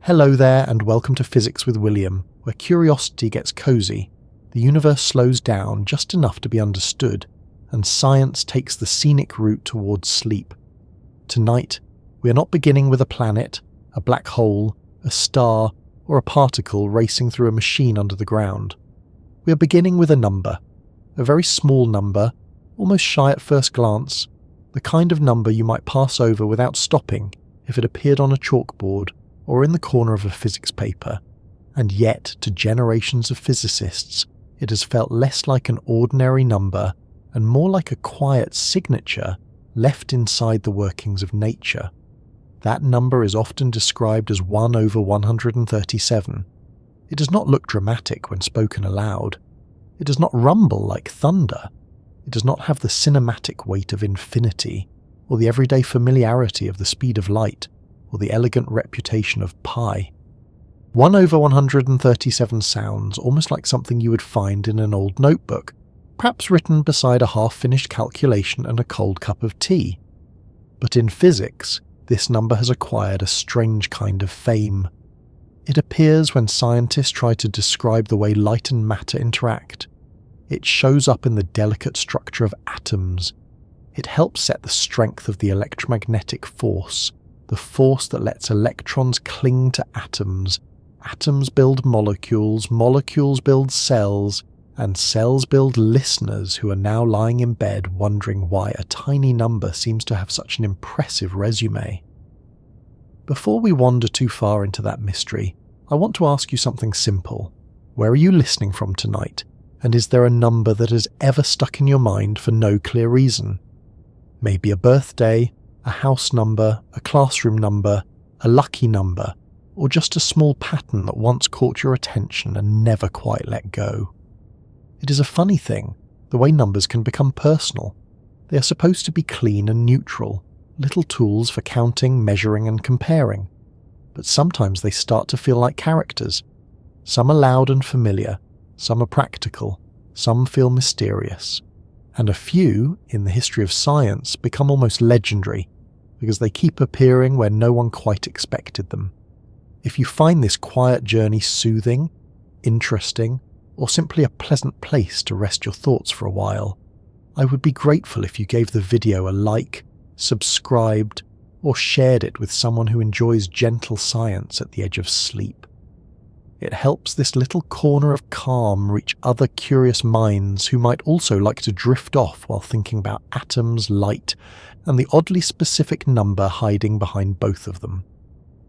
Hello there and welcome to Physics with William, where curiosity gets cozy, the universe slows down just enough to be understood, and science takes the scenic route towards sleep. Tonight, we are not beginning with a planet, a black hole, a star, or a particle racing through a machine under the ground. We are beginning with a number, a very small number, almost shy at first glance, the kind of number you might pass over without stopping if it appeared on a chalkboard or in the corner of a physics paper, and yet to generations of physicists it has felt less like an ordinary number and more like a quiet signature left inside the workings of nature. That number is often described as 1 over 137. It does not look dramatic when spoken aloud. It does not rumble like thunder. It does not have the cinematic weight of infinity, or the everyday familiarity of the speed of light, or the elegant reputation of pi. 1 over 137 sounds almost like something you would find in an old notebook, perhaps written beside a half-finished calculation and a cold cup of tea. But in physics, this number has acquired a strange kind of fame. It appears when scientists try to describe the way light and matter interact. It shows up in the delicate structure of atoms. It helps set the strength of the electromagnetic force, the force that lets electrons cling to atoms. Atoms build molecules, molecules build cells, and cells build listeners who are now lying in bed wondering why a tiny number seems to have such an impressive resume. Before we wander too far into that mystery, I want to ask you something simple. Where are you listening from tonight? And is there a number that has ever stuck in your mind for no clear reason? Maybe a birthday, a house number, a classroom number, a lucky number, or just a small pattern that once caught your attention and never quite let go. It is a funny thing, the way numbers can become personal. They are supposed to be clean and neutral, little tools for counting, measuring and comparing. But sometimes they start to feel like characters. Some are loud and familiar, some are practical, some feel mysterious. And a few, in the history of science, become almost legendary, because they keep appearing where no one quite expected them. If you find this quiet journey soothing, interesting, or simply a pleasant place to rest your thoughts for a while, I would be grateful if you gave the video a like, subscribed, or shared it with someone who enjoys gentle science at the edge of sleep. It helps this little corner of calm reach other curious minds who might also like to drift off while thinking about atoms, light, and the oddly specific number hiding behind both of them.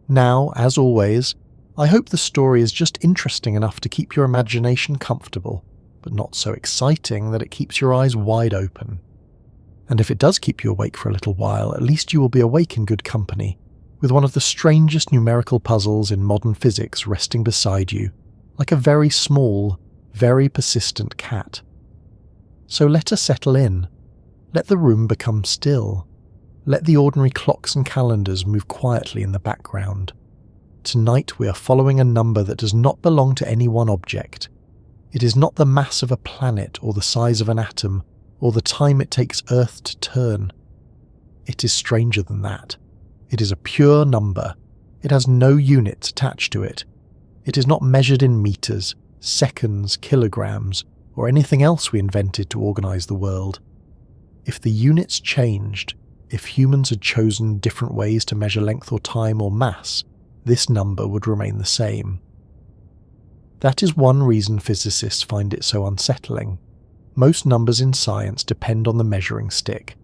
Now, as always, I hope the story is just interesting enough to keep your imagination comfortable, but not so exciting that it keeps your eyes wide open. And if it does keep you awake for a little while, at least you will be awake in good company, with one of the strangest numerical puzzles in modern physics resting beside you, like a very small, very persistent cat. So let us settle in. Let the room become still. Let the ordinary clocks and calendars move quietly in the background. Tonight we are following a number that does not belong to any one object. It is not the mass of a planet or the size of an atom, or the time it takes Earth to turn. It is stranger than that. It is a pure number. It has no units attached to it. It is not measured in meters, seconds, kilograms, or anything else we invented to organize the world. If the units changed, if humans had chosen different ways to measure length or time or mass, this number would remain the same. That is one reason physicists find it so unsettling. Most numbers in science depend on the measuring stick.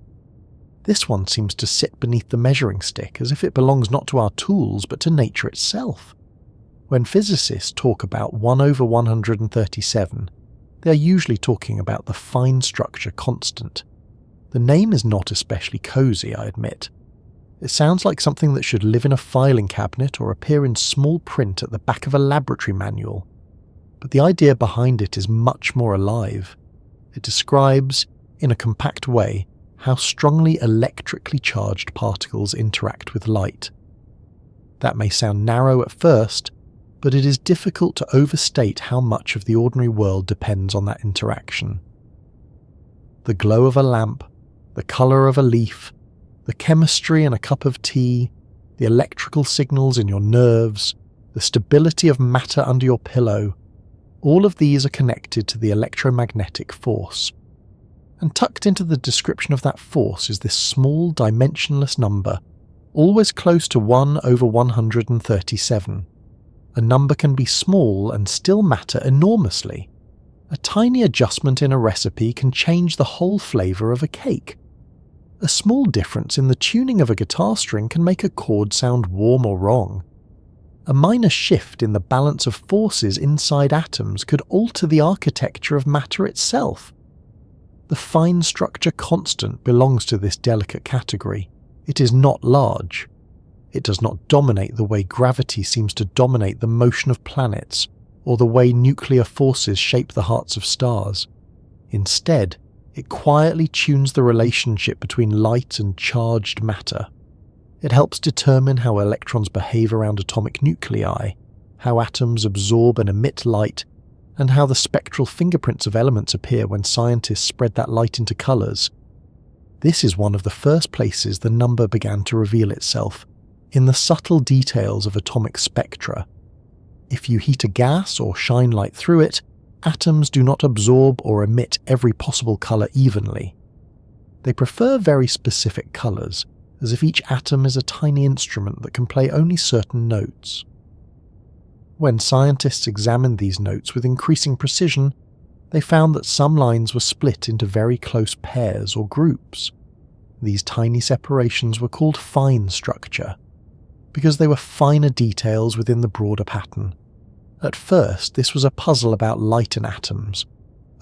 This one seems to sit beneath the measuring stick as if it belongs not to our tools but to nature itself. When physicists talk about 1 over 137, they are usually talking about the fine structure constant. The name is not especially cozy, I admit. It sounds like something that should live in a filing cabinet or appear in small print at the back of a laboratory manual. But the idea behind it is much more alive. It describes, in a compact way, how strongly electrically charged particles interact with light. That may sound narrow at first, but it is difficult to overstate how much of the ordinary world depends on that interaction. The glow of a lamp, the colour of a leaf, the chemistry in a cup of tea, the electrical signals in your nerves, the stability of matter under your pillow, all of these are connected to the electromagnetic force. And tucked into the description of that force is this small dimensionless number, always close to 1 over 137. A number can be small and still matter enormously. A tiny adjustment in a recipe can change the whole flavour of a cake. A small difference in the tuning of a guitar string can make a chord sound warm or wrong. A minor shift in the balance of forces inside atoms could alter the architecture of matter itself. The fine structure constant belongs to this delicate category. It is not large. It does not dominate the way gravity seems to dominate the motion of planets, or the way nuclear forces shape the hearts of stars. Instead, it quietly tunes the relationship between light and charged matter. It helps determine how electrons behave around atomic nuclei, how atoms absorb and emit light, and how the spectral fingerprints of elements appear when scientists spread that light into colours. This is one of the first places the number began to reveal itself, in the subtle details of atomic spectra. If you heat a gas or shine light through it, atoms do not absorb or emit every possible colour evenly. They prefer very specific colours, as if each atom is a tiny instrument that can play only certain notes. When scientists examined these notes with increasing precision, they found that some lines were split into very close pairs or groups. These tiny separations were called fine structure, because they were finer details within the broader pattern. At first, this was a puzzle about light and atoms.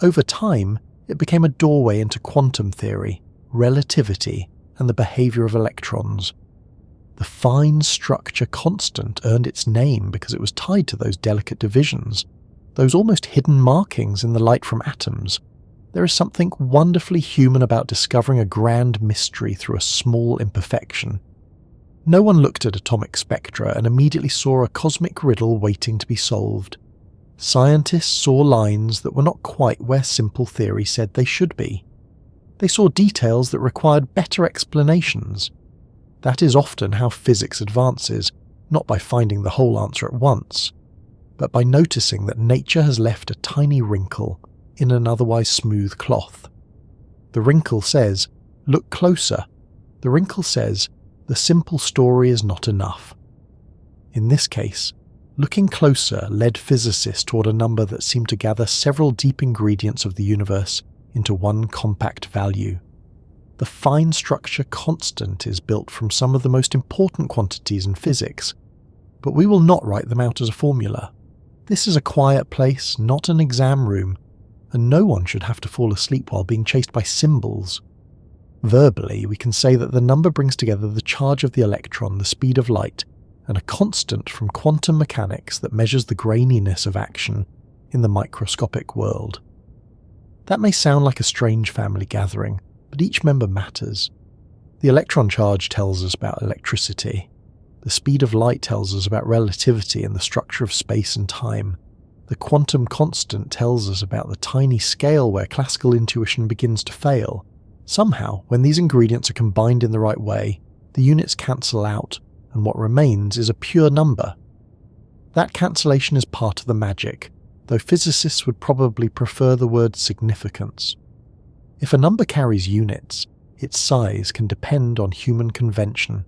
Over time, it became a doorway into quantum theory, relativity, and the behaviour of electrons. The fine structure constant earned its name because it was tied to those delicate divisions, those almost hidden markings in the light from atoms. There is something wonderfully human about discovering a grand mystery through a small imperfection. No one looked at atomic spectra and immediately saw a cosmic riddle waiting to be solved. Scientists saw lines that were not quite where simple theory said they should be. They saw details that required better explanations. That is often how physics advances, not by finding the whole answer at once, but by noticing that nature has left a tiny wrinkle in an otherwise smooth cloth. The wrinkle says, "Look closer." The wrinkle says, "The simple story is not enough." In this case, looking closer led physicists toward a number that seemed to gather several deep ingredients of the universe into one compact value. The fine structure constant is built from some of the most important quantities in physics, but we will not write them out as a formula. This is a quiet place, not an exam room, and no one should have to fall asleep while being chased by symbols. Verbally, we can say that the number brings together the charge of the electron, the speed of light, and a constant from quantum mechanics that measures the graininess of action in the microscopic world. That may sound like a strange family gathering, but each member matters. The electron charge tells us about electricity. The speed of light tells us about relativity and the structure of space and time. The quantum constant tells us about the tiny scale where classical intuition begins to fail. Somehow, when these ingredients are combined in the right way, the units cancel out, and what remains is a pure number. That cancellation is part of the magic, though physicists would probably prefer the word significance. If a number carries units, its size can depend on human convention.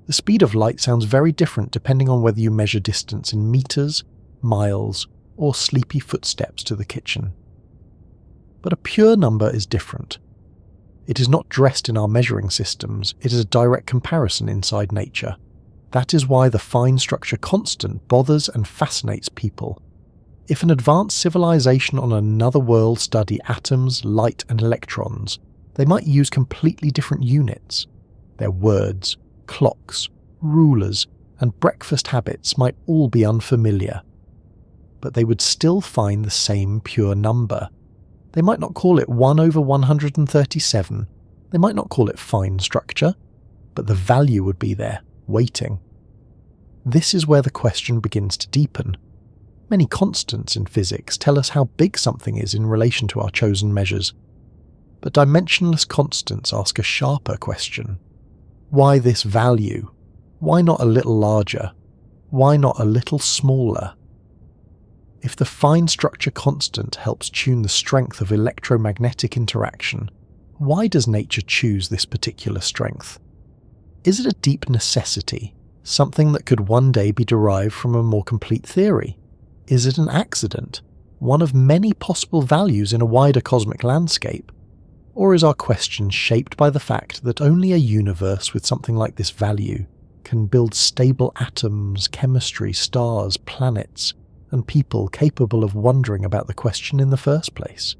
The speed of light sounds very different depending on whether you measure distance in meters, miles, or sleepy footsteps to the kitchen. But a pure number is different. It is not dressed in our measuring systems, it is a direct comparison inside nature. That is why the fine structure constant bothers and fascinates people. If an advanced civilization on another world study atoms, light and electrons, they might use completely different units. Their words, clocks, rulers, and breakfast habits might all be unfamiliar. But they would still find the same pure number. They might not call it 1 over 137, they might not call it fine structure, but the value would be there, waiting. This is where the question begins to deepen. Many constants in physics tell us how big something is in relation to our chosen measures. But dimensionless constants ask a sharper question. Why this value? Why not a little larger? Why not a little smaller? If the fine structure constant helps tune the strength of electromagnetic interaction, why does nature choose this particular strength? Is it a deep necessity, something that could one day be derived from a more complete theory? Is it an accident, one of many possible values in a wider cosmic landscape? Or is our question shaped by the fact that only a universe with something like this value can build stable atoms, chemistry, stars, planets, and people capable of wondering about the question in the first place?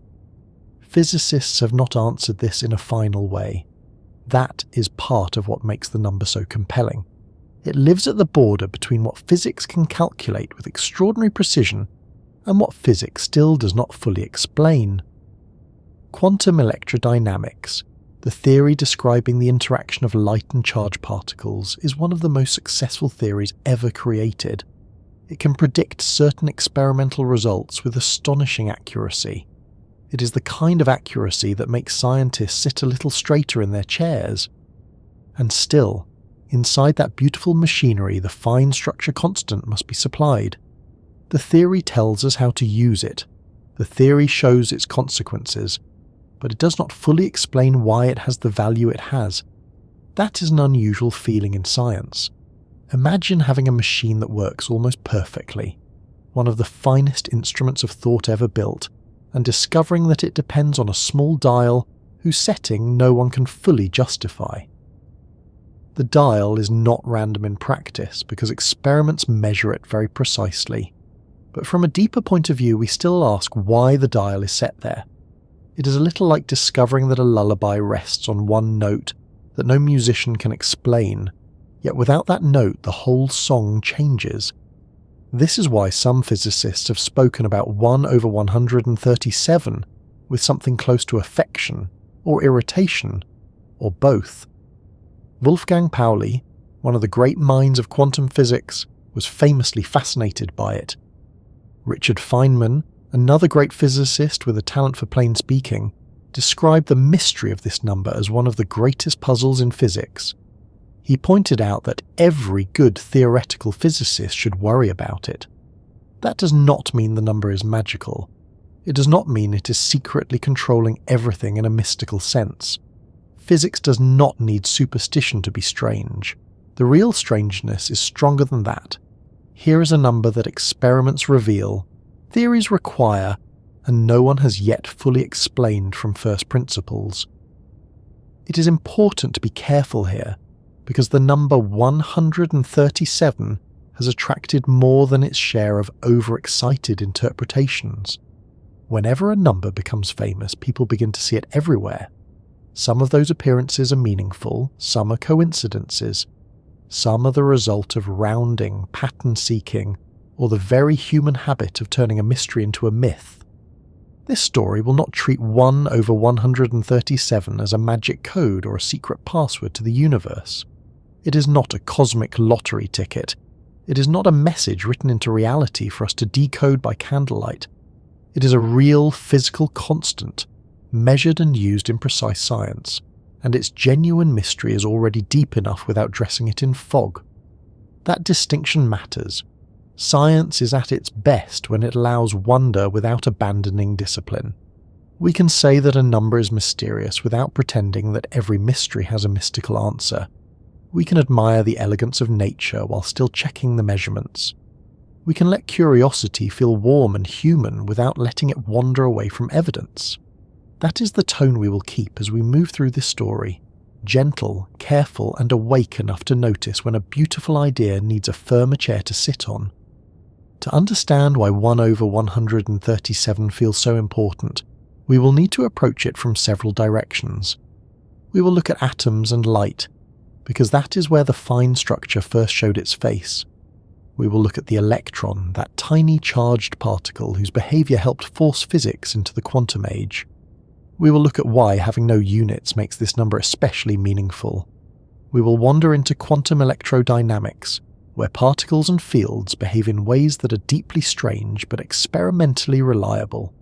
Physicists have not answered this in a final way. That is part of what makes the number so compelling. It lives at the border between what physics can calculate with extraordinary precision and what physics still does not fully explain. Quantum electrodynamics, the theory describing the interaction of light and charged particles, is one of the most successful theories ever created. It can predict certain experimental results with astonishing accuracy. It is the kind of accuracy that makes scientists sit a little straighter in their chairs. And still, inside that beautiful machinery, the fine structure constant must be supplied. The theory tells us how to use it. The theory shows its consequences, but it does not fully explain why it has the value it has. That is an unusual feeling in science. Imagine having a machine that works almost perfectly, one of the finest instruments of thought ever built, and discovering that it depends on a small dial whose setting no one can fully justify. The dial is not random in practice because experiments measure it very precisely. But from a deeper point of view, we still ask why the dial is set there. It is a little like discovering that a lullaby rests on one note that no musician can explain, yet without that note the whole song changes. This is why some physicists have spoken about 1 over 137 with something close to affection, or irritation, or both. Wolfgang Pauli, one of the great minds of quantum physics, was famously fascinated by it. Richard Feynman, another great physicist with a talent for plain speaking, described the mystery of this number as one of the greatest puzzles in physics. He pointed out that every good theoretical physicist should worry about it. That does not mean the number is magical. It does not mean it is secretly controlling everything in a mystical sense. Physics does not need superstition to be strange. The real strangeness is stronger than that. Here is a number that experiments reveal, theories require, and no one has yet fully explained from first principles. It is important to be careful here, because the number 137 has attracted more than its share of overexcited interpretations. Whenever a number becomes famous, people begin to see it everywhere. Some of those appearances are meaningful, some are coincidences. Some are the result of rounding, pattern-seeking, or the very human habit of turning a mystery into a myth. This story will not treat 1 over 137 as a magic code or a secret password to the universe. It is not a cosmic lottery ticket. It is not a message written into reality for us to decode by candlelight. It is a real physical constant, measured and used in precise science, and its genuine mystery is already deep enough without dressing it in fog. That distinction matters. Science is at its best when it allows wonder without abandoning discipline. We can say that a number is mysterious without pretending that every mystery has a mystical answer. We can admire the elegance of nature while still checking the measurements. We can let curiosity feel warm and human without letting it wander away from evidence. That is the tone we will keep as we move through this story, gentle, careful, and awake enough to notice when a beautiful idea needs a firmer chair to sit on. To understand why 1 over 137 feels so important, we will need to approach it from several directions. We will look at atoms and light, because that is where the fine structure first showed its face. We will look at the electron, that tiny charged particle whose behaviour helped force physics into the quantum age. We will look at why having no units makes this number especially meaningful. We will wander into quantum electrodynamics, where particles and fields behave in ways that are deeply strange but experimentally reliable.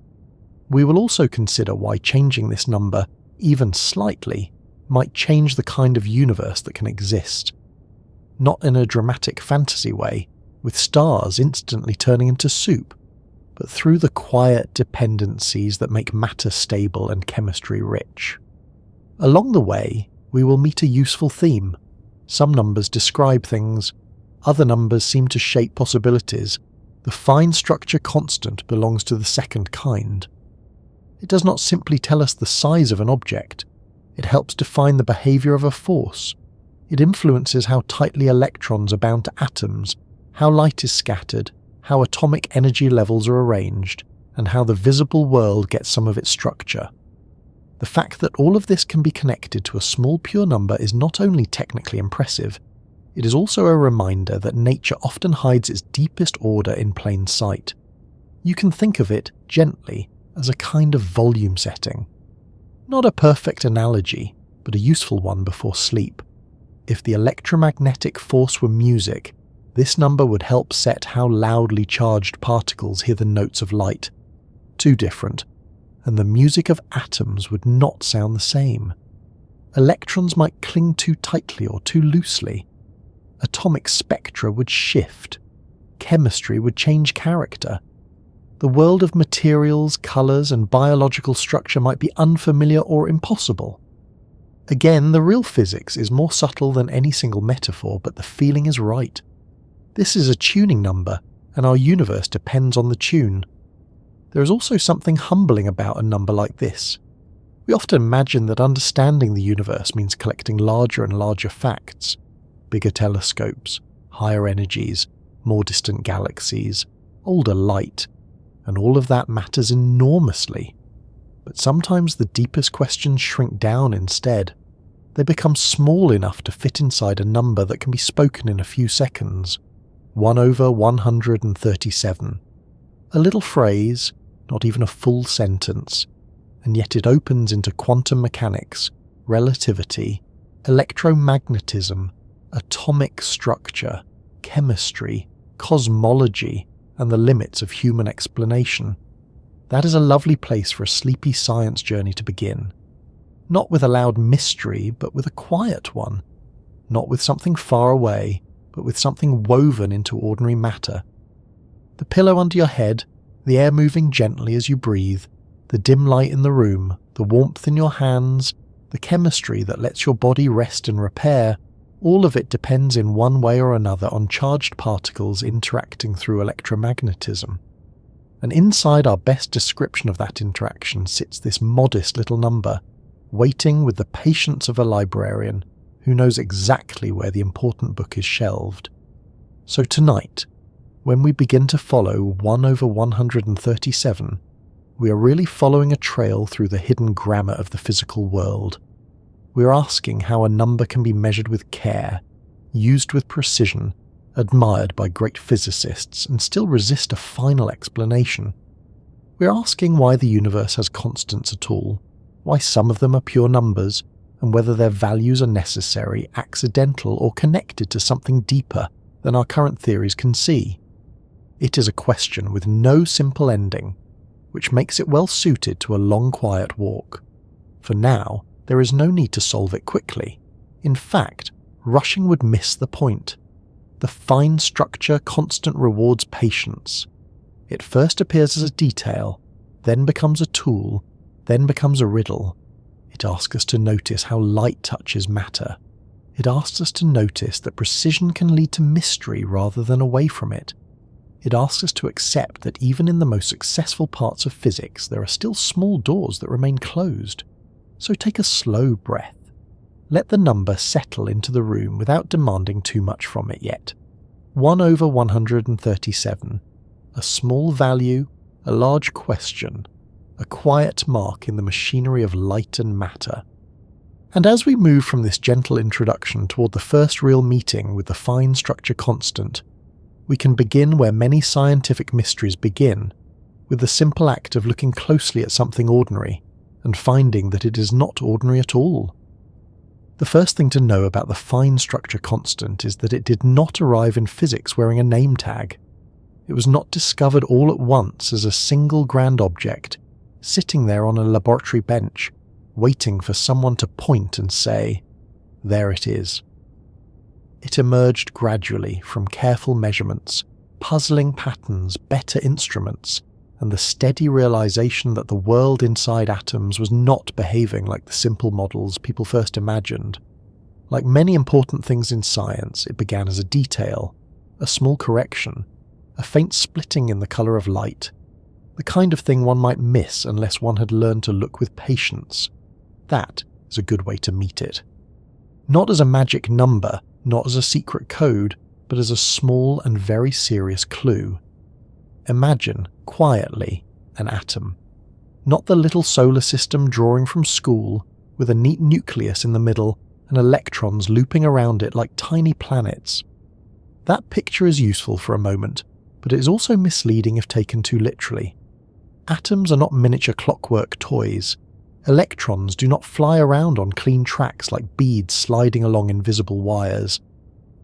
We will also consider why changing this number, even slightly, might change the kind of universe that can exist. Not in a dramatic fantasy way, with stars instantly turning into soup, but through the quiet dependencies that make matter stable and chemistry rich. Along the way, we will meet a useful theme. Some numbers describe things, other numbers seem to shape possibilities. The fine structure constant belongs to the second kind. It does not simply tell us the size of an object, it helps define the behaviour of a force. It influences how tightly electrons are bound to atoms, how light is scattered, how atomic energy levels are arranged, and how the visible world gets some of its structure. The fact that all of this can be connected to a small pure number is not only technically impressive, it is also a reminder that nature often hides its deepest order in plain sight. You can think of it, gently, as a kind of volume setting. Not a perfect analogy, but a useful one before sleep. If the electromagnetic force were music, this number would help set how loudly charged particles hear the notes of light. Too different, and the music of atoms would not sound the same. Electrons might cling too tightly or too loosely. Atomic spectra would shift. Chemistry would change character. The world of materials, colours, and biological structure might be unfamiliar or impossible. Again, the real physics is more subtle than any single metaphor, but the feeling is right. This is a tuning number, and our universe depends on the tune. There is also something humbling about a number like this. We often imagine that understanding the universe means collecting larger and larger facts, bigger telescopes, higher energies, more distant galaxies, older light, and all of that matters enormously. But sometimes the deepest questions shrink down instead. They become small enough to fit inside a number that can be spoken in a few seconds. 1/137. A little phrase, not even a full sentence, and yet it opens into quantum mechanics, relativity, electromagnetism, atomic structure, chemistry, cosmology, and the limits of human explanation. That is a lovely place for a sleepy science journey to begin. Not with a loud mystery, but with a quiet one. Not with something far away, but with something woven into ordinary matter. The pillow under your head, the air moving gently as you breathe, the dim light in the room, the warmth in your hands, the chemistry that lets your body rest and repair, all of it depends in one way or another on charged particles interacting through electromagnetism. And inside our best description of that interaction sits this modest little number, waiting with the patience of a librarian who knows exactly where the important book is shelved. So tonight, when we begin to follow 1/137, we are really following a trail through the hidden grammar of the physical world. We are asking how a number can be measured with care, used with precision, admired by great physicists, and still resist a final explanation. We are asking why the universe has constants at all, why some of them are pure numbers, and whether their values are necessary, accidental, or connected to something deeper than our current theories can see. It is a question with no simple ending, which makes it well suited to a long quiet walk. For now, there is no need to solve it quickly. In fact, rushing would miss the point. The fine structure constant rewards patience. It first appears as a detail, then becomes a tool, then becomes a riddle. It asks us to notice how light touches matter. It asks us to notice that precision can lead to mystery rather than away from it. It asks us to accept that even in the most successful parts of physics, there are still small doors that remain closed. So take a slow breath. Let the number settle into the room without demanding too much from it yet. 1/137. A small value, a large question, a quiet mark in the machinery of light and matter. And as we move from this gentle introduction toward the first real meeting with the fine structure constant, we can begin where many scientific mysteries begin, with the simple act of looking closely at something ordinary and finding that it is not ordinary at all. The first thing to know about the fine structure constant is that it did not arrive in physics wearing a name tag. It was not discovered all at once as a single grand object, sitting there on a laboratory bench, waiting for someone to point and say, "There it is." It emerged gradually from careful measurements, puzzling patterns, better instruments, and the steady realization that the world inside atoms was not behaving like the simple models people first imagined. Like many important things in science, it began as a detail, a small correction, a faint splitting in the colour of light, the kind of thing one might miss unless one had learned to look with patience. That is a good way to meet it. Not as a magic number, not as a secret code, but as a small and very serious clue. Imagine, quietly, an atom. Not the little solar system drawing from school, with a neat nucleus in the middle and electrons looping around it like tiny planets. That picture is useful for a moment, but it is also misleading if taken too literally. Atoms are not miniature clockwork toys. Electrons do not fly around on clean tracks like beads sliding along invisible wires.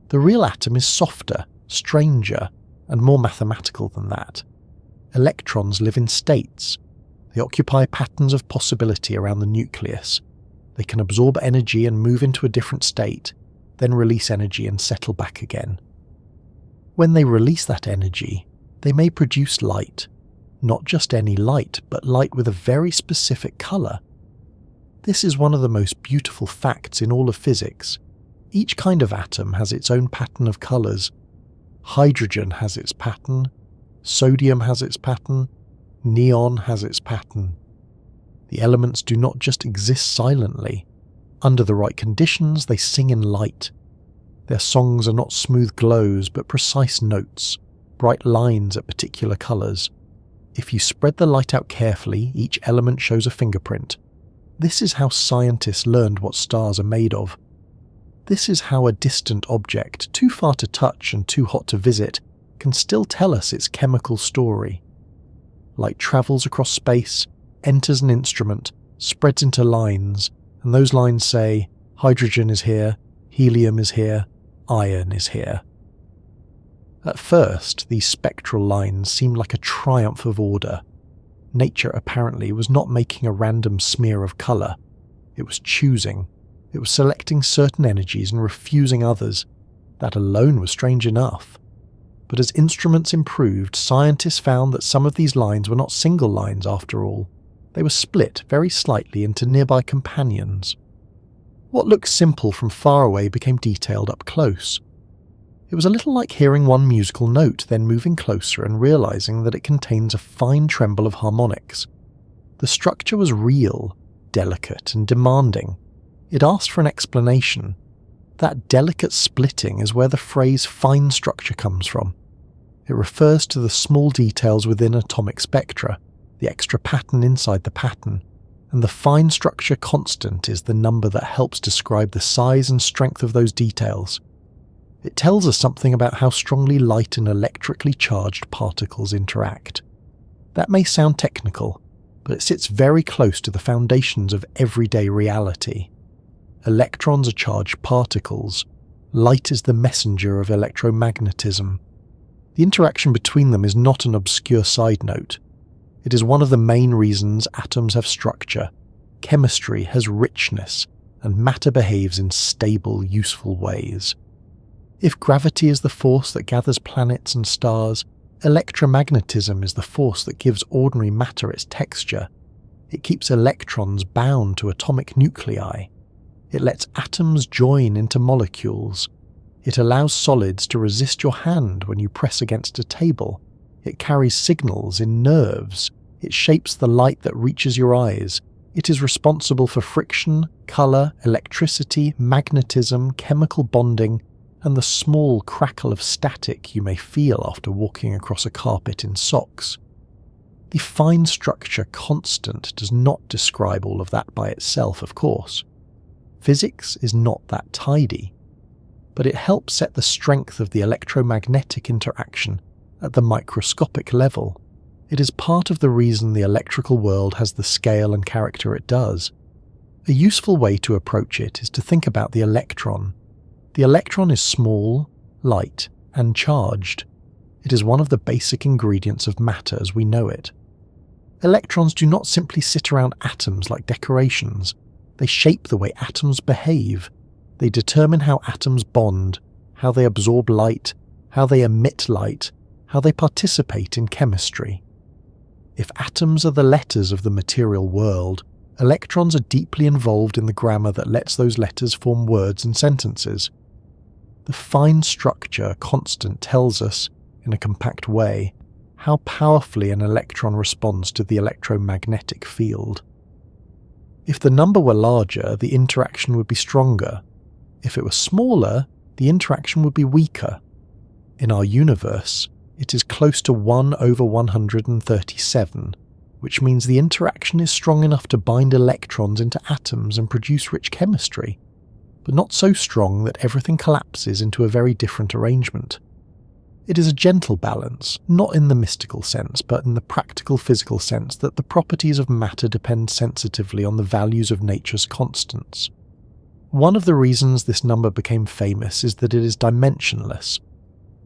The real atom is softer, stranger, and more mathematical than that. Electrons live in states. They occupy patterns of possibility around the nucleus. They can absorb energy and move into a different state, then release energy and settle back again. When they release that energy, they may produce light. Not just any light, but light with a very specific colour. This is one of the most beautiful facts in all of physics. Each kind of atom has its own pattern of colours. Hydrogen has its pattern, sodium has its pattern, neon has its pattern. The elements do not just exist silently. Under the right conditions, they sing in light. Their songs are not smooth glows, but precise notes, bright lines at particular colours. If you spread the light out carefully, each element shows a fingerprint. This is how scientists learned what stars are made of. This is how a distant object, too far to touch and too hot to visit, can still tell us its chemical story. Light travels across space, enters an instrument, spreads into lines, and those lines say, hydrogen is here, helium is here, iron is here. At first, these spectral lines seemed like a triumph of order. Nature apparently was not making a random smear of colour. It was choosing. It was selecting certain energies and refusing others. That alone was strange enough. But as instruments improved, scientists found that some of these lines were not single lines after all. They were split very slightly into nearby companions. What looked simple from far away became detailed up close. It was a little like hearing one musical note, then moving closer and realizing that it contains a fine tremble of harmonics. The structure was real, delicate, and demanding. It asked for an explanation. That delicate splitting is where the phrase fine structure comes from. It refers to the small details within atomic spectra, the extra pattern inside the pattern, and the fine structure constant is the number that helps describe the size and strength of those details. It tells us something about how strongly light and electrically charged particles interact. That may sound technical, but it sits very close to the foundations of everyday reality. Electrons are charged particles. Light is the messenger of electromagnetism. The interaction between them is not an obscure side note. It is one of the main reasons atoms have structure, chemistry has richness, and matter behaves in stable, useful ways. If gravity is the force that gathers planets and stars, electromagnetism is the force that gives ordinary matter its texture. It keeps electrons bound to atomic nuclei. It lets atoms join into molecules. It allows solids to resist your hand when you press against a table. It carries signals in nerves. It shapes the light that reaches your eyes. It is responsible for friction, colour, electricity, magnetism, chemical bonding, and the small crackle of static you may feel after walking across a carpet in socks. The fine structure constant does not describe all of that by itself, of course. Physics is not that tidy, but it helps set the strength of the electromagnetic interaction at the microscopic level. It is part of the reason the electrical world has the scale and character it does. A useful way to approach it is to think about the electron. The electron is small, light, and charged. It is one of the basic ingredients of matter as we know it. Electrons do not simply sit around atoms like decorations. They shape the way atoms behave. They determine how atoms bond, how they absorb light, how they emit light, how they participate in chemistry. If atoms are the letters of the material world, electrons are deeply involved in the grammar that lets those letters form words and sentences. The fine structure constant tells us, in a compact way, how powerfully an electron responds to the electromagnetic field. If the number were larger, the interaction would be stronger. If it were smaller, the interaction would be weaker. In our universe, it is close to 1 over 137, which means the interaction is strong enough to bind electrons into atoms and produce rich chemistry, but not so strong that everything collapses into a very different arrangement. It is a gentle balance, not in the mystical sense, but in the practical physical sense that the properties of matter depend sensitively on the values of nature's constants. One of the reasons this number became famous is that it is dimensionless.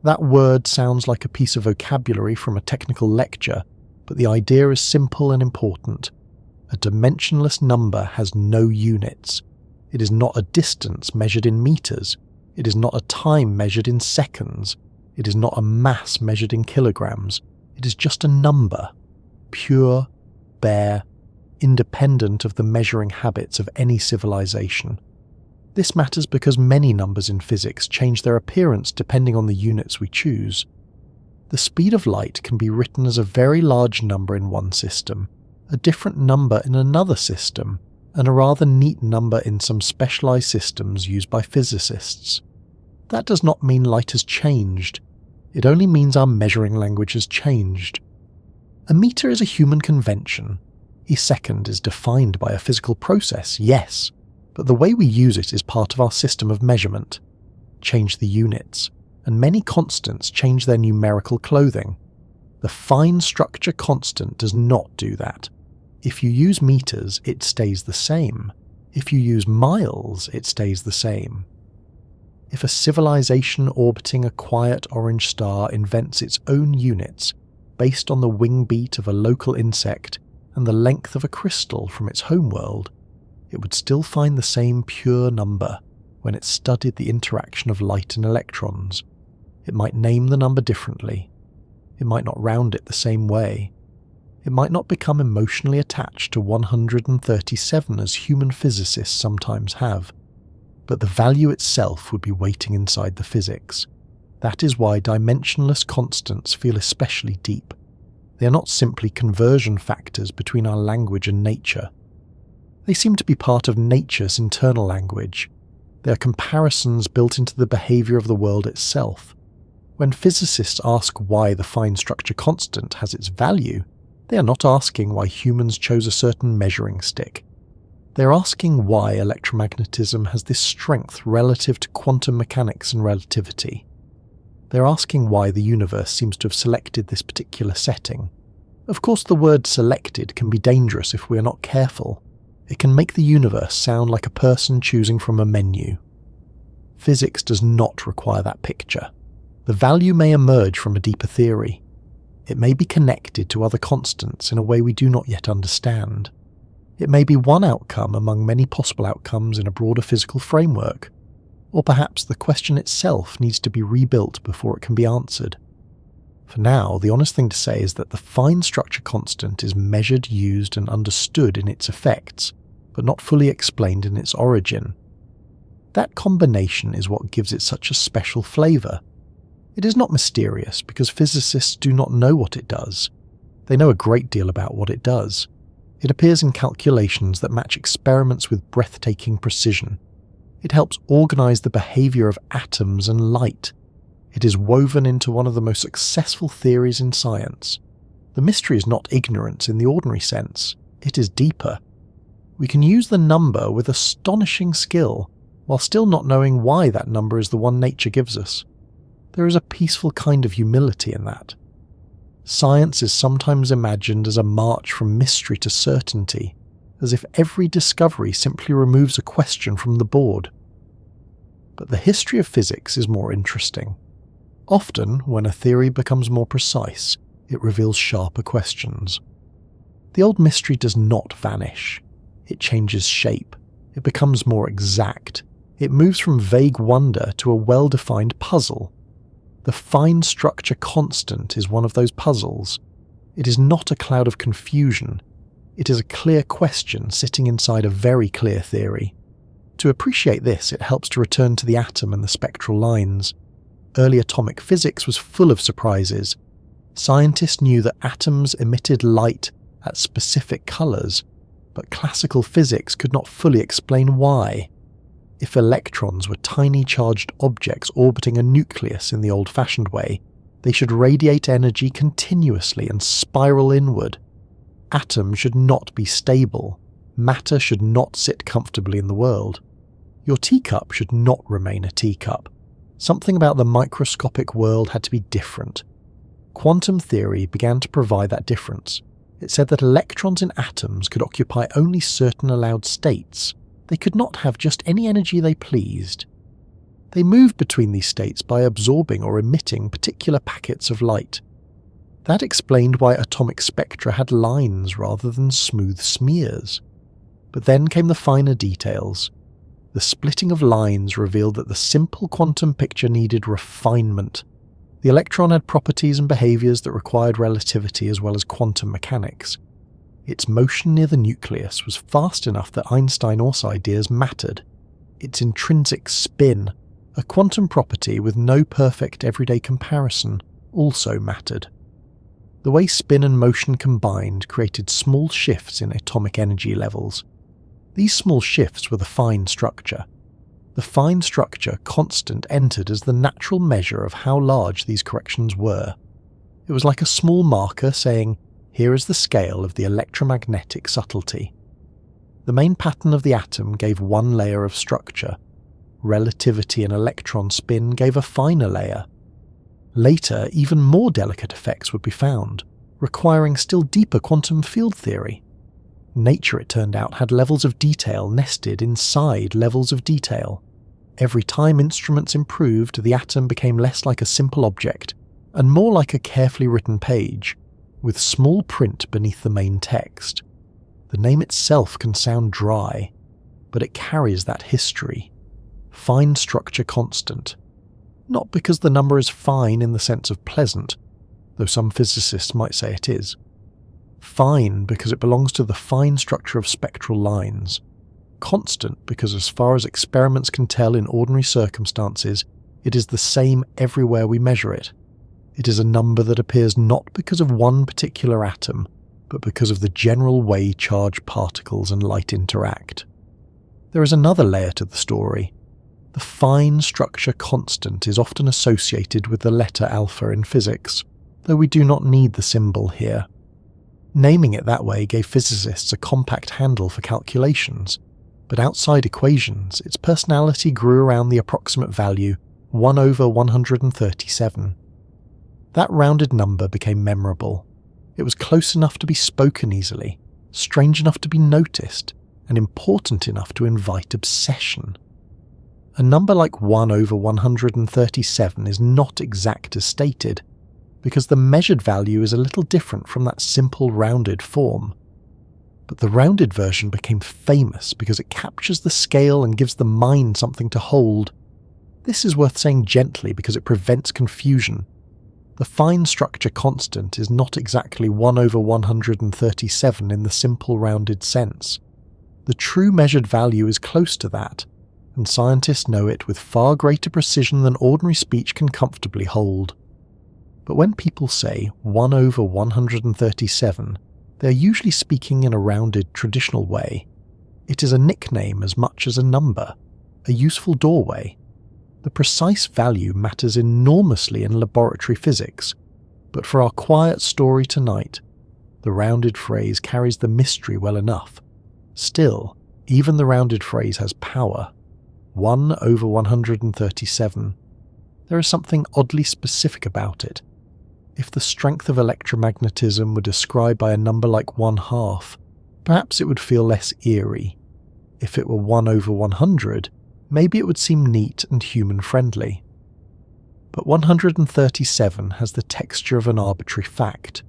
That word sounds like a piece of vocabulary from a technical lecture, but the idea is simple and important. A dimensionless number has no units. It is not a distance measured in meters. It is not a time measured in seconds. It is not a mass measured in kilograms. It is just a number, pure, bare, independent of the measuring habits of any civilization. This matters because many numbers in physics change their appearance depending on the units we choose. The speed of light can be written as a very large number in one system, a different number in another system, and a rather neat number in some specialized systems used by physicists. That does not mean light has changed. It only means our measuring language has changed. A meter is a human convention. A second is defined by a physical process, yes, but the way we use it is part of our system of measurement. Change the units, and many constants change their numerical clothing. The fine structure constant does not do that. If you use meters, it stays the same. If you use miles, it stays the same. If a civilization orbiting a quiet orange star invents its own units, based on the wing beat of a local insect and the length of a crystal from its homeworld, it would still find the same pure number when it studied the interaction of light and electrons. It might name the number differently. It might not round it the same way. It might not become emotionally attached to 137 as human physicists sometimes have, but the value itself would be waiting inside the physics. That is why dimensionless constants feel especially deep. They are not simply conversion factors between our language and nature. They seem to be part of nature's internal language. They are comparisons built into the behavior of the world itself. When physicists ask why the fine structure constant has its value, they are not asking why humans chose a certain measuring stick. They are asking why electromagnetism has this strength relative to quantum mechanics and relativity. They are asking why the universe seems to have selected this particular setting. Of course, the word selected can be dangerous if we are not careful. It can make the universe sound like a person choosing from a menu. Physics does not require that picture. The value may emerge from a deeper theory. It may be connected to other constants in a way we do not yet understand. It may be one outcome among many possible outcomes in a broader physical framework, or perhaps the question itself needs to be rebuilt before it can be answered. For now, the honest thing to say is that the fine structure constant is measured, used, and understood in its effects, but not fully explained in its origin. That combination is what gives it such a special flavour. It is not mysterious because physicists do not know what it does. They know a great deal about what it does. It appears in calculations that match experiments with breathtaking precision. It helps organise the behaviour of atoms and light. It is woven into one of the most successful theories in science. The mystery is not ignorance in the ordinary sense. It is deeper. We can use the number with astonishing skill, while still not knowing why that number is the one nature gives us. There is a peaceful kind of humility in that. Science is sometimes imagined as a march from mystery to certainty, as if every discovery simply removes a question from the board. But the history of physics is more interesting. Often, when a theory becomes more precise, it reveals sharper questions. The old mystery does not vanish. It changes shape. It becomes more exact. It moves from vague wonder to a well-defined puzzle. The fine structure constant is one of those puzzles. It is not a cloud of confusion. It is a clear question sitting inside a very clear theory. To appreciate this, it helps to return to the atom and the spectral lines. Early atomic physics was full of surprises. Scientists knew that atoms emitted light at specific colours, but classical physics could not fully explain why. If electrons were tiny charged objects orbiting a nucleus in the old-fashioned way, they should radiate energy continuously and spiral inward. Atoms should not be stable. Matter should not sit comfortably in the world. Your teacup should not remain a teacup. Something about the microscopic world had to be different. Quantum theory began to provide that difference. It said that electrons in atoms could occupy only certain allowed states. They could not have just any energy they pleased. They moved between these states by absorbing or emitting particular packets of light. That explained why atomic spectra had lines rather than smooth smears. But then came the finer details. The splitting of lines revealed that the simple quantum picture needed refinement. The electron had properties and behaviours that required relativity as well as quantum mechanics. Its motion near the nucleus was fast enough that Einstein-Orse ideas mattered. Its intrinsic spin, a quantum property with no perfect everyday comparison, also mattered. The way spin and motion combined created small shifts in atomic energy levels. These small shifts were the fine structure. The fine structure constant entered as the natural measure of how large these corrections were. It was like a small marker saying, here is the scale of the electromagnetic subtlety. The main pattern of the atom gave one layer of structure. Relativity and electron spin gave a finer layer. Later, even more delicate effects would be found, requiring still deeper quantum field theory. Nature, it turned out, had levels of detail nested inside levels of detail. Every time instruments improved, the atom became less like a simple object, and more like a carefully written page, with small print beneath the main text. The name itself can sound dry, but it carries that history. Fine structure constant. Not because the number is fine in the sense of pleasant, though some physicists might say it is. Fine because it belongs to the fine structure of spectral lines. Constant because as far as experiments can tell in ordinary circumstances, it is the same everywhere we measure it. It is a number that appears not because of one particular atom, but because of the general way charged particles and light interact. There is another layer to the story. The fine structure constant is often associated with the letter alpha in physics, though we do not need the symbol here. Naming it that way gave physicists a compact handle for calculations, but outside equations, its personality grew around the approximate value 1 over 137. That rounded number became memorable. It was close enough to be spoken easily, strange enough to be noticed, and important enough to invite obsession. A number like 1 over 137 is not exact as stated, because the measured value is a little different from that simple rounded form. But the rounded version became famous because it captures the scale and gives the mind something to hold. This is worth saying gently because it prevents confusion. The fine structure constant is not exactly 1 over 137 in the simple rounded sense. The true measured value is close to that, and scientists know it with far greater precision than ordinary speech can comfortably hold. But when people say 1 over 137, they are usually speaking in a rounded, traditional way. It is a nickname as much as a number, a useful doorway. The precise value matters enormously in laboratory physics, but for our quiet story tonight, the rounded phrase carries the mystery well enough. Still, even the rounded phrase has power. 1 over 137. There is something oddly specific about it. If the strength of electromagnetism were described by a number like 1/2, perhaps it would feel less eerie. If it were 1 over 100, maybe it would seem neat and human-friendly. But 137 has the texture of an arbitrary fact.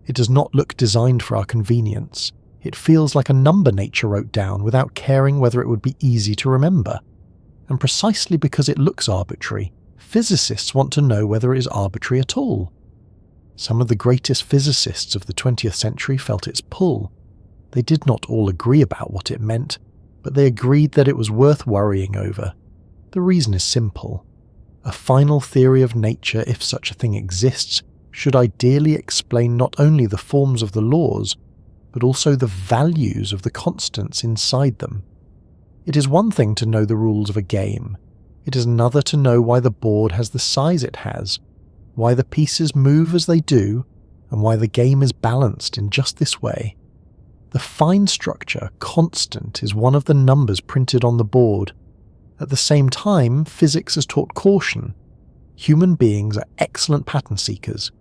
It does not look designed for our convenience. It feels like a number nature wrote down without caring whether it would be easy to remember. And precisely because it looks arbitrary, Physicists want to know whether it is arbitrary at all. Some of the greatest physicists of the 20th century felt its pull. They did not all agree about what it meant, but they agreed that it was worth worrying over. The reason is simple. A final theory of nature, if such a thing exists, should ideally explain not only the forms of the laws, but also the values of the constants inside them. It is one thing to know the rules of a game. It is another to know why the board has the size it has, why the pieces move as they do, and why the game is balanced in just this way. The fine structure constant is one of the numbers printed on the board. At the same time, physics has taught caution. Human beings are excellent pattern seekers.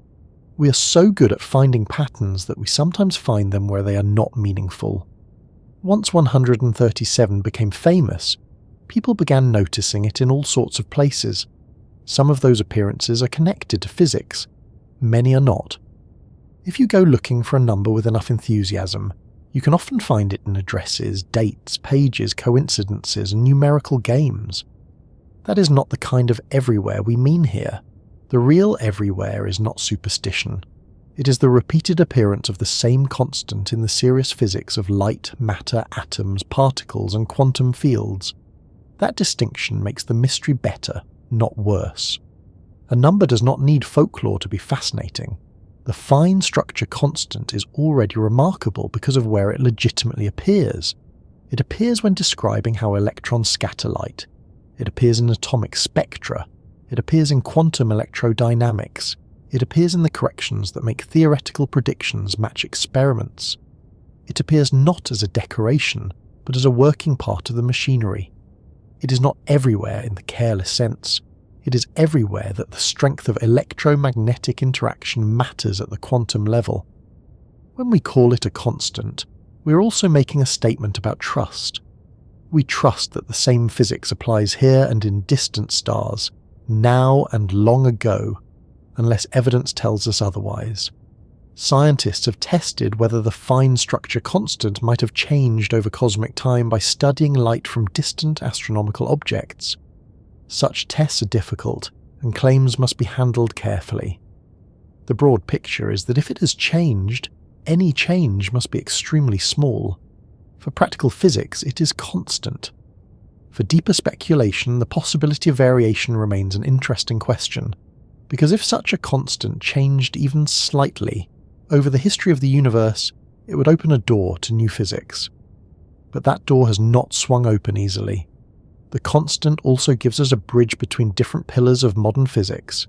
We are so good at finding patterns that we sometimes find them where they are not meaningful. Once 137 became famous, people began noticing it in all sorts of places. Some of those appearances are connected to physics. Many are not. If you go looking for a number with enough enthusiasm, you can often find it in addresses, dates, pages, coincidences, and numerical games. That is not the kind of everywhere we mean here. The real everywhere is not superstition. It is the repeated appearance of the same constant in the serious physics of light, matter, atoms, particles, and quantum fields. That distinction makes the mystery better, not worse. A number does not need folklore to be fascinating. The fine structure constant is already remarkable because of where it legitimately appears. It appears when describing how electrons scatter light. It appears in atomic spectra. It appears in quantum electrodynamics. It appears in the corrections that make theoretical predictions match experiments. It appears not as a decoration, but as a working part of the machinery. It is not everywhere in the careless sense. It is everywhere that the strength of electromagnetic interaction matters at the quantum level. When we call it a constant, we are also making a statement about trust. We trust that the same physics applies here and in distant stars, now and long ago, unless evidence tells us otherwise. Scientists have tested whether the fine structure constant might have changed over cosmic time by studying light from distant astronomical objects. Such tests are difficult, and claims must be handled carefully. The broad picture is that if it has changed, any change must be extremely small. For practical physics, it is constant. For deeper speculation, the possibility of variation remains an interesting question, because if such a constant changed even slightly over the history of the universe, it would open a door to new physics. But that door has not swung open easily. The constant also gives us a bridge between different pillars of modern physics.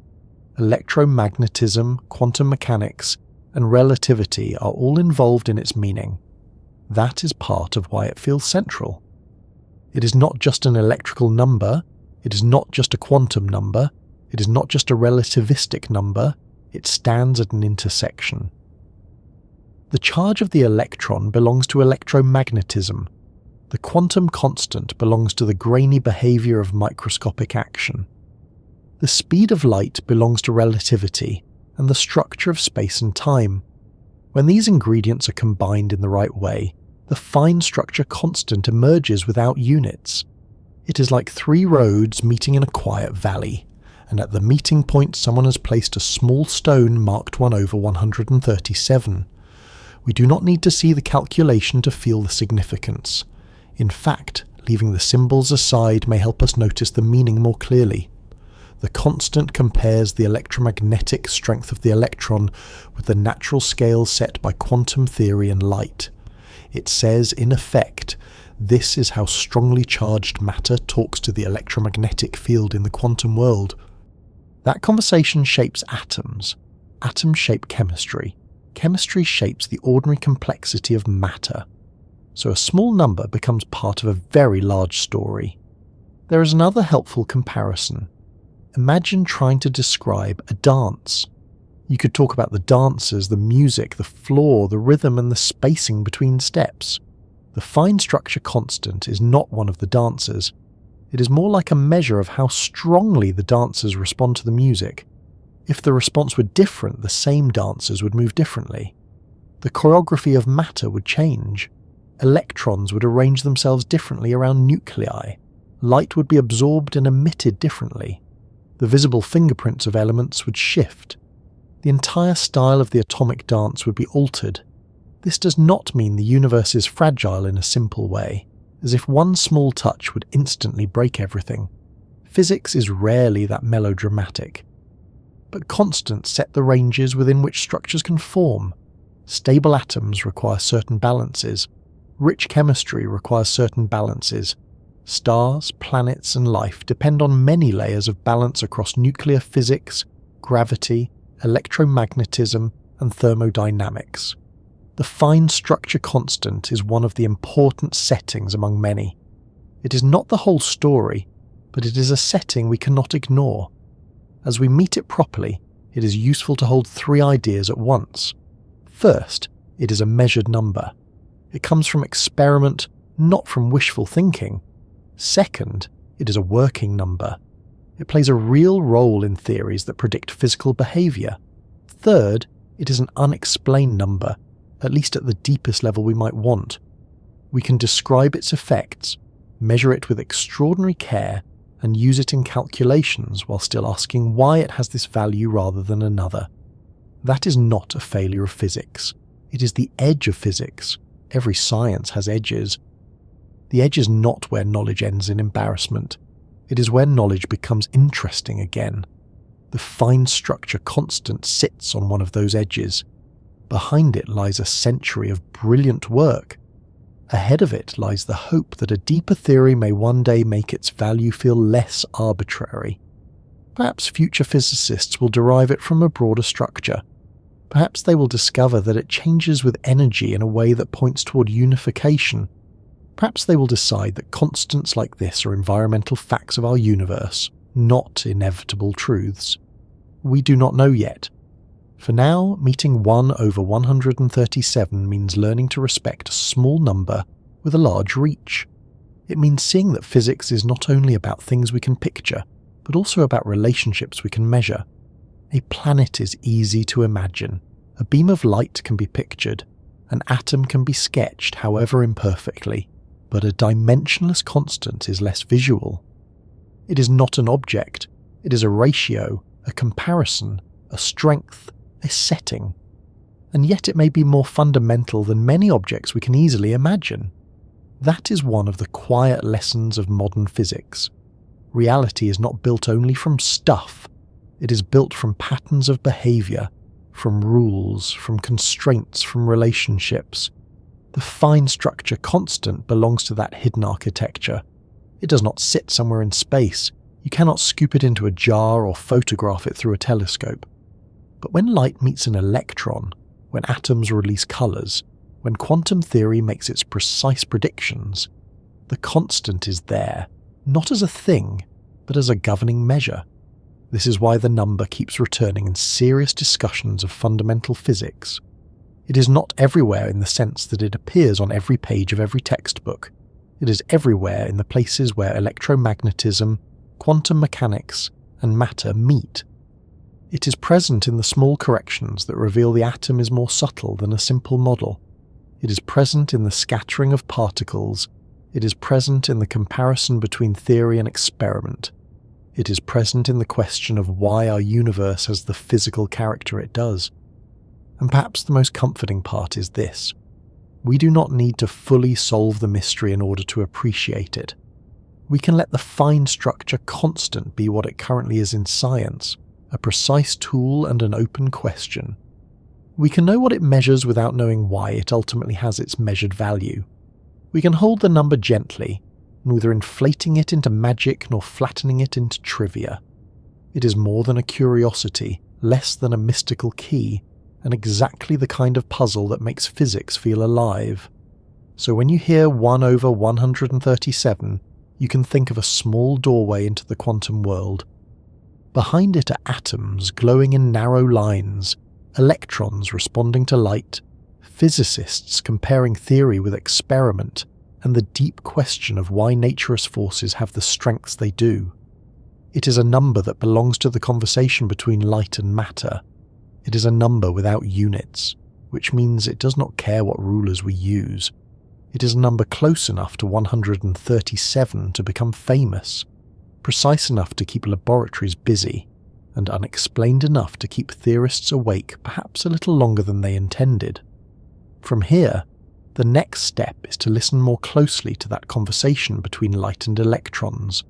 Electromagnetism, quantum mechanics, and relativity are all involved in its meaning. That is part of why it feels central. It is not just an electrical number, it is not just a quantum number, it is not just a relativistic number, it stands at an intersection. The charge of the electron belongs to electromagnetism. The quantum constant belongs to the grainy behavior of microscopic action. The speed of light belongs to relativity and the structure of space and time. When these ingredients are combined in the right way, the fine structure constant emerges without units. It is like three roads meeting in a quiet valley, and at the meeting point someone has placed a small stone marked 1/137. We do not need to see the calculation to feel the significance. In fact, leaving the symbols aside may help us notice the meaning more clearly. The constant compares the electromagnetic strength of the electron with the natural scale set by quantum theory and light. It says, in effect, this is how strongly charged matter talks to the electromagnetic field in the quantum world. That conversation shapes atoms. Atoms shape chemistry. Chemistry shapes the ordinary complexity of matter. So a small number becomes part of a very large story. There is another helpful comparison. Imagine trying to describe a dance. You could talk about the dancers, the music, the floor, the rhythm, and the spacing between steps. The fine structure constant is not one of the dancers. It is more like a measure of how strongly the dancers respond to the music. If the response were different, the same dancers would move differently. The choreography of matter would change. Electrons would arrange themselves differently around nuclei. Light would be absorbed and emitted differently. The visible fingerprints of elements would shift. The entire style of the atomic dance would be altered. This does not mean the universe is fragile in a simple way, as if one small touch would instantly break everything. Physics is rarely that melodramatic. But constants set the ranges within which structures can form. Stable atoms require certain balances. Rich chemistry requires certain balances. Stars, planets, and life depend on many layers of balance across nuclear physics, gravity, electromagnetism, and thermodynamics. The fine structure constant is one of the important settings among many. It is not the whole story, but it is a setting we cannot ignore. As we meet it properly, it is useful to hold three ideas at once. First, it is a measured number. It comes from experiment, not from wishful thinking. Second, it is a working number. It plays a real role in theories that predict physical behaviour. Third, it is an unexplained number, at least at the deepest level we might want. We can describe its effects, measure it with extraordinary care, and use it in calculations while still asking why it has this value rather than another. That is not a failure of physics. It is the edge of physics. Every science has edges. The edge is not where knowledge ends in embarrassment. It is where knowledge becomes interesting again. The fine structure constant sits on one of those edges. Behind it lies a century of brilliant work. Ahead of it lies the hope that a deeper theory may one day make its value feel less arbitrary. Perhaps future physicists will derive it from a broader structure. Perhaps they will discover that it changes with energy in a way that points toward unification. Perhaps they will decide that constants like this are environmental facts of our universe, not inevitable truths. We do not know yet. For now, meeting 1 over 137 means learning to respect a small number with a large reach. It means seeing that physics is not only about things we can picture, but also about relationships we can measure. A planet is easy to imagine. A beam of light can be pictured. An atom can be sketched, however imperfectly. But a dimensionless constant is less visual. It is not an object. It is a ratio, a comparison, a strength, a setting. And yet it may be more fundamental than many objects we can easily imagine. That is one of the quiet lessons of modern physics. Reality is not built only from stuff. It is built from patterns of behaviour, from rules, from constraints, from relationships. The fine structure constant belongs to that hidden architecture. It does not sit somewhere in space. You cannot scoop it into a jar or photograph it through a telescope. But when light meets an electron, when atoms release colours, when quantum theory makes its precise predictions, the constant is there, not as a thing, but as a governing measure. This is why the number keeps returning in serious discussions of fundamental physics. It is not everywhere in the sense that it appears on every page of every textbook. It is everywhere in the places where electromagnetism, quantum mechanics, and matter meet. It is present in the small corrections that reveal the atom is more subtle than a simple model. It is present in the scattering of particles. It is present in the comparison between theory and experiment. It is present in the question of why our universe has the physical character it does. And perhaps the most comforting part is this. We do not need to fully solve the mystery in order to appreciate it. We can let the fine structure constant be what it currently is in science, a precise tool and an open question. We can know what it measures without knowing why it ultimately has its measured value. We can hold the number gently, neither inflating it into magic nor flattening it into trivia. It is more than a curiosity, less than a mystical key, and exactly the kind of puzzle that makes physics feel alive. So when you hear 1 over 137, you can think of a small doorway into the quantum world. Behind it are atoms glowing in narrow lines, electrons responding to light, physicists comparing theory with experiment, and the deep question of why nature's forces have the strengths they do. It is a number that belongs to the conversation between light and matter. It is a number without units, which means it does not care what rulers we use. It is a number close enough to 137 to become famous. precise enough to keep laboratories busy, and unexplained enough to keep theorists awake perhaps a little longer than they intended. From here, the next step is to listen more closely to that conversation between light and electrons,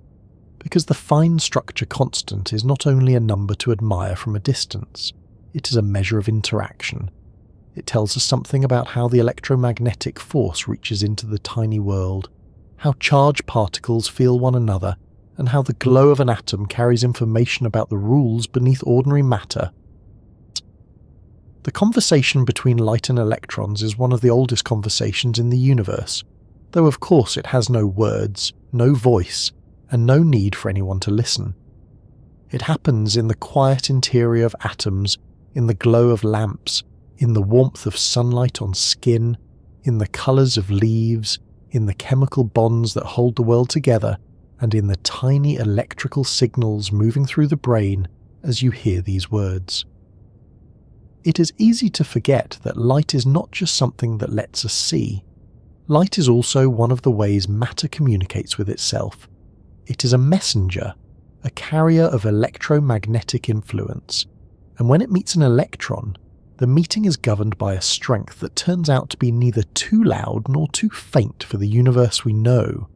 because the fine structure constant is not only a number to admire from a distance, it is a measure of interaction. It tells us something about how the electromagnetic force reaches into the tiny world, how charged particles feel one another, and how the glow of an atom carries information about the rules beneath ordinary matter. The conversation between light and electrons is one of the oldest conversations in the universe, though of course it has no words, no voice, and no need for anyone to listen. It happens in the quiet interior of atoms, in the glow of lamps, in the warmth of sunlight on skin, in the colours of leaves, in the chemical bonds that hold the world together, and in the tiny electrical signals moving through the brain as you hear these words. It is easy to forget that light is not just something that lets us see. Light is also one of the ways matter communicates with itself. It is a messenger, a carrier of electromagnetic influence, and when it meets an electron, the meeting is governed by a strength that turns out to be neither too loud nor too faint for the universe we know.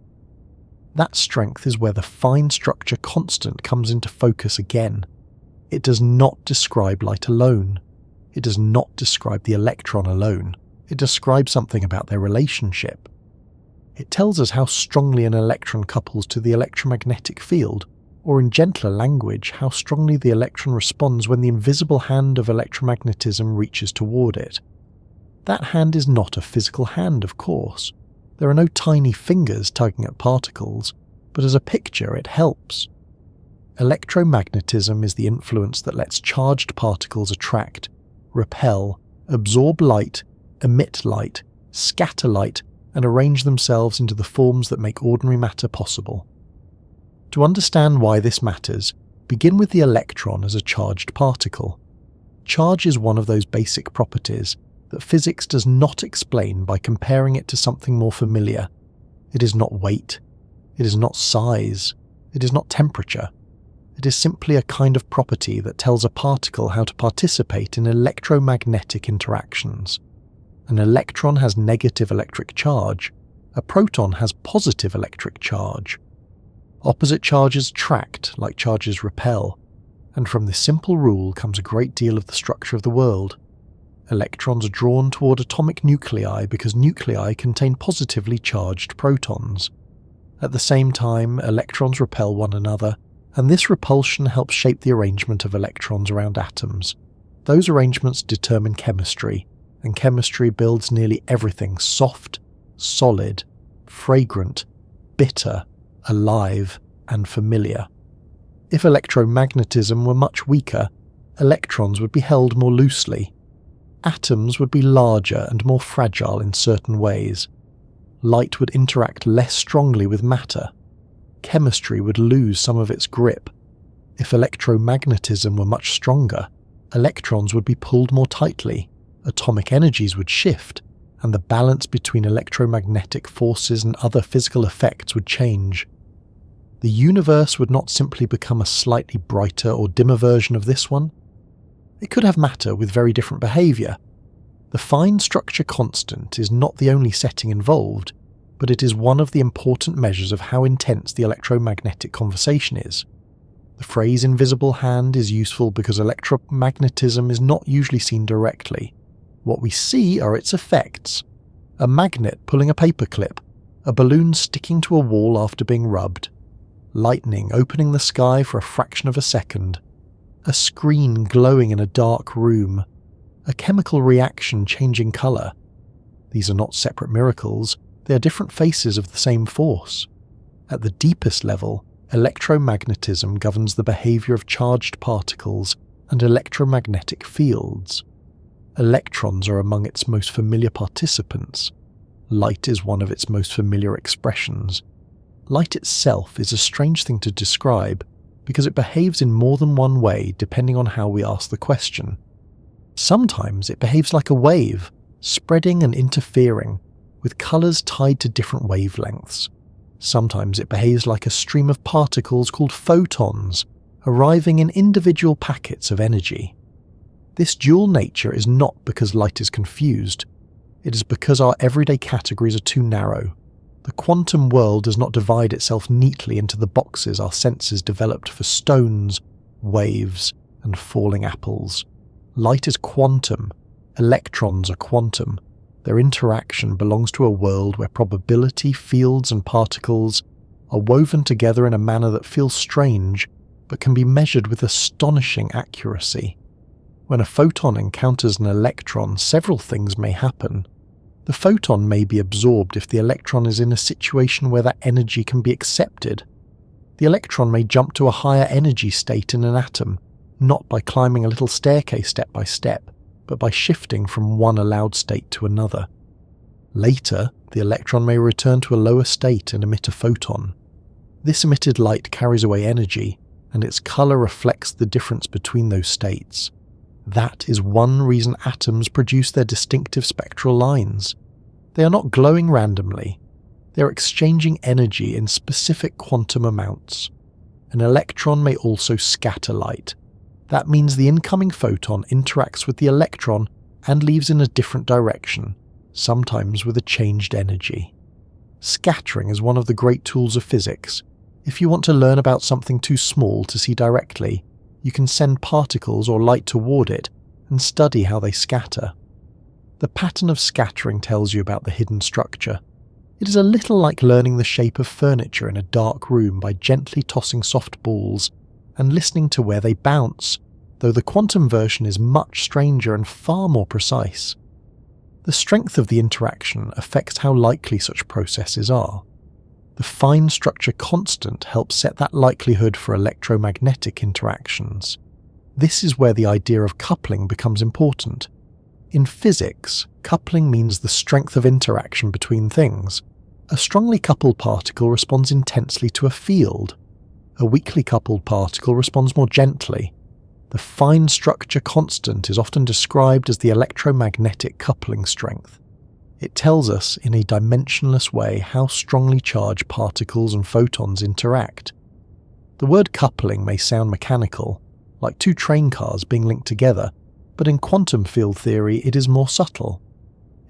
That strength is where the fine structure constant comes into focus again. It does not describe light alone. It does not describe the electron alone. It describes something about their relationship. It tells us how strongly an electron couples to the electromagnetic field, or in gentler language, how strongly the electron responds when the invisible hand of electromagnetism reaches toward it. That hand is not a physical hand, of course. There are no tiny fingers tugging at particles, but as a picture it helps. Electromagnetism is the influence that lets charged particles attract, repel, absorb light, emit light, scatter light, and arrange themselves into the forms that make ordinary matter possible. To understand why this matters, begin with the electron as a charged particle. Charge is one of those basic properties that physics does not explain by comparing it to something more familiar. It is not weight. It is not size. It is not temperature. It is simply a kind of property that tells a particle how to participate in electromagnetic interactions. An electron has negative electric charge. A proton has positive electric charge. Opposite charges attract like charges repel, and from this simple rule comes a great deal of the structure of the world. Electrons are drawn toward atomic nuclei because nuclei contain positively charged protons. At the same time, electrons repel one another, and this repulsion helps shape the arrangement of electrons around atoms. Those arrangements determine chemistry, and chemistry builds nearly everything soft, solid, fragrant, bitter, alive, and familiar. If electromagnetism were much weaker, electrons would be held more loosely. Atoms would be larger and more fragile in certain ways. Light would interact less strongly with matter. Chemistry would lose some of its grip. If electromagnetism were much stronger, electrons would be pulled more tightly, atomic energies would shift, and the balance between electromagnetic forces and other physical effects would change. The universe would not simply become a slightly brighter or dimmer version of this one. It could have matter with very different behaviour. The fine structure constant is not the only setting involved, but it is one of the important measures of how intense the electromagnetic conversation is. The phrase invisible hand is useful because electromagnetism is not usually seen directly. What we see are its effects. A magnet pulling a paperclip, a balloon sticking to a wall after being rubbed, lightning opening the sky for a fraction of a second, a screen glowing in a dark room, a chemical reaction changing colour. These are not separate miracles, they are different faces of the same force. At the deepest level, electromagnetism governs the behaviour of charged particles and electromagnetic fields. Electrons are among its most familiar participants. Light is one of its most familiar expressions. Light itself is a strange thing to describe because it behaves in more than one way depending on how we ask the question. Sometimes it behaves like a wave, spreading and interfering, with colours tied to different wavelengths. Sometimes it behaves like a stream of particles called photons, arriving in individual packets of energy. This dual nature is not because light is confused. It is because our everyday categories are too narrow. The quantum world does not divide itself neatly into the boxes our senses developed for stones, waves, and falling apples. Light is quantum. Electrons are quantum. Their interaction belongs to a world where probability, fields, and particles are woven together in a manner that feels strange, but can be measured with astonishing accuracy. When a photon encounters an electron, several things may happen. The photon may be absorbed if the electron is in a situation where that energy can be accepted. The electron may jump to a higher energy state in an atom, not by climbing a little staircase step by step, but by shifting from one allowed state to another. Later, the electron may return to a lower state and emit a photon. This emitted light carries away energy, and its colour reflects the difference between those states. That is one reason atoms produce their distinctive spectral lines. They are not glowing randomly. They are exchanging energy in specific quantum amounts. An electron may also scatter light. That means the incoming photon interacts with the electron and leaves in a different direction, sometimes with a changed energy. Scattering is one of the great tools of physics. If you want to learn about something too small to see directly, you can send particles or light toward it and study how they scatter. The pattern of scattering tells you about the hidden structure. It is a little like learning the shape of furniture in a dark room by gently tossing soft balls and listening to where they bounce, though the quantum version is much stranger and far more precise. The strength of the interaction affects how likely such processes are. The fine structure constant helps set that likelihood for electromagnetic interactions. This is where the idea of coupling becomes important. In physics, coupling means the strength of interaction between things. A strongly coupled particle responds intensely to a field. A weakly coupled particle responds more gently. The fine structure constant is often described as the electromagnetic coupling strength. It tells us in a dimensionless way how strongly charged particles and photons interact. The word coupling may sound mechanical, like two train cars being linked together, but in quantum field theory it is more subtle.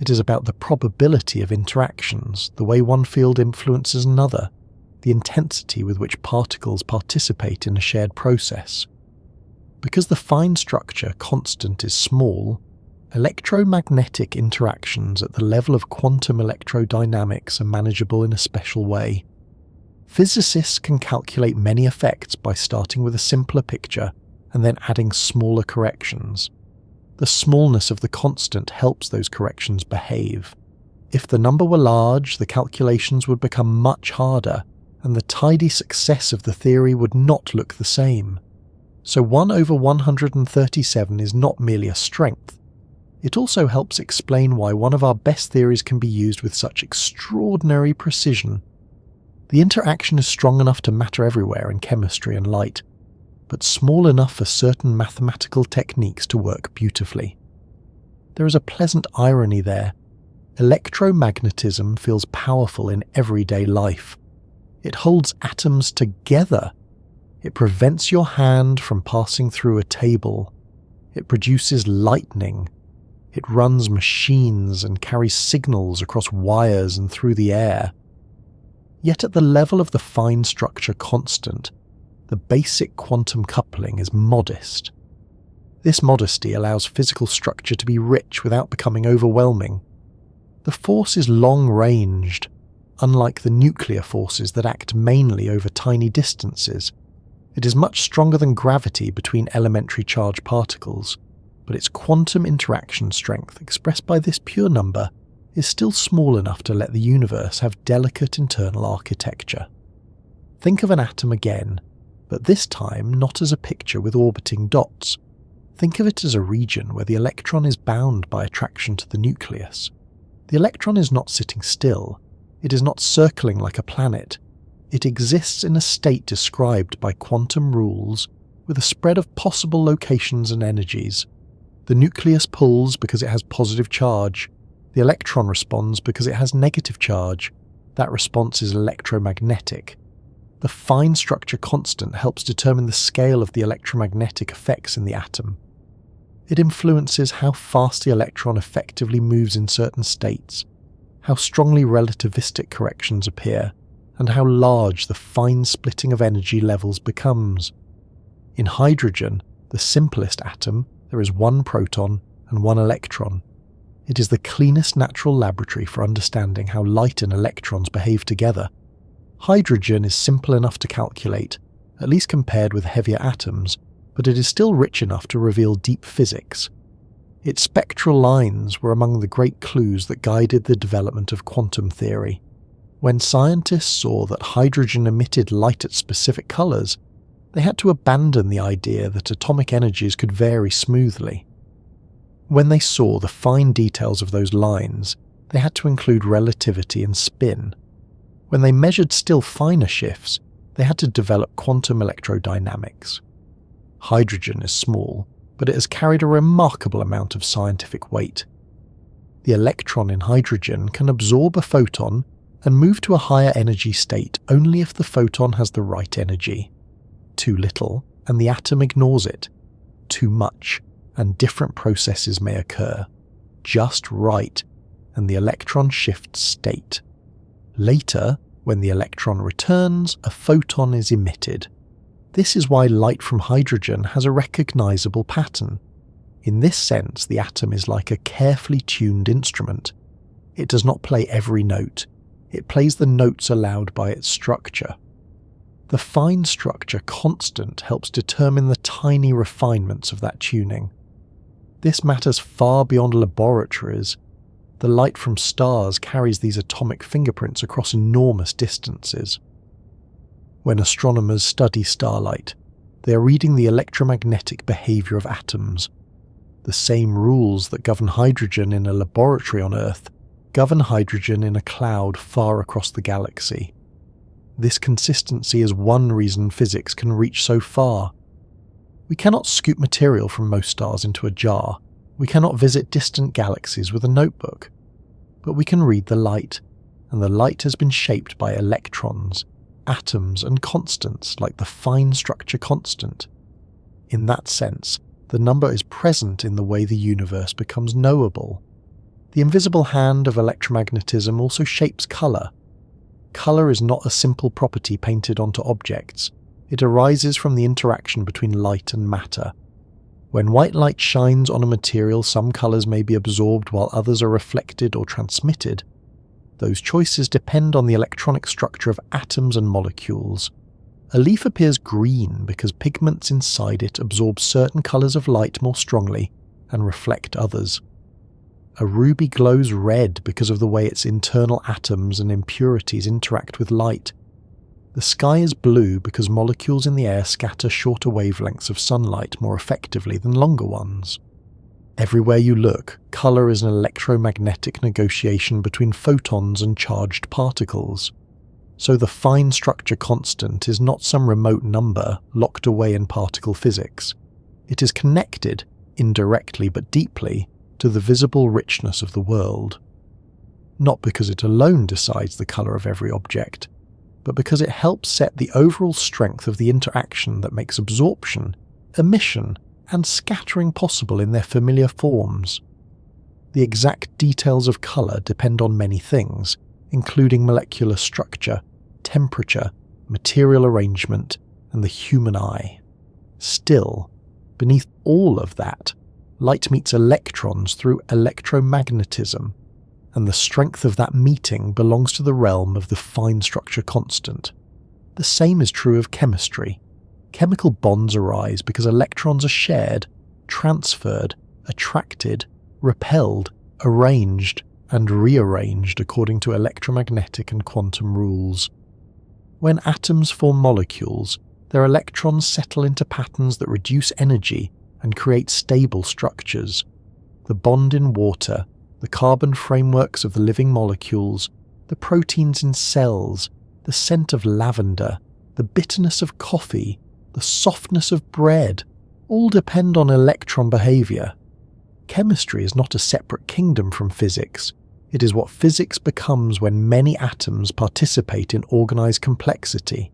It is about the probability of interactions, the way one field influences another, the intensity with which particles participate in a shared process. Because the fine structure constant is small, electromagnetic interactions at the level of quantum electrodynamics are manageable in a special way. Physicists can calculate many effects by starting with a simpler picture and then adding smaller corrections. The smallness of the constant helps those corrections behave. If the number were large, the calculations would become much harder, and the tidy success of the theory would not look the same. So 1 over 137 is not merely a strength. It also helps explain why one of our best theories can be used with such extraordinary precision. The interaction is strong enough to matter everywhere in chemistry and light, but small enough for certain mathematical techniques to work beautifully. There is a pleasant irony there. Electromagnetism feels powerful in everyday life. It holds atoms together. It prevents your hand from passing through a table. It produces lightning. It runs machines and carries signals across wires and through the air. Yet at the level of the fine structure constant, the basic quantum coupling is modest. This modesty allows physical structure to be rich without becoming overwhelming. The force is long-ranged, unlike the nuclear forces that act mainly over tiny distances. It is much stronger than gravity between elementary charged particles, but its quantum interaction strength, expressed by this pure number, is still small enough to let the universe have delicate internal architecture. Think of an atom again, but this time not as a picture with orbiting dots. Think of it as a region where the electron is bound by attraction to the nucleus. The electron is not sitting still. It is not circling like a planet. It exists in a state described by quantum rules with a spread of possible locations and energies. The nucleus pulls because it has positive charge. The electron responds because it has negative charge. That response is electromagnetic. The fine structure constant helps determine the scale of the electromagnetic effects in the atom. It influences how fast the electron effectively moves in certain states, how strongly relativistic corrections appear, and how large the fine splitting of energy levels becomes. In hydrogen, the simplest atom, there is one proton and one electron. It is the cleanest natural laboratory for understanding how light and electrons behave together. Hydrogen is simple enough to calculate, at least compared with heavier atoms, but it is still rich enough to reveal deep physics. Its spectral lines were among the great clues that guided the development of quantum theory. When scientists saw that hydrogen emitted light at specific colours, they had to abandon the idea that atomic energies could vary smoothly. When they saw the fine details of those lines, they had to include relativity and spin. When they measured still finer shifts, they had to develop quantum electrodynamics. Hydrogen is small, but it has carried a remarkable amount of scientific weight. The electron in hydrogen can absorb a photon and move to a higher energy state only if the photon has the right energy. Too little, and the atom ignores it. Too much, and different processes may occur. Just right, and the electron shifts state. Later, when the electron returns, a photon is emitted. This is why light from hydrogen has a recognizable pattern. In this sense, the atom is like a carefully tuned instrument. It does not play every note. It plays the notes allowed by its structure. The fine structure constant helps determine the tiny refinements of that tuning. This matters far beyond laboratories. The light from stars carries these atomic fingerprints across enormous distances. When astronomers study starlight, they are reading the electromagnetic behavior of atoms. The same rules that govern hydrogen in a laboratory on Earth govern hydrogen in a cloud far across the galaxy. This consistency is one reason physics can reach so far. We cannot scoop material from most stars into a jar. We cannot visit distant galaxies with a notebook. But we can read the light, and the light has been shaped by electrons, atoms, and constants like the fine structure constant. In that sense, the number is present in the way the universe becomes knowable. The invisible hand of electromagnetism also shapes colour. Colour is not a simple property painted onto objects. It arises from the interaction between light and matter. When white light shines on a material, some colours may be absorbed while others are reflected or transmitted. Those choices depend on the electronic structure of atoms and molecules. A leaf appears green because pigments inside it absorb certain colours of light more strongly and reflect others. A ruby glows red because of the way its internal atoms and impurities interact with light. The sky is blue because molecules in the air scatter shorter wavelengths of sunlight more effectively than longer ones. Everywhere you look, colour is an electromagnetic negotiation between photons and charged particles. So the fine structure constant is not some remote number locked away in particle physics. It is connected, indirectly but deeply, to the visible richness of the world. Not because it alone decides the colour of every object, but because it helps set the overall strength of the interaction that makes absorption, emission, and scattering possible in their familiar forms. The exact details of colour depend on many things, including molecular structure, temperature, material arrangement, and the human eye. Still, beneath all of that, light meets electrons through electromagnetism, and the strength of that meeting belongs to the realm of the fine structure constant. The same is true of chemistry. Chemical bonds arise because electrons are shared, transferred, attracted, repelled, arranged, and rearranged according to electromagnetic and quantum rules. When atoms form molecules, their electrons settle into patterns that reduce energy and create stable structures. The bond in water, the carbon frameworks of the living molecules, the proteins in cells, the scent of lavender, the bitterness of coffee, the softness of bread, all depend on electron behaviour. Chemistry is not a separate kingdom from physics. It is what physics becomes when many atoms participate in organized complexity.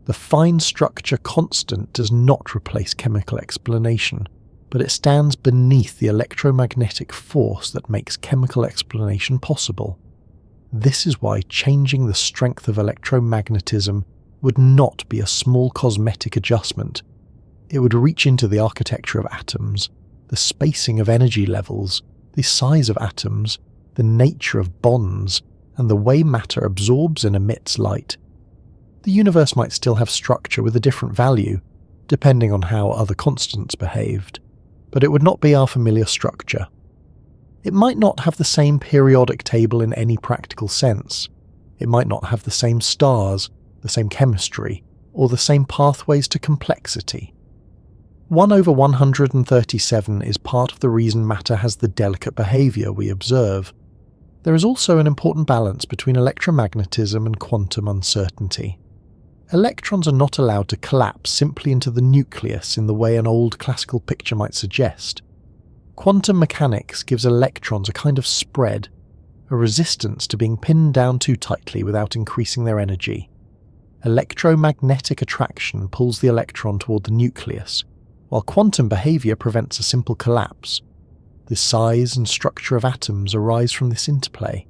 The fine structure constant does not replace chemical explanation, but it stands beneath the electromagnetic force that makes chemical explanation possible. This is why changing the strength of electromagnetism would not be a small cosmetic adjustment. It would reach into the architecture of atoms, the spacing of energy levels, the size of atoms, the nature of bonds, and the way matter absorbs and emits light. The universe might still have structure with a different value, depending on how other constants behaved, but it would not be our familiar structure. It might not have the same periodic table in any practical sense. It might not have the same stars, the same chemistry, or the same pathways to complexity. 1/137 is part of the reason matter has the delicate behaviour we observe. There is also an important balance between electromagnetism and quantum uncertainty. Electrons are not allowed to collapse simply into the nucleus in the way an old classical picture might suggest. Quantum mechanics gives electrons a kind of spread, a resistance to being pinned down too tightly without increasing their energy. Electromagnetic attraction pulls the electron toward the nucleus, while quantum behaviour prevents a simple collapse. The size and structure of atoms arise from this interplay.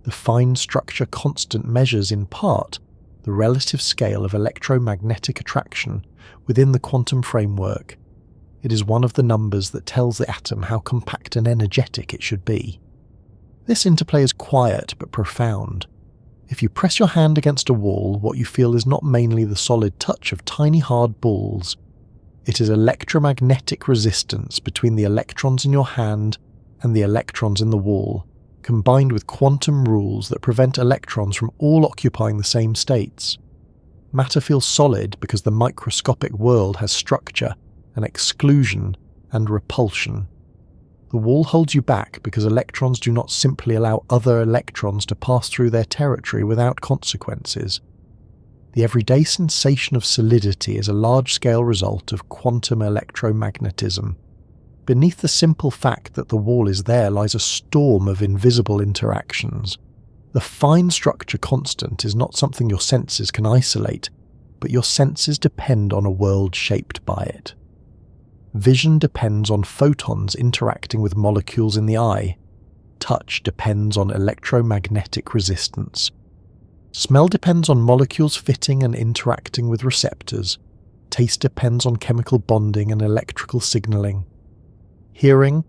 The fine structure constant measures in part the relative scale of electromagnetic attraction within the quantum framework. It is one of the numbers that tells the atom how compact and energetic it should be. This interplay is quiet but profound. If you press your hand against a wall, what you feel is not mainly the solid touch of tiny hard balls. It is electromagnetic resistance between the electrons in your hand and the electrons in the wall, combined with quantum rules that prevent electrons from all occupying the same states. Matter feels solid because the microscopic world has structure, and exclusion, and repulsion. The wall holds you back because electrons do not simply allow other electrons to pass through their territory without consequences. The everyday sensation of solidity is a large-scale result of quantum electromagnetism. Beneath the simple fact that the wall is there lies a storm of invisible interactions. The fine structure constant is not something your senses can isolate, but your senses depend on a world shaped by it. Vision depends on photons interacting with molecules in the eye. Touch depends on electromagnetic resistance. Smell depends on molecules fitting and interacting with receptors. Taste depends on chemical bonding and electrical signaling. Hearing,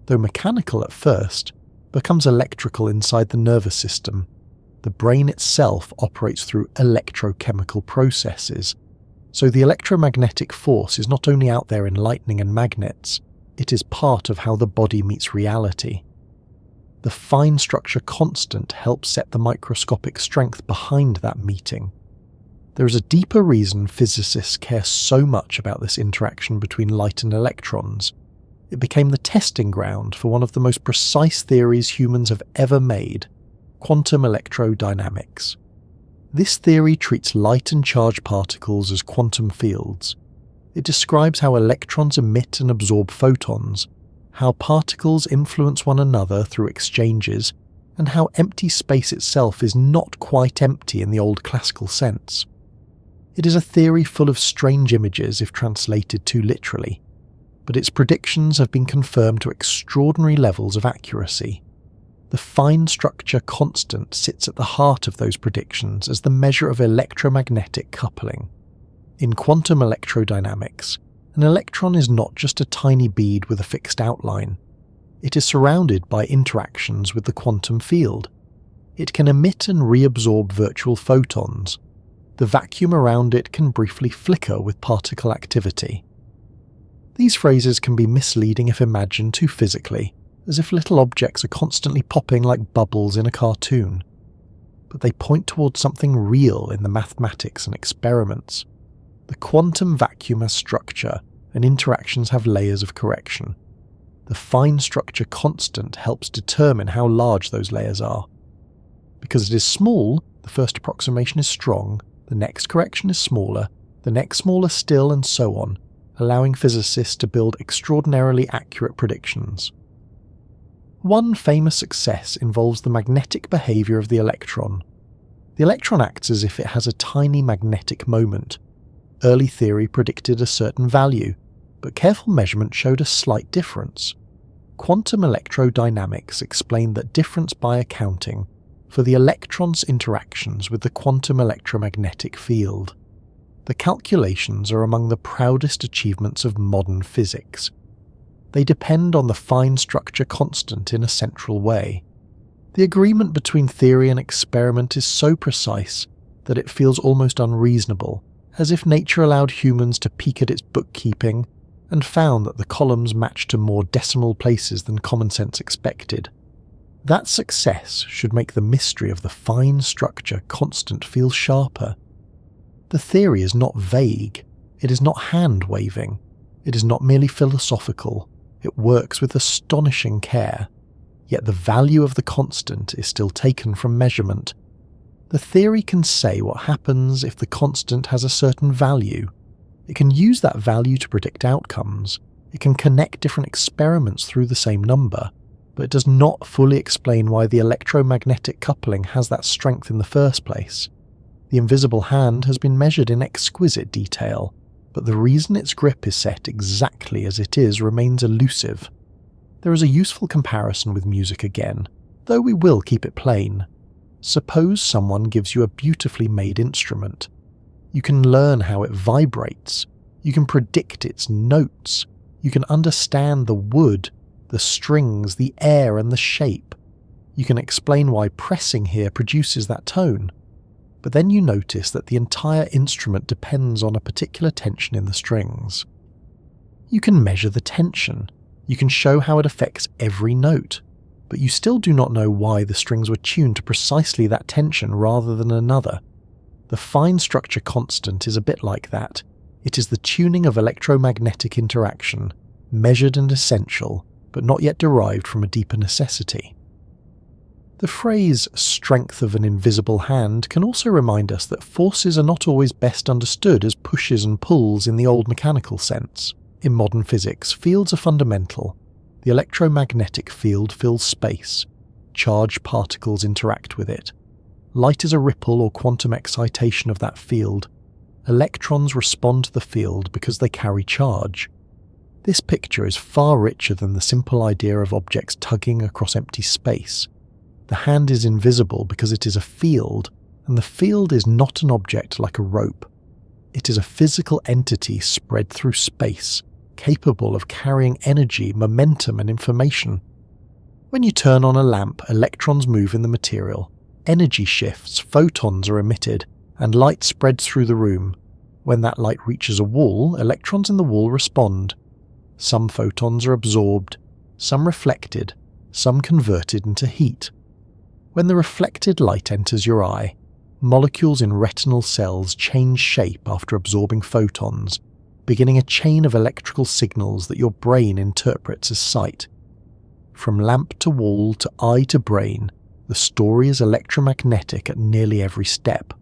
though mechanical at first, becomes electrical inside the nervous system. The brain itself operates through electrochemical processes, so the electromagnetic force is not only out there in lightning and magnets, it is part of how the body meets reality. The fine structure constant helps set the microscopic strength behind that meeting. There is a deeper reason physicists care so much about this interaction between light and electrons. It became the testing ground for one of the most precise theories humans have ever made, quantum electrodynamics. This theory treats light and charged particles as quantum fields. It describes how electrons emit and absorb photons, how particles influence one another through exchanges, and how empty space itself is not quite empty in the old classical sense. It is a theory full of strange images if translated too literally, but its predictions have been confirmed to extraordinary levels of accuracy. The fine structure constant sits at the heart of those predictions as the measure of electromagnetic coupling. In quantum electrodynamics, an electron is not just a tiny bead with a fixed outline. It is surrounded by interactions with the quantum field. It can emit and reabsorb virtual photons. The vacuum around it can briefly flicker with particle activity. These phrases can be misleading if imagined too physically, as if little objects are constantly popping like bubbles in a cartoon. But they point towards something real in the mathematics and experiments. The quantum vacuum has structure, and interactions have layers of correction. The fine structure constant helps determine how large those layers are. Because it is small, the first approximation is strong, the next correction is smaller, the next smaller still, and so on, allowing physicists to build extraordinarily accurate predictions. One famous success involves the magnetic behaviour of the electron. The electron acts as if it has a tiny magnetic moment. Early theory predicted a certain value, but careful measurement showed a slight difference. Quantum electrodynamics explained that difference by accounting for the electron's interactions with the quantum electromagnetic field. The calculations are among the proudest achievements of modern physics. They depend on the fine structure constant in a central way. The agreement between theory and experiment is so precise that it feels almost unreasonable, as if nature allowed humans to peek at its bookkeeping and found that the columns matched to more decimal places than common sense expected. That success should make the mystery of the fine structure constant feel sharper. The theory is not vague, it is not hand-waving, it is not merely philosophical, it works with astonishing care, yet the value of the constant is still taken from measurement. The theory can say what happens if the constant has a certain value. It can use that value to predict outcomes. It can connect different experiments through the same number, but it does not fully explain why the electromagnetic coupling has that strength in the first place. The invisible hand has been measured in exquisite detail, but the reason its grip is set exactly as it is remains elusive. There is a useful comparison with music again, though we will keep it plain. Suppose someone gives you a beautifully made instrument. You can learn how it vibrates, you can predict its notes, you can understand the wood, the strings, the air and the shape. You can explain why pressing here produces that tone. But then you notice that the entire instrument depends on a particular tension in the strings. You can measure the tension, you can show how it affects every note, but you still do not know why the strings were tuned to precisely that tension rather than another. The fine structure constant is a bit like that. It is the tuning of electromagnetic interaction, measured and essential, but not yet derived from a deeper necessity. The phrase "strength of an invisible hand" can also remind us that forces are not always best understood as pushes and pulls in the old mechanical sense. In modern physics, fields are fundamental. The electromagnetic field fills space. Charged particles interact with it. Light is a ripple or quantum excitation of that field. Electrons respond to the field because they carry charge. This picture is far richer than the simple idea of objects tugging across empty space. The hand is invisible because it is a field, and the field is not an object like a rope. It is a physical entity spread through space, capable of carrying energy, momentum, and information. When you turn on a lamp, electrons move in the material. Energy shifts, photons are emitted, and light spreads through the room. When that light reaches a wall, electrons in the wall respond. Some photons are absorbed, some reflected, some converted into heat. When the reflected light enters your eye, molecules in retinal cells change shape after absorbing photons, beginning a chain of electrical signals that your brain interprets as sight. From lamp to wall to eye to brain, the story is electromagnetic at nearly every step.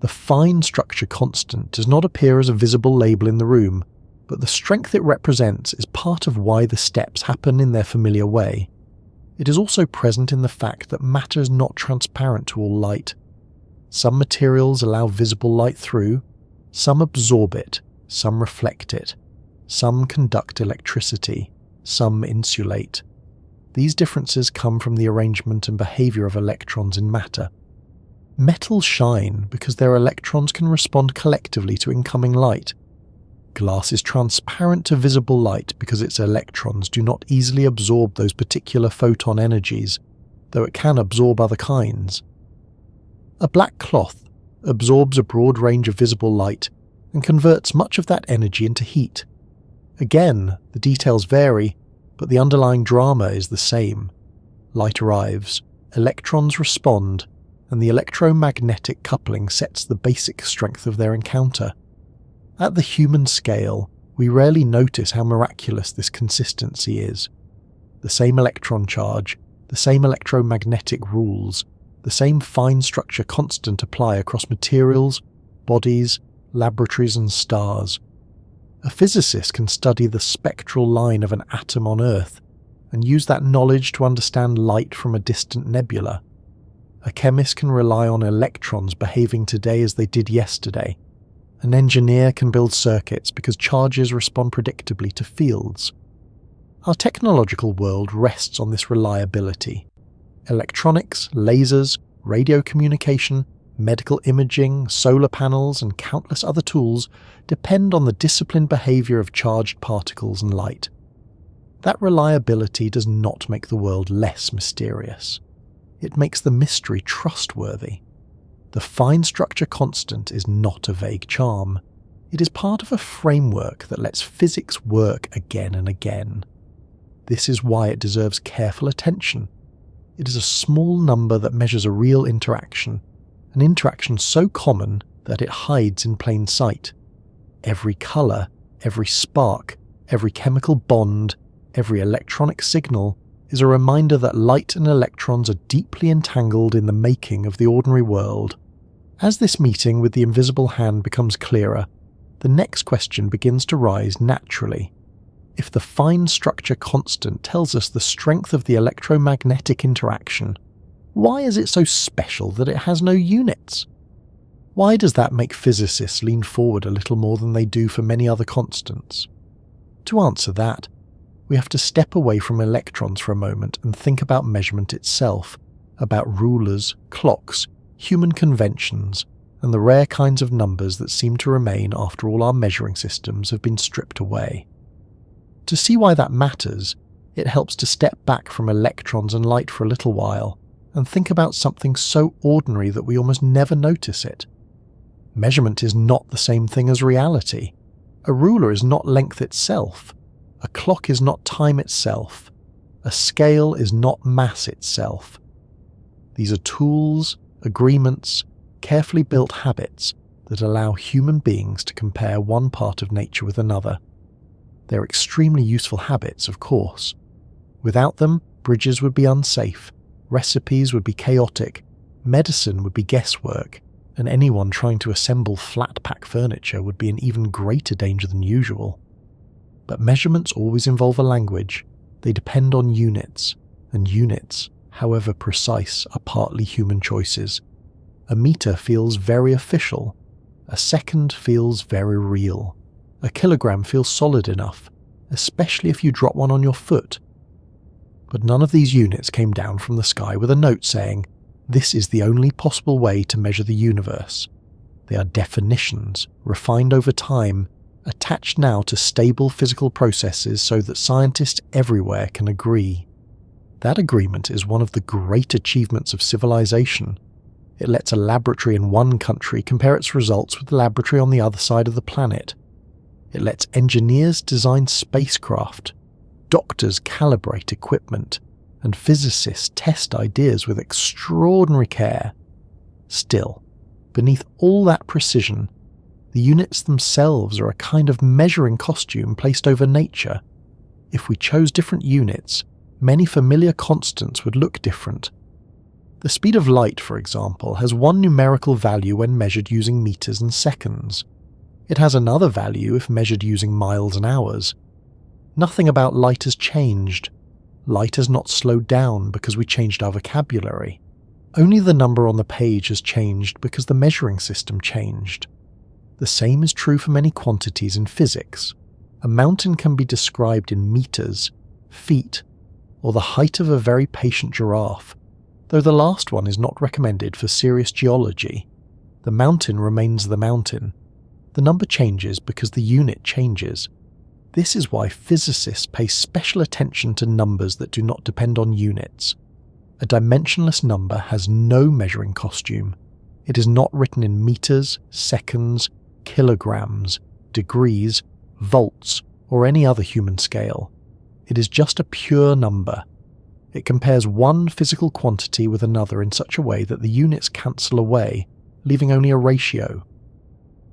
The fine structure constant does not appear as a visible label in the room, but the strength it represents is part of why the steps happen in their familiar way. It is also present in the fact that matter is not transparent to all light. Some materials allow visible light through, some absorb it, some reflect it, some conduct electricity, some insulate. These differences come from the arrangement and behaviour of electrons in matter. Metals shine because their electrons can respond collectively to incoming light. Glass is transparent to visible light because its electrons do not easily absorb those particular photon energies, though it can absorb other kinds. A black cloth absorbs a broad range of visible light and converts much of that energy into heat. Again, the details vary, but the underlying drama is the same. Light arrives, electrons respond, and the electromagnetic coupling sets the basic strength of their encounter. At the human scale, we rarely notice how miraculous this consistency is. The same electron charge, the same electromagnetic rules, the same fine structure constant apply across materials, bodies, laboratories and stars. A physicist can study the spectral line of an atom on Earth, and use that knowledge to understand light from a distant nebula. A chemist can rely on electrons behaving today as they did yesterday. An engineer can build circuits because charges respond predictably to fields. Our technological world rests on this reliability. Electronics, lasers, radio communication, medical imaging, solar panels, and countless other tools depend on the disciplined behavior of charged particles and light. That reliability does not make the world less mysterious. It makes the mystery trustworthy. The fine structure constant is not a vague charm. It is part of a framework that lets physics work again and again. This is why it deserves careful attention. It is a small number that measures a real interaction, an interaction so common that it hides in plain sight. Every colour, every spark, every chemical bond, every electronic signal is a reminder that light and electrons are deeply entangled in the making of the ordinary world. As this meeting with the invisible hand becomes clearer, the next question begins to rise naturally. If the fine structure constant tells us the strength of the electromagnetic interaction, why is it so special that it has no units? Why does that make physicists lean forward a little more than they do for many other constants? To answer that, we have to step away from electrons for a moment and think about measurement itself, about rulers, clocks, human conventions, and the rare kinds of numbers that seem to remain after all our measuring systems have been stripped away. To see why that matters, it helps to step back from electrons and light for a little while and think about something so ordinary that we almost never notice it. Measurement is not the same thing as reality. A ruler is not length itself. A clock is not time itself. A scale is not mass itself. These are tools, agreements, carefully built habits that allow human beings to compare one part of nature with another. They're extremely useful habits, of course. Without them, bridges would be unsafe, recipes would be chaotic, medicine would be guesswork, and anyone trying to assemble flat-pack furniture would be in even greater danger than usual. But measurements always involve a language. They depend on units, and units, however precise, are partly human choices. A meter feels very official. A second feels very real. A kilogram feels solid enough, especially if you drop one on your foot. But none of these units came down from the sky with a note saying, "This is the only possible way to measure the universe." They are definitions, refined over time, attached now to stable physical processes so that scientists everywhere can agree. That agreement is one of the great achievements of civilization. It lets a laboratory in one country compare its results with the laboratory on the other side of the planet. It lets engineers design spacecraft, doctors calibrate equipment, and physicists test ideas with extraordinary care. Still, beneath all that precision, the units themselves are a kind of measuring costume placed over nature. If we chose different units, many familiar constants would look different. The speed of light, for example, has one numerical value when measured using meters and seconds. It has another value if measured using miles and hours. Nothing about light has changed. Light has not slowed down because we changed our vocabulary. Only the number on the page has changed because the measuring system changed. The same is true for many quantities in physics. A mountain can be described in meters, feet, or the height of a very patient giraffe, though the last one is not recommended for serious geology. The mountain remains the mountain. The number changes because the unit changes. This is why physicists pay special attention to numbers that do not depend on units. A dimensionless number has no measuring costume. It is not written in meters, seconds, kilograms, degrees, volts, or any other human scale. It is just a pure number. It compares one physical quantity with another in such a way that the units cancel away, leaving only a ratio.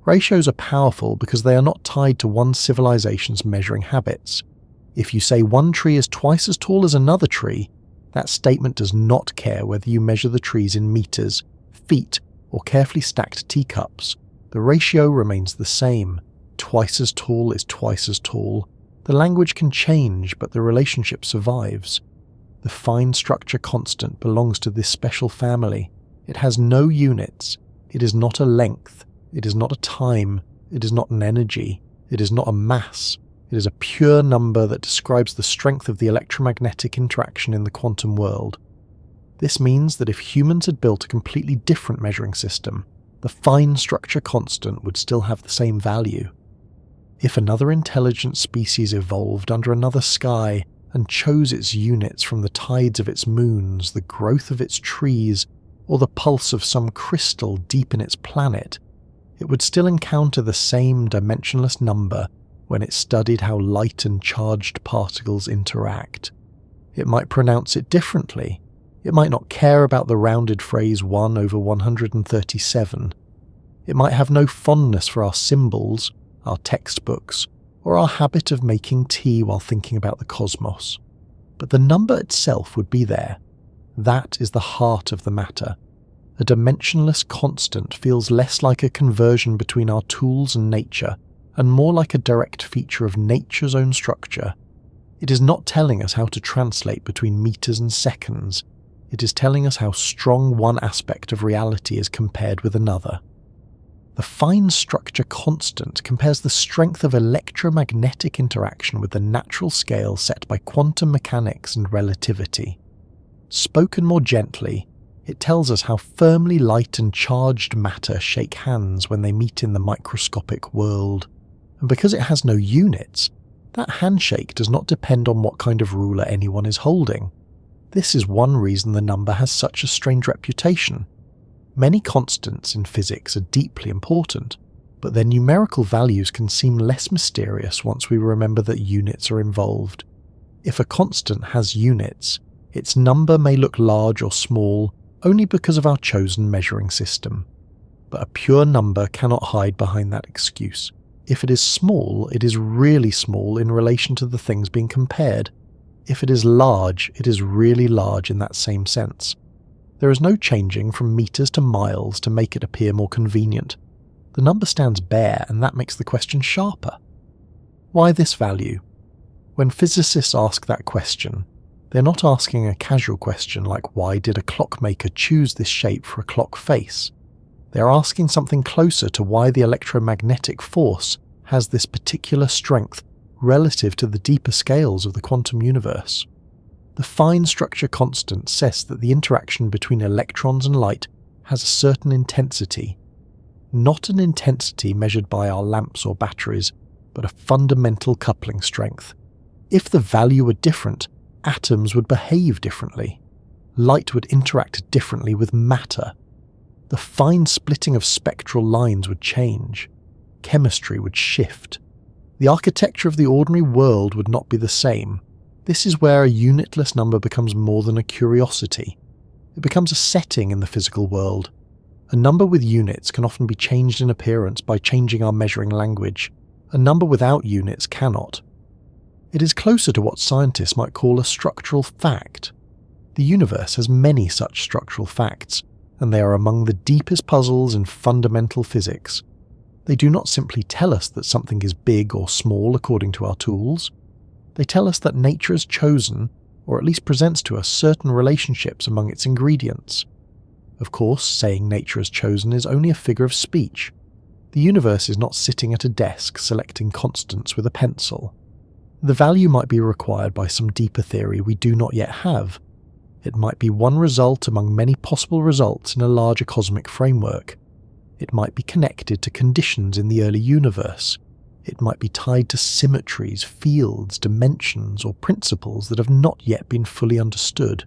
Ratios are powerful because they are not tied to one civilization's measuring habits. If you say one tree is twice as tall as another tree, that statement does not care whether you measure the trees in meters, feet, or carefully stacked teacups. The ratio remains the same. Twice as tall is twice as tall. The language can change, but the relationship survives. The fine structure constant belongs to this special family. It has no units. It is not a length. It is not a time. It is not an energy. It is not a mass. It is a pure number that describes the strength of the electromagnetic interaction in the quantum world. This means that if humans had built a completely different measuring system, the fine structure constant would still have the same value. If another intelligent species evolved under another sky and chose its units from the tides of its moons, the growth of its trees, or the pulse of some crystal deep in its planet, it would still encounter the same dimensionless number when it studied how light and charged particles interact. It might pronounce it differently. It might not care about the rounded phrase 1 over 137. It might have no fondness for our symbols, our textbooks, or our habit of making tea while thinking about the cosmos. But the number itself would be there. That is the heart of the matter. A dimensionless constant feels less like a conversion between our tools and nature, and more like a direct feature of nature's own structure. It is not telling us how to translate between meters and seconds. It is telling us how strong one aspect of reality is compared with another. The fine structure constant compares the strength of electromagnetic interaction with the natural scale set by quantum mechanics and relativity. Spoken more gently, it tells us how firmly light and charged matter shake hands when they meet in the microscopic world. And because it has no units, that handshake does not depend on what kind of ruler anyone is holding. This is one reason the number has such a strange reputation. Many constants in physics are deeply important, but their numerical values can seem less mysterious once we remember that units are involved. If a constant has units, its number may look large or small only because of our chosen measuring system. But a pure number cannot hide behind that excuse. If it is small, it is really small in relation to the things being compared. If it is large, it is really large in that same sense. There is no changing from meters to miles to make it appear more convenient. The number stands bare, and that makes the question sharper. Why this value? When physicists ask that question, they're not asking a casual question like why did a clockmaker choose this shape for a clock face? They're asking something closer to why the electromagnetic force has this particular strength relative to the deeper scales of the quantum universe. The fine structure constant says that the interaction between electrons and light has a certain intensity, not an intensity measured by our lamps or batteries, but a fundamental coupling strength. If the value were different, atoms would behave differently. Light would interact differently with matter. The fine splitting of spectral lines would change. Chemistry would shift. The architecture of the ordinary world would not be the same. This is where a unitless number becomes more than a curiosity. It becomes a setting in the physical world. A number with units can often be changed in appearance by changing our measuring language. A number without units cannot. It is closer to what scientists might call a structural fact. The universe has many such structural facts, and they are among the deepest puzzles in fundamental physics. They do not simply tell us that something is big or small according to our tools. They tell us that nature has chosen, or at least presents to us, certain relationships among its ingredients. Of course, saying nature has chosen is only a figure of speech. The universe is not sitting at a desk selecting constants with a pencil. The value might be required by some deeper theory we do not yet have. It might be one result among many possible results in a larger cosmic framework. It might be connected to conditions in the early universe. It might be tied to symmetries, fields, dimensions, or principles that have not yet been fully understood.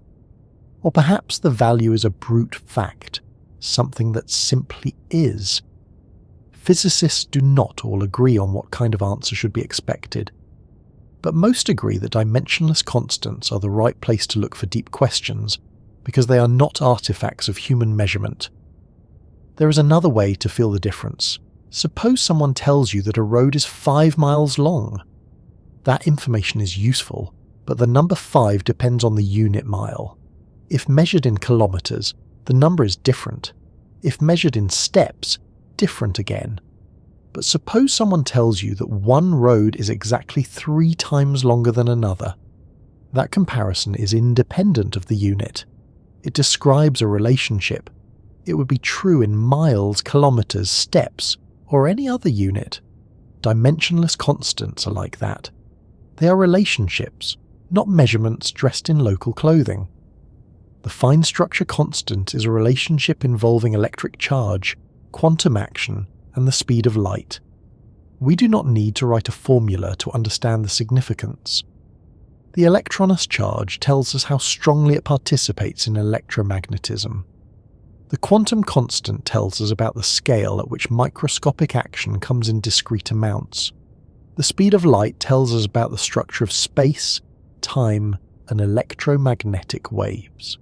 Or perhaps the value is a brute fact, something that simply is. Physicists do not all agree on what kind of answer should be expected, but most agree that dimensionless constants are the right place to look for deep questions, because they are not artifacts of human measurement. There is another way to feel the difference. Suppose someone tells you that a road is 5 miles long. That information is useful, but the number 5 depends on the unit mile. If measured in kilometers, the number is different. If measured in steps, different again. But suppose someone tells you that one road is exactly 3 times longer than another. That comparison is independent of the unit. It describes a relationship. It would be true in miles, kilometers, steps, or any other unit. Dimensionless constants are like that. They are relationships, not measurements dressed in local clothing. The fine structure constant is a relationship involving electric charge, quantum action, and the speed of light. We do not need to write a formula to understand the significance. The electronous charge tells us how strongly it participates in electromagnetism. The quantum constant tells us about the scale at which microscopic action comes in discrete amounts. The speed of light tells us about the structure of space, time, and electromagnetic waves.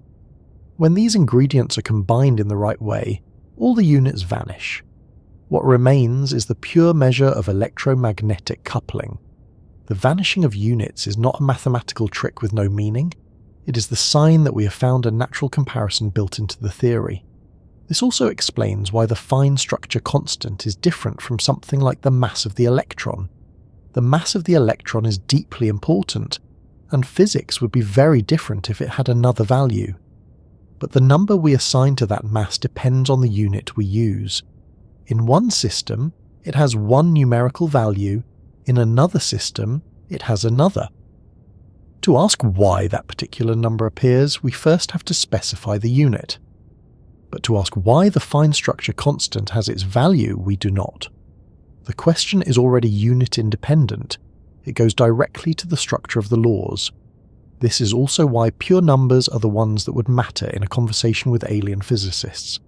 When these ingredients are combined in the right way, all the units vanish. What remains is the pure measure of electromagnetic coupling. The vanishing of units is not a mathematical trick with no meaning. It is the sign that we have found a natural comparison built into the theory. This also explains why the fine structure constant is different from something like the mass of the electron. The mass of the electron is deeply important, and physics would be very different if it had another value. But the number we assign to that mass depends on the unit we use. In one system, it has one numerical value. In another system, it has another. To ask why that particular number appears, we first have to specify the unit. But to ask why the fine structure constant has its value, we do not. The question is already unit independent. It goes directly to the structure of the laws. This is also why pure numbers are the ones that would matter in a conversation with alien physicists.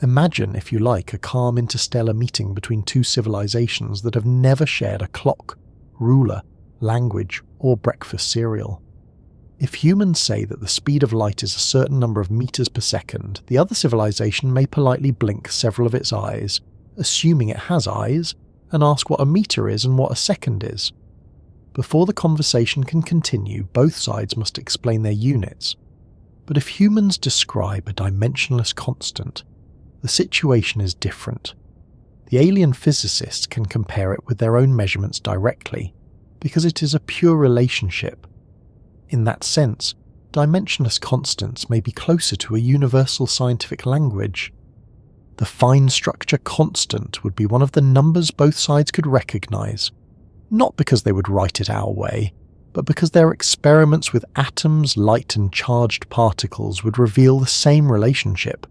Imagine, if you like, a calm interstellar meeting between two civilizations that have never shared a clock, ruler, language, or breakfast cereal. If humans say that the speed of light is a certain number of meters per second, the other civilization may politely blink several of its eyes, assuming it has eyes, and ask what a meter is and what a second is. Before the conversation can continue, both sides must explain their units. But if humans describe a dimensionless constant, the situation is different. The alien physicists can compare it with their own measurements directly, because it is a pure relationship. In that sense, dimensionless constants may be closer to a universal scientific language. The fine structure constant would be one of the numbers both sides could recognize, not because they would write it our way, but because their experiments with atoms, light, and charged particles would reveal the same relationship.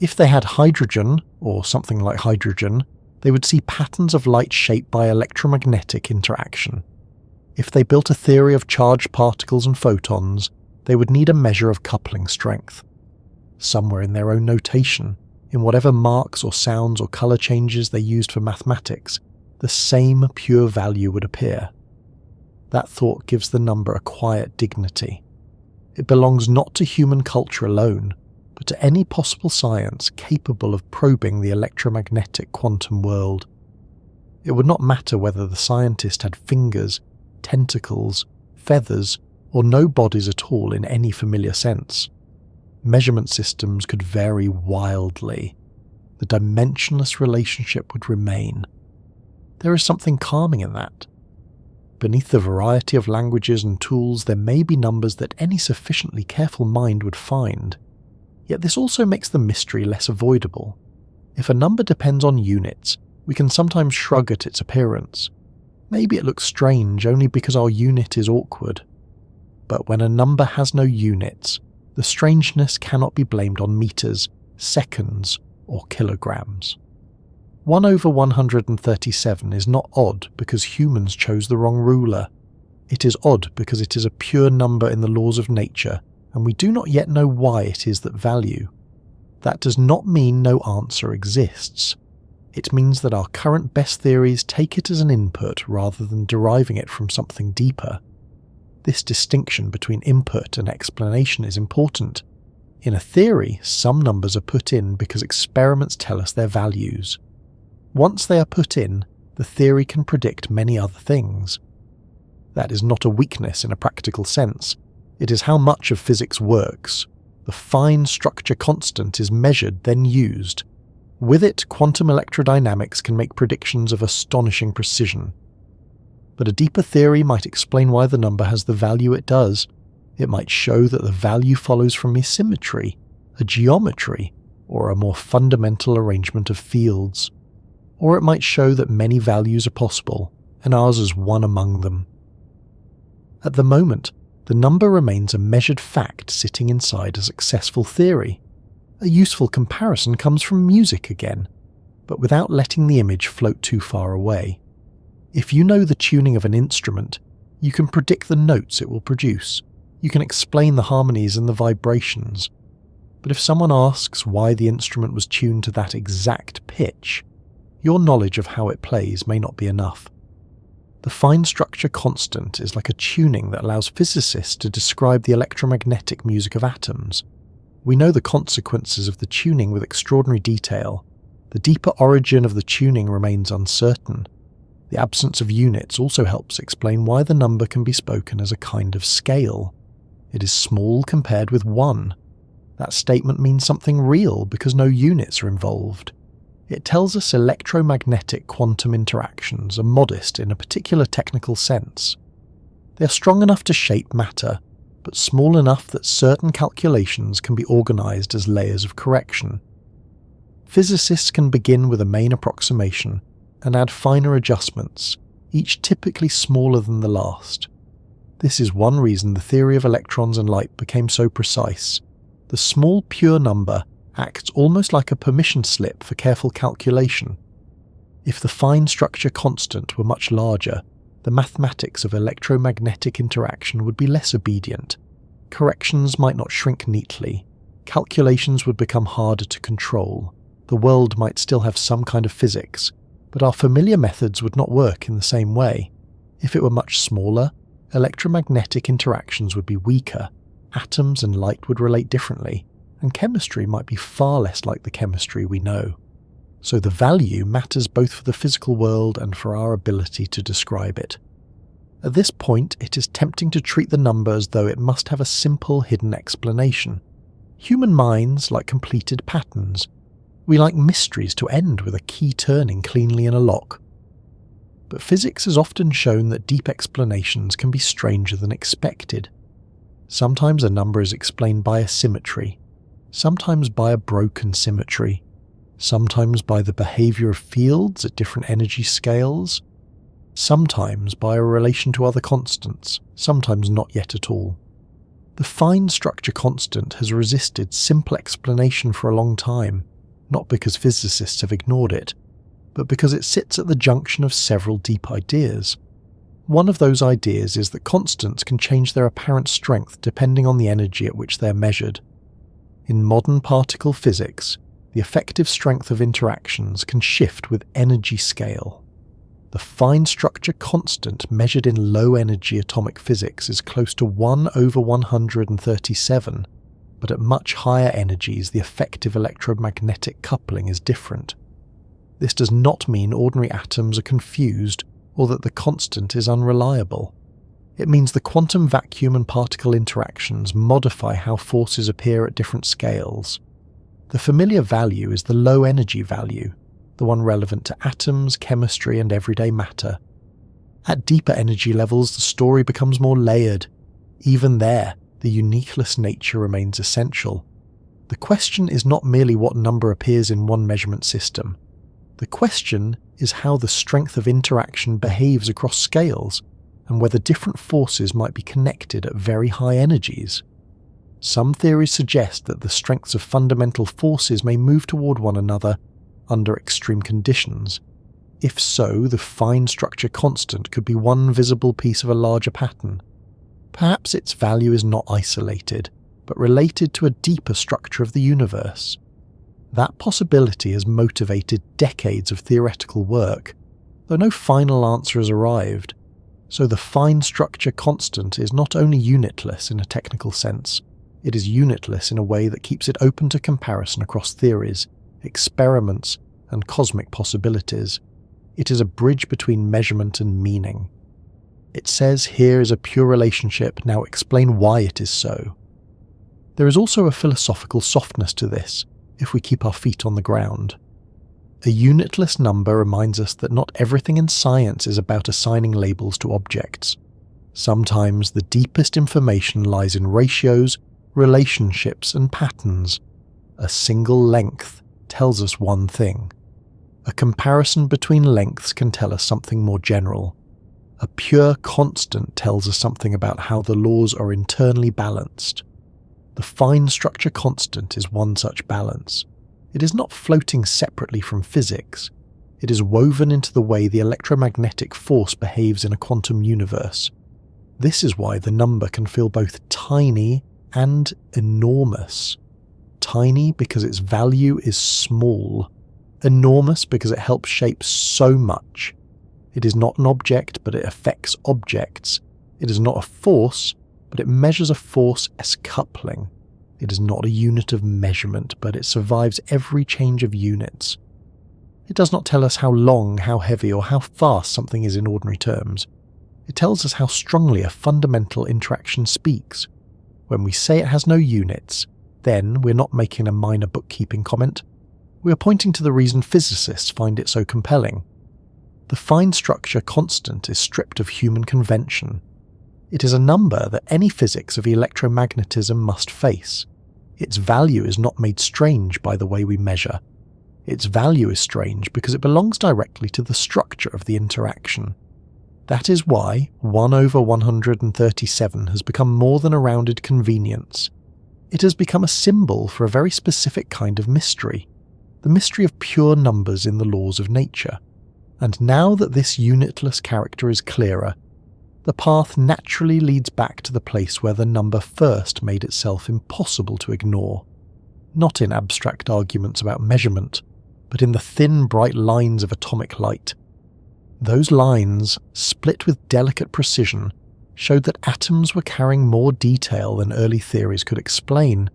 If they had hydrogen, or something like hydrogen, they would see patterns of light shaped by electromagnetic interaction. If they built a theory of charged particles and photons, they would need a measure of coupling strength. Somewhere in their own notation, in whatever marks or sounds or colour changes they used for mathematics, the same pure value would appear. That thought gives the number a quiet dignity. It belongs not to human culture alone, but to any possible science capable of probing the electromagnetic quantum world. It would not matter whether the scientist had fingers, tentacles, feathers, or no bodies at all in any familiar sense. Measurement systems could vary wildly. The dimensionless relationship would remain. There is something calming in that. Beneath the variety of languages and tools, there may be numbers that any sufficiently careful mind would find. Yet this also makes the mystery less avoidable. If a number depends on units, we can sometimes shrug at its appearance. Maybe it looks strange only because our unit is awkward. But when a number has no units, the strangeness cannot be blamed on meters, seconds, or kilograms. 1/137 is not odd because humans chose the wrong ruler. It is odd because it is a pure number in the laws of nature, and we do not yet know why it is that value. That does not mean no answer exists. It means that our current best theories take it as an input rather than deriving it from something deeper. This distinction between input and explanation is important. In a theory, some numbers are put in because experiments tell us their values. Once they are put in, the theory can predict many other things. That is not a weakness in a practical sense. It is how much of physics works. The fine structure constant is measured, then used. With it, quantum electrodynamics can make predictions of astonishing precision. But a deeper theory might explain why the number has the value it does. It might show that the value follows from a symmetry, a geometry, or a more fundamental arrangement of fields. Or it might show that many values are possible, and ours is one among them. At the moment, the number remains a measured fact sitting inside a successful theory. A useful comparison comes from music again, but without letting the image float too far away. If you know the tuning of an instrument, you can predict the notes it will produce. You can explain the harmonies and the vibrations. But if someone asks why the instrument was tuned to that exact pitch, your knowledge of how it plays may not be enough. The fine structure constant is like a tuning that allows physicists to describe the electromagnetic music of atoms. We know the consequences of the tuning with extraordinary detail. The deeper origin of the tuning remains uncertain. The absence of units also helps explain why the number can be spoken as a kind of scale. It is small compared with 1. That statement means something real because no units are involved. It tells us electromagnetic quantum interactions are modest in a particular technical sense. They are strong enough to shape matter, but small enough that certain calculations can be organized as layers of correction. Physicists can begin with a main approximation and add finer adjustments, each typically smaller than the last. This is one reason the theory of electrons and light became so precise. The small pure number acts almost like a permission slip for careful calculation. If the fine structure constant were much larger, the mathematics of electromagnetic interaction would be less obedient. Corrections might not shrink neatly. Calculations would become harder to control. The world might still have some kind of physics, but our familiar methods would not work in the same way. If it were much smaller, electromagnetic interactions would be weaker, atoms and light would relate differently, and chemistry might be far less like the chemistry we know. So the value matters both for the physical world and for our ability to describe it. At this point, it is tempting to treat the number as though it must have a simple hidden explanation. Human minds like completed patterns. We like mysteries to end with a key turning cleanly in a lock. But physics has often shown that deep explanations can be stranger than expected. Sometimes a number is explained by a symmetry, sometimes by a broken symmetry, sometimes by the behavior of fields at different energy scales, sometimes by a relation to other constants, sometimes not yet at all. The fine structure constant has resisted simple explanation for a long time, not because physicists have ignored it, but because it sits at the junction of several deep ideas. One of those ideas is that constants can change their apparent strength depending on the energy at which they are measured. In modern particle physics, the effective strength of interactions can shift with energy scale. The fine structure constant measured in low-energy atomic physics is close to 1 over 137, but at much higher energies the effective electromagnetic coupling is different. This does not mean ordinary atoms are confused or that the constant is unreliable. It means the quantum vacuum and particle interactions modify how forces appear at different scales. The familiar value is the low-energy value, the one relevant to atoms, chemistry, and everyday matter. At deeper energy levels, the story becomes more layered. Even there, the uniqueness nature remains essential. The question is not merely what number appears in one measurement system. The question is how the strength of interaction behaves across scales, and whether different forces might be connected at very high energies. Some theories suggest that the strengths of fundamental forces may move toward one another under extreme conditions. If so, the fine structure constant could be one visible piece of a larger pattern. Perhaps its value is not isolated, but related to a deeper structure of the universe. That possibility has motivated decades of theoretical work, though no final answer has arrived. So the fine structure constant is not only unitless in a technical sense, it is unitless in a way that keeps it open to comparison across theories, experiments, and cosmic possibilities. It is a bridge between measurement and meaning. It says here is a pure relationship, now explain why it is so. There is also a philosophical softness to this, if we keep our feet on the ground. A unitless number reminds us that not everything in science is about assigning labels to objects. Sometimes the deepest information lies in ratios, relationships, and patterns. A single length tells us one thing. A comparison between lengths can tell us something more general. A pure constant tells us something about how the laws are internally balanced. The fine structure constant is one such balance. It is not floating separately from physics. It is woven into the way the electromagnetic force behaves in a quantum universe. This is why the number can feel both tiny and enormous. Tiny because its value is small. Enormous because it helps shape so much. It is not an object, but it affects objects. It is not a force, but it measures a force as coupling. It is not a unit of measurement, but it survives every change of units. It does not tell us how long, how heavy, or how fast something is in ordinary terms. It tells us how strongly a fundamental interaction speaks. When we say it has no units, then we're not making a minor bookkeeping comment. We are pointing to the reason physicists find it so compelling. The fine structure constant is stripped of human convention. It is a number that any physics of electromagnetism must face. Its value is not made strange by the way we measure. Its value is strange because it belongs directly to the structure of the interaction. That is why 1 over 137 has become more than a rounded convenience. It has become a symbol for a very specific kind of mystery, the mystery of pure numbers in the laws of nature. And now that this unitless character is clearer, the path naturally leads back to the place where the number first made itself impossible to ignore. Not in abstract arguments about measurement, but in the thin, bright lines of atomic light. Those lines, split with delicate precision, showed that atoms were carrying more detail than early theories could explain,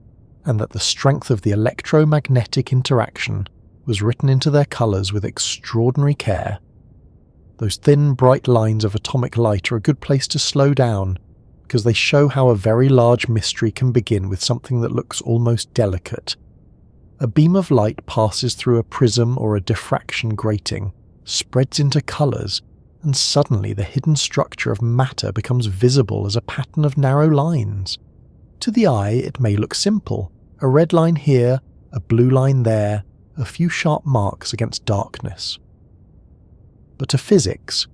and that the strength of the electromagnetic interaction was written into their colours with extraordinary care. Those thin, bright lines of atomic light are a good place to slow down, because they show how a very large mystery can begin with something that looks almost delicate. A beam of light passes through a prism or a diffraction grating, spreads into colours, and suddenly the hidden structure of matter becomes visible as a pattern of narrow lines. To the eye, it may look simple. A red line here, a blue line there, a few sharp marks against darkness. But to physics,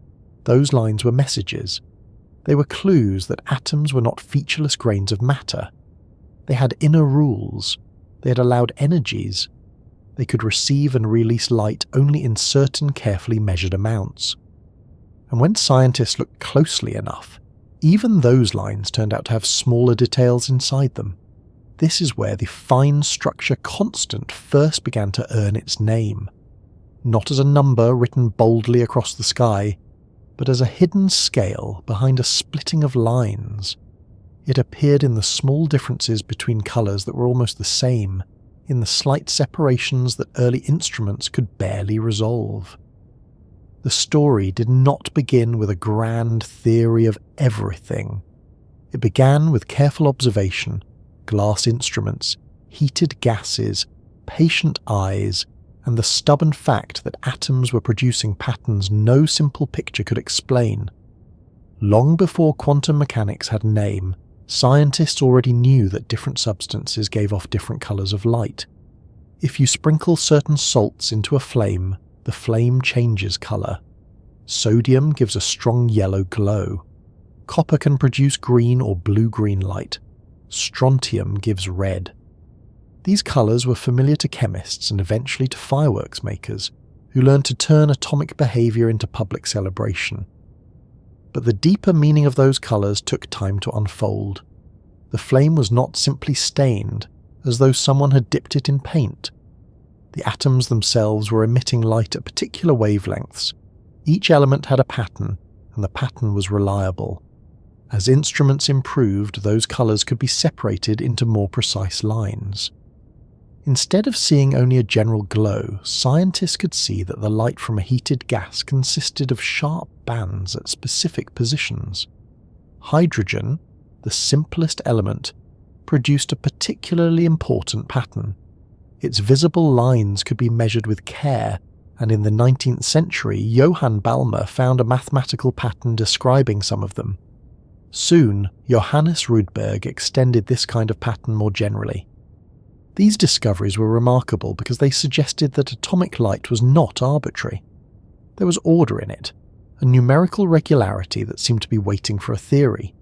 those lines were messages. They were clues that atoms were not featureless grains of matter. They had inner rules. They had allowed energies. They could receive and release light only in certain carefully measured amounts. And when scientists looked closely enough, even those lines turned out to have smaller details inside them. This is where the fine structure constant first began to earn its name. Not as a number written boldly across the sky, but as a hidden scale behind a splitting of lines. It appeared in the small differences between colours that were almost the same, in the slight separations that early instruments could barely resolve. The story did not begin with a grand theory of everything. It began with careful observation, glass instruments, heated gases, patient eyes, and the stubborn fact that atoms were producing patterns no simple picture could explain. Long before quantum mechanics had a name, scientists already knew that different substances gave off different colours of light. If you sprinkle certain salts into a flame, the flame changes colour. Sodium gives a strong yellow glow. Copper can produce green or blue-green light. Strontium gives red. These colours were familiar to chemists and eventually to fireworks makers, who learned to turn atomic behaviour into public celebration. But the deeper meaning of those colours took time to unfold. The flame was not simply stained, as though someone had dipped it in paint. The atoms themselves were emitting light at particular wavelengths. Each element had a pattern, and the pattern was reliable. As instruments improved, those colours could be separated into more precise lines. Instead of seeing only a general glow, scientists could see that the light from a heated gas consisted of sharp bands at specific positions. Hydrogen, the simplest element, produced a particularly important pattern. Its visible lines could be measured with care, and in the 19th century Johann Balmer found a mathematical pattern describing some of them. Soon, Johannes Rudberg extended this kind of pattern more generally. These discoveries were remarkable because they suggested that atomic light was not arbitrary. There was order in it, a numerical regularity that seemed to be waiting for a theory.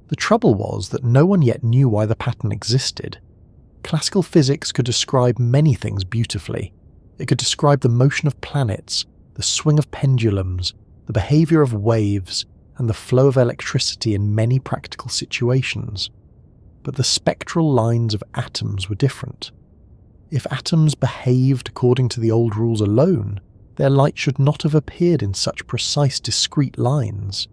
The trouble was that no one yet knew why the pattern existed. Classical physics could describe many things beautifully. It could describe the motion of planets, the swing of pendulums, the behaviour of waves, and the flow of electricity in many practical situations. But the spectral lines of atoms were different. If atoms behaved according to the old rules alone, their light should not have appeared in such precise discrete lines.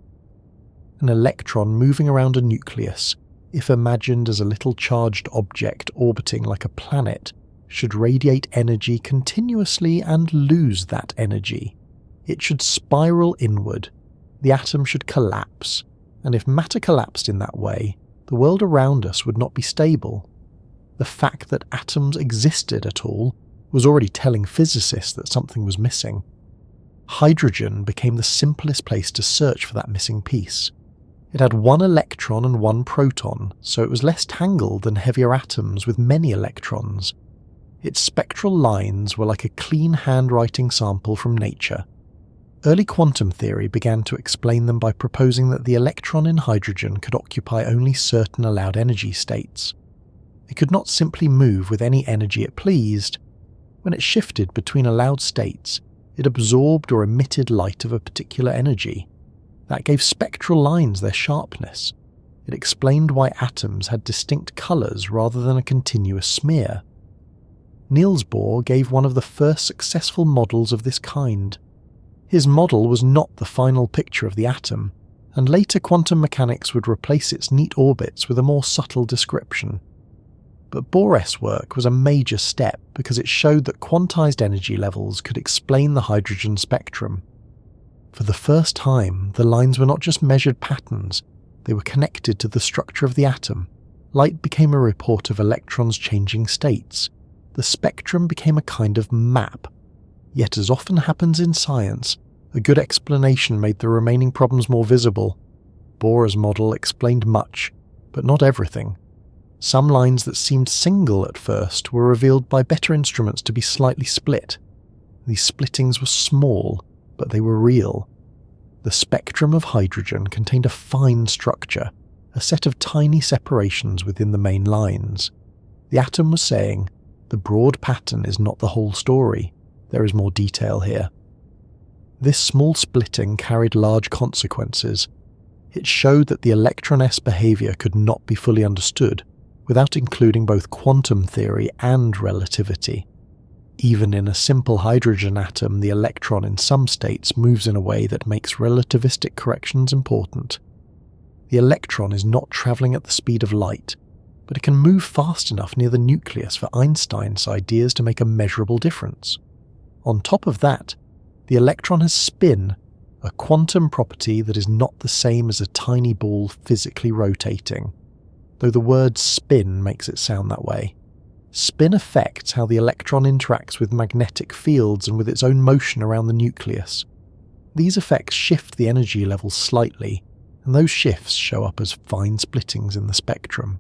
An electron moving around a nucleus, if imagined as a little charged object orbiting like a planet, should radiate energy continuously and lose that energy. It should spiral inward. The atom should collapse, and if matter collapsed in that way, the world around us would not be stable. The fact that atoms existed at all was already telling physicists that something was missing. Hydrogen became the simplest place to search for that missing piece. It had one electron and one proton, so it was less tangled than heavier atoms with many electrons. Its spectral lines were like a clean handwriting sample from nature. Early quantum theory began to explain them by proposing that the electron in hydrogen could occupy only certain allowed energy states. It could not simply move with any energy it pleased. When it shifted between allowed states, it absorbed or emitted light of a particular energy. That gave spectral lines their sharpness. It explained why atoms had distinct colours rather than a continuous smear. Niels Bohr gave one of the first successful models of this kind. His model was not the final picture of the atom, and later quantum mechanics would replace its neat orbits with a more subtle description. But Bohr's work was a major step because it showed that quantized energy levels could explain the hydrogen spectrum. For the first time, the lines were not just measured patterns, they were connected to the structure of the atom. Light became a report of electrons changing states. The spectrum became a kind of map. Yet, as often happens in science, a good explanation made the remaining problems more visible. Bohr's model explained much, but not everything. Some lines that seemed single at first were revealed by better instruments to be slightly split. These splittings were small, but they were real. The spectrum of hydrogen contained a fine structure, a set of tiny separations within the main lines. The atom was saying, the broad pattern is not the whole story. There is more detail here. This small splitting carried large consequences. It showed that the electron-s behaviour could not be fully understood without including both quantum theory and relativity. Even in a simple hydrogen atom, the electron in some states moves in a way that makes relativistic corrections important. The electron is not travelling at the speed of light, but it can move fast enough near the nucleus for Einstein's ideas to make a measurable difference. On top of that, the electron has spin, a quantum property that is not the same as a tiny ball physically rotating, though the word spin makes it sound that way. Spin affects how the electron interacts with magnetic fields and with its own motion around the nucleus. These effects shift the energy levels slightly, and those shifts show up as fine splittings in the spectrum.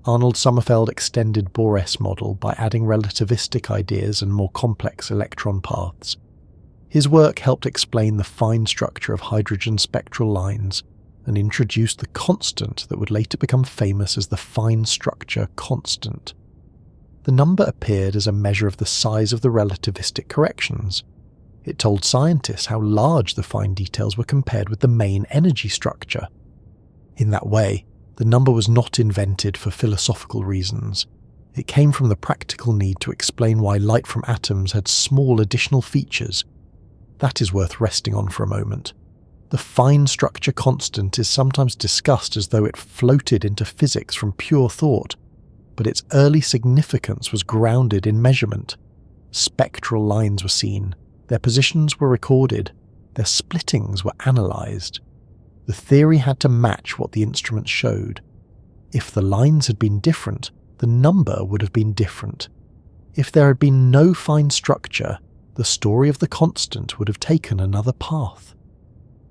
Arnold Sommerfeld extended Bohr's model by adding relativistic ideas and more complex electron paths. His work helped explain the fine structure of hydrogen spectral lines and introduced the constant that would later become famous as the fine structure constant. The number appeared as a measure of the size of the relativistic corrections. It told scientists how large the fine details were compared with the main energy structure. In that way, the number was not invented for philosophical reasons. It came from the practical need to explain why light from atoms had small additional features. That is worth resting on for a moment. The fine structure constant is sometimes discussed as though it floated into physics from pure thought, but its early significance was grounded in measurement. Spectral lines were seen, their positions were recorded, their splittings were analysed. The theory had to match what the instruments showed. If the lines had been different, the number would have been different. If there had been no fine structure, the story of the constant would have taken another path.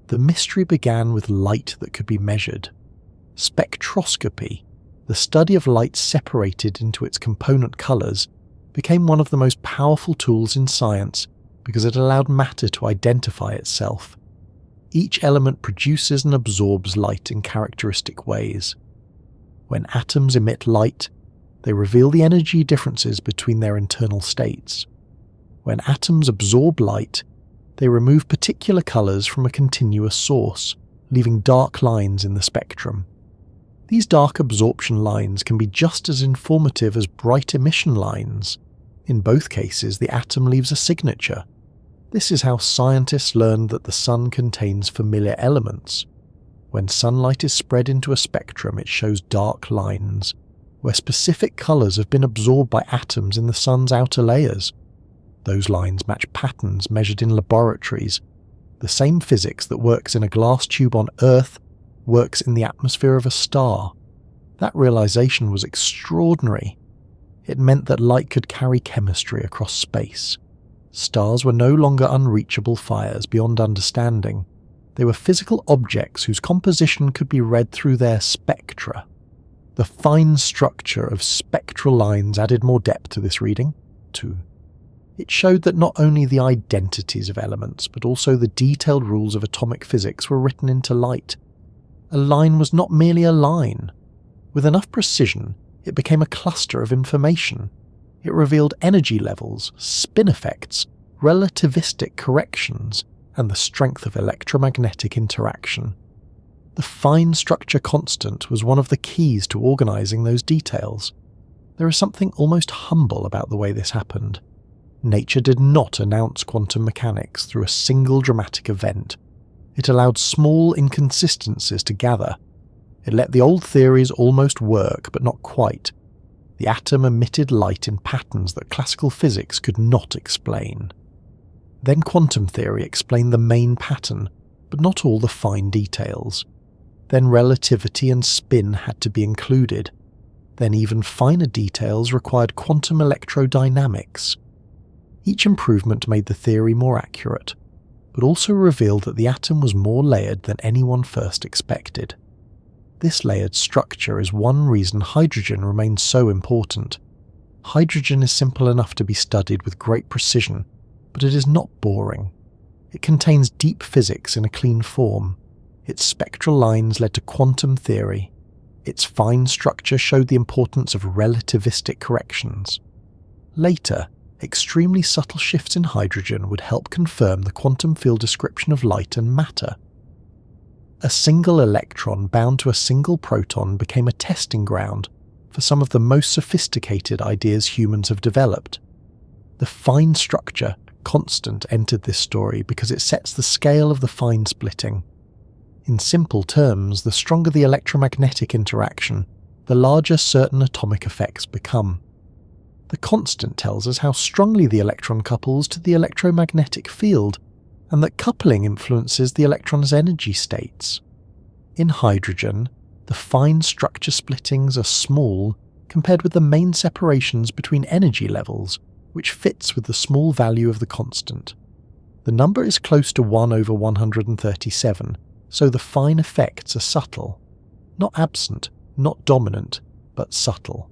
The mystery began with light that could be measured. Spectroscopy, the study of light separated into its component colours, became one of the most powerful tools in science because it allowed matter to identify itself. Each element produces and absorbs light in characteristic ways. When atoms emit light, they reveal the energy differences between their internal states. When atoms absorb light, they remove particular colours from a continuous source, leaving dark lines in the spectrum. These dark absorption lines can be just as informative as bright emission lines. In both cases, the atom leaves a signature. This is how scientists learned that the sun contains familiar elements. When sunlight is spread into a spectrum, it shows dark lines, where specific colours have been absorbed by atoms in the sun's outer layers. Those lines match patterns measured in laboratories. The same physics that works in a glass tube on Earth works in the atmosphere of a star. That realization was extraordinary. It meant that light could carry chemistry across space. Stars were no longer unreachable fires beyond understanding. They were physical objects whose composition could be read through their spectra. The fine structure of spectral lines added more depth to this reading, too. It showed that not only the identities of elements, but also the detailed rules of atomic physics were written into light. A line was not merely a line. With enough precision, it became a cluster of information. It revealed energy levels, spin effects, relativistic corrections, and the strength of electromagnetic interaction. The fine structure constant was one of the keys to organizing those details. There is something almost humble about the way this happened. Nature did not announce quantum mechanics through a single dramatic event. It allowed small inconsistencies to gather. It let the old theories almost work, but not quite. The atom emitted light in patterns that classical physics could not explain. Then quantum theory explained the main pattern, but not all the fine details. Then relativity and spin had to be included. Then even finer details required quantum electrodynamics. Each improvement made the theory more accurate, but also revealed that the atom was more layered than anyone first expected. This layered structure is one reason hydrogen remains so important. Hydrogen is simple enough to be studied with great precision, but it is not boring. It contains deep physics in a clean form. Its spectral lines led to quantum theory. Its fine structure showed the importance of relativistic corrections. Later, extremely subtle shifts in hydrogen would help confirm the quantum field description of light and matter. A single electron bound to a single proton became a testing ground for some of the most sophisticated ideas humans have developed. The fine structure constant entered this story because it sets the scale of the fine splitting. In simple terms, the stronger the electromagnetic interaction, the larger certain atomic effects become. The constant tells us how strongly the electron couples to the electromagnetic field, and that coupling influences the electron's energy states. In hydrogen, the fine structure splittings are small compared with the main separations between energy levels, which fits with the small value of the constant. The number is close to 1 over 137, so the fine effects are subtle. Not absent, not dominant, but subtle.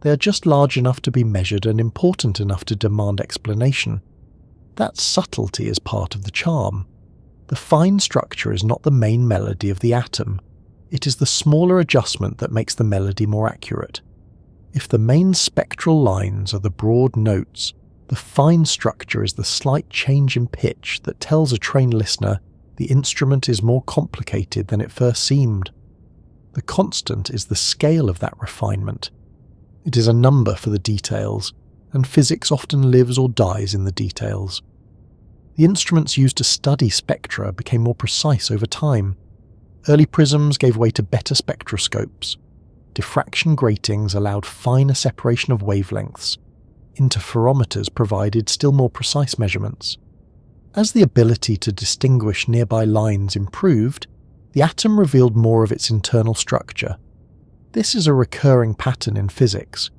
They are just large enough to be measured and important enough to demand explanation. That subtlety is part of the charm. The fine structure is not the main melody of the atom. It is the smaller adjustment that makes the melody more accurate. If the main spectral lines are the broad notes, the fine structure is the slight change in pitch that tells a trained listener the instrument is more complicated than it first seemed. The constant is the scale of that refinement. It is a number for the details, and physics often lives or dies in the details. The instruments used to study spectra became more precise over time. Early prisms gave way to better spectroscopes. Diffraction gratings allowed finer separation of wavelengths. Interferometers provided still more precise measurements. As the ability to distinguish nearby lines improved, the atom revealed more of its internal structure. This is a recurring pattern in physics.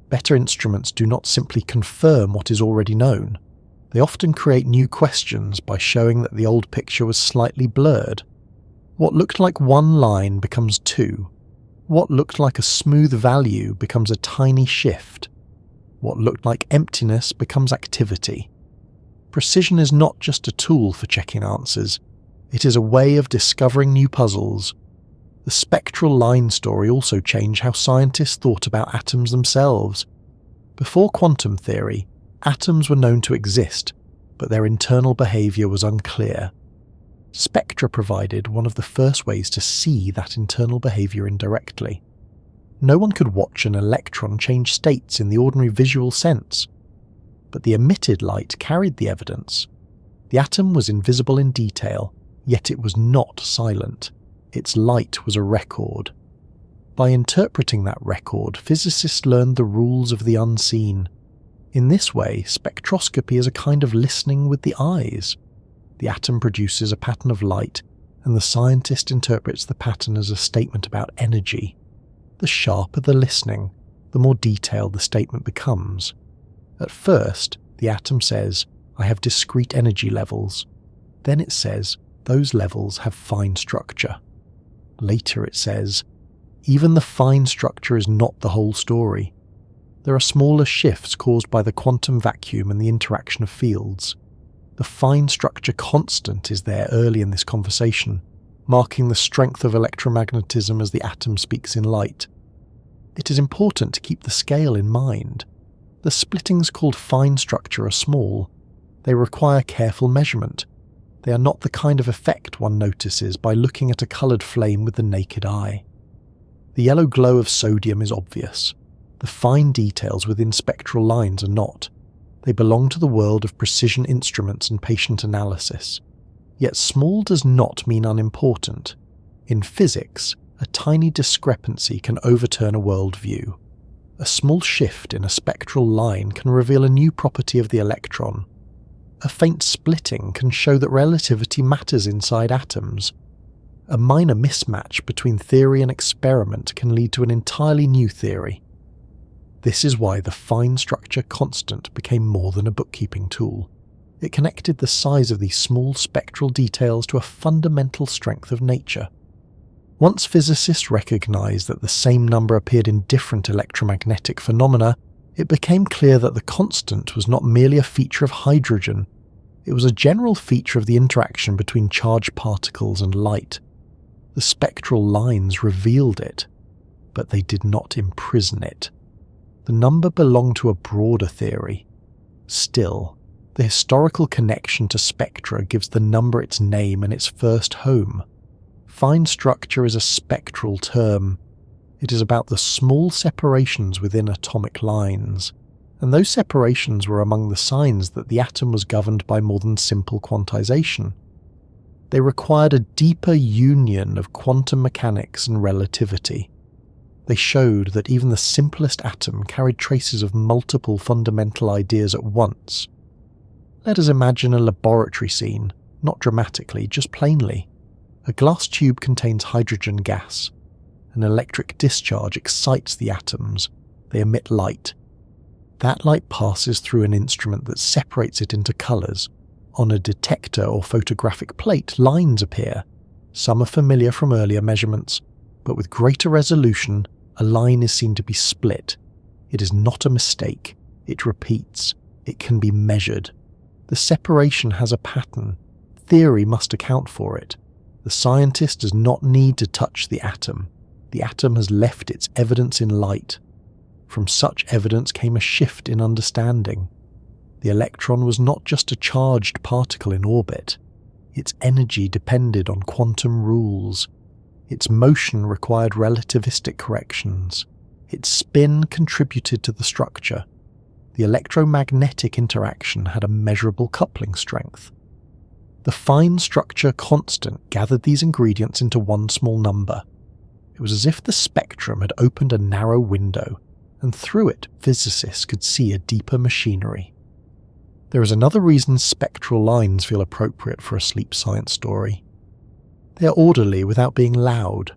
Better instruments do not simply confirm what is already known. They often create new questions by showing that the old picture was slightly blurred. What looked like one line becomes two. What looked like a smooth value becomes a tiny shift. What looked like emptiness becomes activity. Precision is not just a tool for checking answers, it is a way of discovering new puzzles. The spectral line story also changed how scientists thought about atoms themselves. Before quantum theory, atoms were known to exist, but their internal behaviour was unclear. Spectra provided one of the first ways to see that internal behaviour indirectly. No one could watch an electron change states in the ordinary visual sense, but the emitted light carried the evidence. The atom was invisible in detail, yet it was not silent. Its light was a record. By interpreting that record, physicists learned the rules of the unseen. In this way, spectroscopy is a kind of listening with the eyes. The atom produces a pattern of light, and the scientist interprets the pattern as a statement about energy. The sharper the listening, the more detailed the statement becomes. At first, the atom says, "I have discrete energy levels." Then it says, "Those levels have fine structure." Later it says, "Even the fine structure is not the whole story. There are smaller shifts caused by the quantum vacuum and the interaction of fields." The fine structure constant is there early in this conversation, marking the strength of electromagnetism as the atom speaks in light. It is important to keep the scale in mind. The splittings called fine structure are small. They require careful measurement. They are not the kind of effect one notices by looking at a coloured flame with the naked eye. The yellow glow of sodium is obvious. The fine details within spectral lines are not. They belong to the world of precision instruments and patient analysis. Yet small does not mean unimportant. In physics, a tiny discrepancy can overturn a worldview. A small shift in a spectral line can reveal a new property of the electron. A faint splitting can show that relativity matters inside atoms. A minor mismatch between theory and experiment can lead to an entirely new theory. This is why the fine structure constant became more than a bookkeeping tool. It connected the size of these small spectral details to a fundamental strength of nature. Once physicists recognized that the same number appeared in different electromagnetic phenomena, it became clear that the constant was not merely a feature of hydrogen. It was a general feature of the interaction between charged particles and light. The spectral lines revealed it, but they did not imprison it. The number belonged to a broader theory. Still, the historical connection to spectra gives the number its name and its first home. Fine structure is a spectral term. It is about the small separations within atomic lines, and those separations were among the signs that the atom was governed by more than simple quantization. They required a deeper union of quantum mechanics and relativity. They showed that even the simplest atom carried traces of multiple fundamental ideas at once. Let us imagine a laboratory scene, not dramatically, just plainly. A glass tube contains hydrogen gas. An electric discharge excites the atoms. They emit light. That light passes through an instrument that separates it into colours. On a detector or photographic plate, lines appear. Some are familiar from earlier measurements, but with greater resolution, a line is seen to be split. It is not a mistake. It repeats. It can be measured. The separation has a pattern. Theory must account for it. The scientist does not need to touch the atom. The atom has left its evidence in light. From such evidence came a shift in understanding. The electron was not just a charged particle in orbit. Its energy depended on quantum rules. Its motion required relativistic corrections. Its spin contributed to the structure. The electromagnetic interaction had a measurable coupling strength. The fine structure constant gathered these ingredients into one small number. It was as if the spectrum had opened a narrow window, and through it physicists could see a deeper machinery. There is another reason spectral lines feel appropriate for a sleep science story. They are orderly without being loud.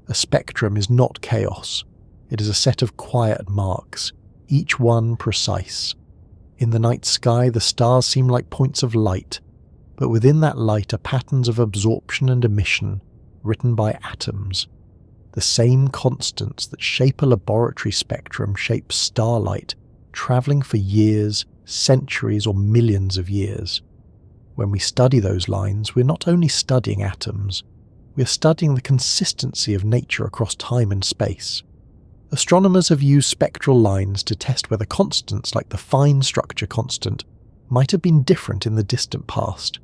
A spectrum is not chaos. It is a set of quiet marks, each one precise. In the night sky, the stars seem like points of light, but within that light are patterns of absorption and emission, written by atoms. The same constants that shape a laboratory spectrum shape starlight, travelling for years, centuries, or millions of years. When we study those lines, we're not only studying atoms, we're studying the consistency of nature across time and space. Astronomers have used spectral lines to test whether constants like the fine structure constant might have been different in the distant past.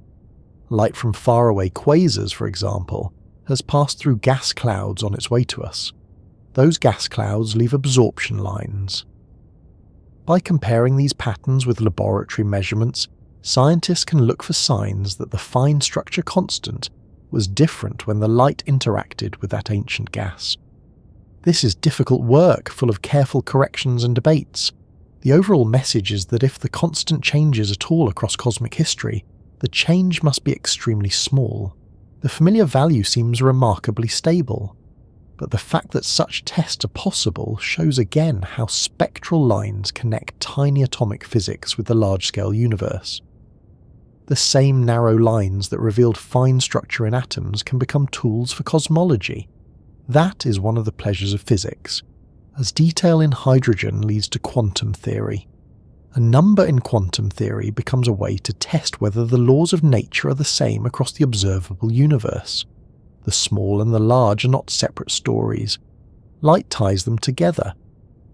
Light from faraway quasars, for example, has passed through gas clouds on its way to us. Those gas clouds leave absorption lines. By comparing these patterns with laboratory measurements, scientists can look for signs that the fine structure constant was different when the light interacted with that ancient gas. This is difficult work, full of careful corrections and debates. The overall message is that if the constant changes at all across cosmic history, the change must be extremely small. The familiar value seems remarkably stable, but the fact that such tests are possible shows again how spectral lines connect tiny atomic physics with the large-scale universe. The same narrow lines that revealed fine structure in atoms can become tools for cosmology. That is one of the pleasures of physics, as detail in hydrogen leads to quantum theory. A number in quantum theory becomes a way to test whether the laws of nature are the same across the observable universe. The small and the large are not separate stories. Light ties them together.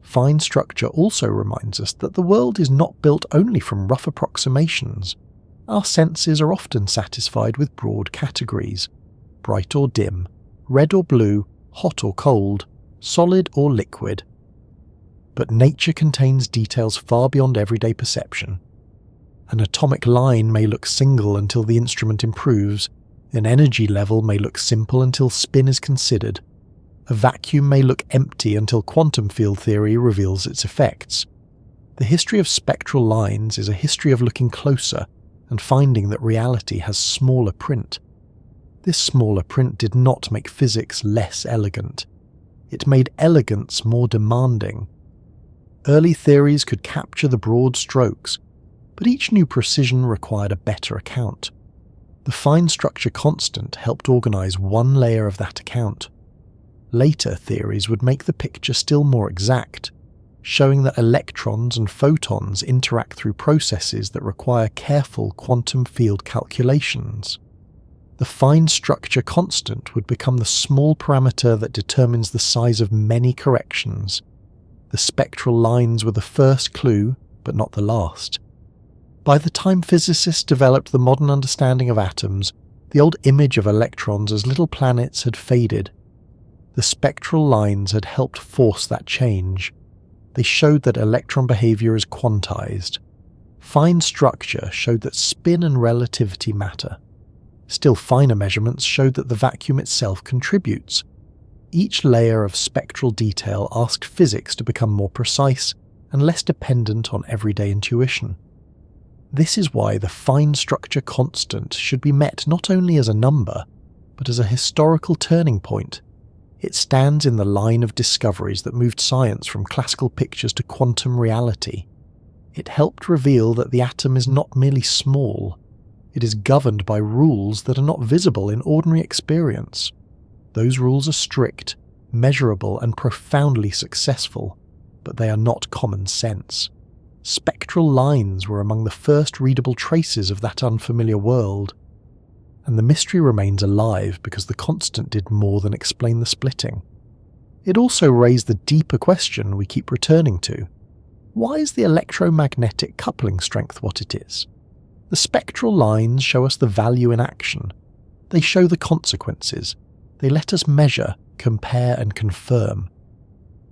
Fine structure also reminds us that the world is not built only from rough approximations. Our senses are often satisfied with broad categories: bright or dim, red or blue, hot or cold, solid or liquid. But nature contains details far beyond everyday perception. An atomic line may look single until the instrument improves. An energy level may look simple until spin is considered. A vacuum may look empty until quantum field theory reveals its effects. The history of spectral lines is a history of looking closer and finding that reality has smaller print. This smaller print did not make physics less elegant. It made elegance more demanding. Early theories could capture the broad strokes, but each new precision required a better account. The fine structure constant helped organize one layer of that account. Later theories would make the picture still more exact, showing that electrons and photons interact through processes that require careful quantum field calculations. The fine structure constant would become the small parameter that determines the size of many corrections. The spectral lines were the first clue, but not the last. By the time physicists developed the modern understanding of atoms, the old image of electrons as little planets had faded. The spectral lines had helped force that change. They showed that electron behavior is quantized. Fine structure showed that spin and relativity matter. Still finer measurements showed that the vacuum itself contributes. Each layer of spectral detail asked physics to become more precise and less dependent on everyday intuition. This is why the fine structure constant should be met not only as a number, but as a historical turning point. It stands in the line of discoveries that moved science from classical pictures to quantum reality. It helped reveal that the atom is not merely small, it is governed by rules that are not visible in ordinary experience. Those rules are strict, measurable, and profoundly successful, but they are not common sense. Spectral lines were among the first readable traces of that unfamiliar world, and the mystery remains alive because the constant did more than explain the splitting. It also raised the deeper question we keep returning to. Why is the electromagnetic coupling strength what it is? The spectral lines show us the value in action. They show the consequences. They let us measure, compare, and confirm.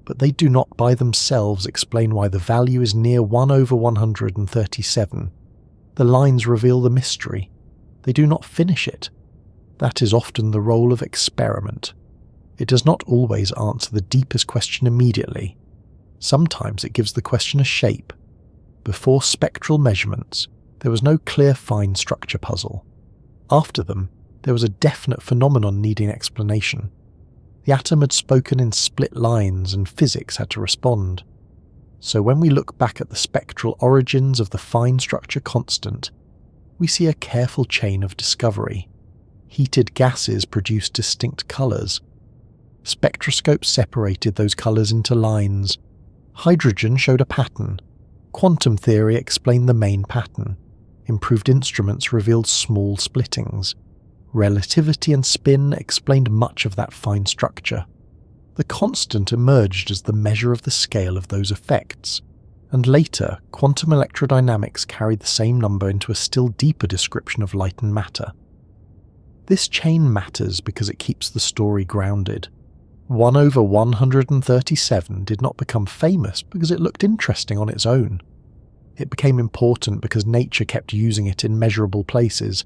But they do not by themselves explain why the value is near 1/137. The lines reveal the mystery. They do not finish it. That is often the role of experiment. It does not always answer the deepest question immediately. Sometimes it gives the question a shape. Before spectral measurements, there was no clear fine structure puzzle. After them, there was a definite phenomenon needing explanation. The atom had spoken in split lines and physics had to respond. So when we look back at the spectral origins of the fine structure constant, we see a careful chain of discovery. Heated gases produce distinct colours. Spectroscopes separated those colours into lines. Hydrogen showed a pattern. Quantum theory explained the main pattern. Improved instruments revealed small splittings. Relativity and spin explained much of that fine structure. The constant emerged as the measure of the scale of those effects, and later quantum electrodynamics carried the same number into a still deeper description of light and matter. This chain matters because it keeps the story grounded. 1/137 did not become famous because it looked interesting on its own. It became important because nature kept using it in measurable places.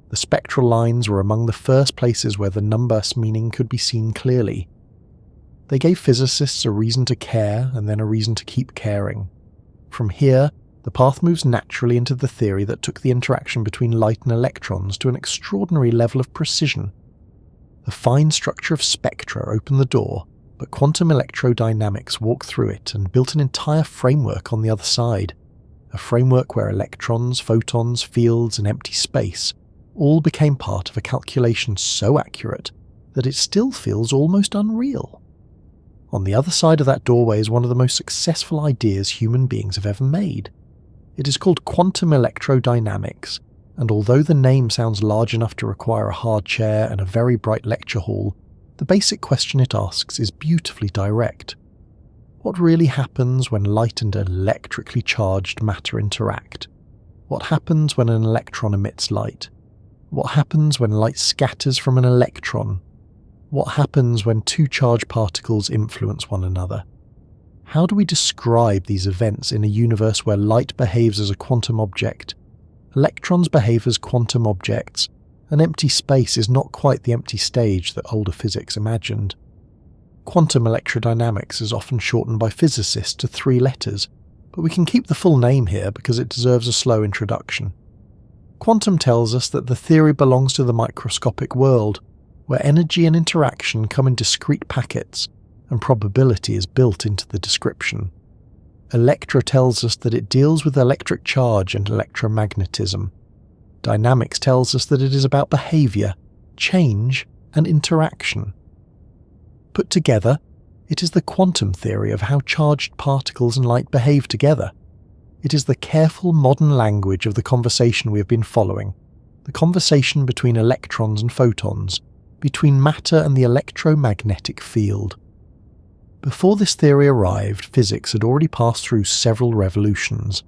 The spectral lines were among the first places where the number meaning could be seen clearly. They gave physicists a reason to care and then a reason to keep caring. From here, the path moves naturally into the theory that took the interaction between light and electrons to an extraordinary level of precision. The fine structure of spectra opened the door, but quantum electrodynamics walked through it and built an entire framework on the other side. A framework where electrons, photons, fields, and empty space all became part of a calculation so accurate that it still feels almost unreal. On the other side of that doorway is one of the most successful ideas human beings have ever made. It is called quantum electrodynamics, and although the name sounds large enough to require a hard chair and a very bright lecture hall, the basic question it asks is beautifully direct. What really happens when light and electrically charged matter interact? What happens when an electron emits light? What happens when light scatters from an electron? What happens when two charged particles influence one another? How do we describe these events in a universe where light behaves as a quantum object, electrons behave as quantum objects, and empty space is not quite the empty stage that older physics imagined? Quantum electrodynamics is often shortened by physicists to 3 letters, but we can keep the full name here because it deserves a slow introduction. Quantum tells us that the theory belongs to the microscopic world, where energy and interaction come in discrete packets, and probability is built into the description. Electra tells us that it deals with electric charge and electromagnetism. Dynamics tells us that it is about behaviour, change, and interaction. Put together, it is the quantum theory of how charged particles and light behave together. It is the careful modern language of the conversation we have been following, the conversation between electrons and photons, between matter and the electromagnetic field. Before this theory arrived, physics had already passed through several revolutions.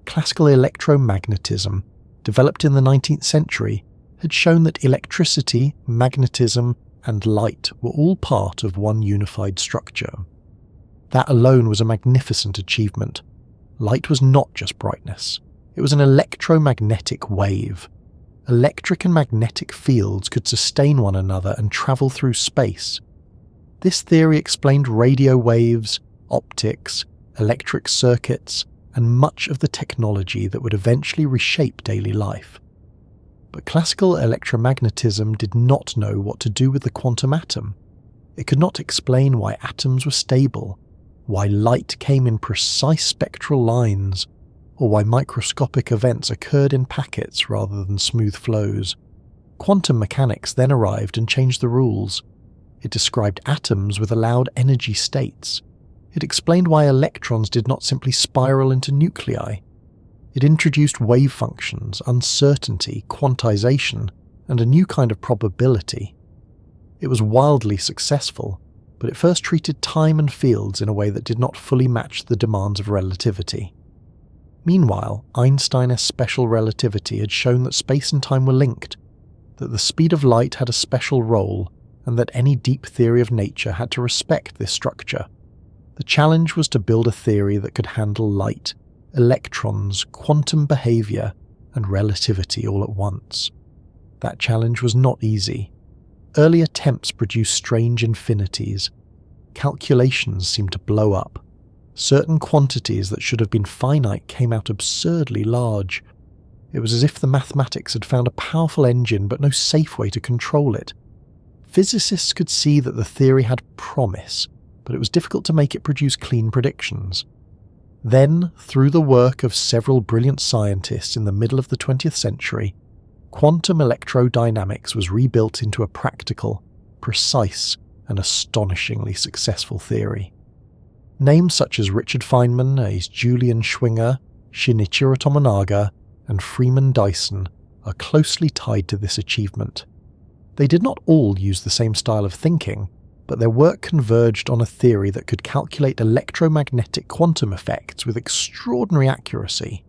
Classical electromagnetism, developed in the 19th century, had shown that electricity, magnetism, and light were all part of one unified structure. That alone was a magnificent achievement. Light was not just brightness, it was an electromagnetic wave. Electric and magnetic fields could sustain one another and travel through space. This theory explained radio waves, optics, electric circuits, and much of the technology that would eventually reshape daily life. But classical electromagnetism did not know what to do with the quantum atom. It could not explain why atoms were stable, why light came in precise spectral lines, or why microscopic events occurred in packets rather than smooth flows. Quantum mechanics then arrived and changed the rules. It described atoms with allowed energy states. It explained why electrons did not simply spiral into nuclei. It introduced wave functions, uncertainty, quantization, and a new kind of probability. It was wildly successful, but it first treated time and fields in a way that did not fully match the demands of relativity. Meanwhile, Einstein's special relativity had shown that space and time were linked, that the speed of light had a special role, and that any deep theory of nature had to respect this structure. The challenge was to build a theory that could handle light, electrons, quantum behaviour, and relativity all at once. That challenge was not easy. Early attempts produced strange infinities. Calculations seemed to blow up. Certain quantities that should have been finite came out absurdly large. It was as if the mathematics had found a powerful engine but no safe way to control it. Physicists could see that the theory had promise, but it was difficult to make it produce clean predictions. Then, through the work of several brilliant scientists in the middle of the 20th century, quantum electrodynamics was rebuilt into a practical, precise, and astonishingly successful theory. Names such as Richard Feynman, Julian Schwinger, Shinichiro Tomonaga, and Freeman Dyson are closely tied to this achievement. They did not all use the same style of thinking, but their work converged on a theory that could calculate electromagnetic quantum effects with extraordinary accuracy.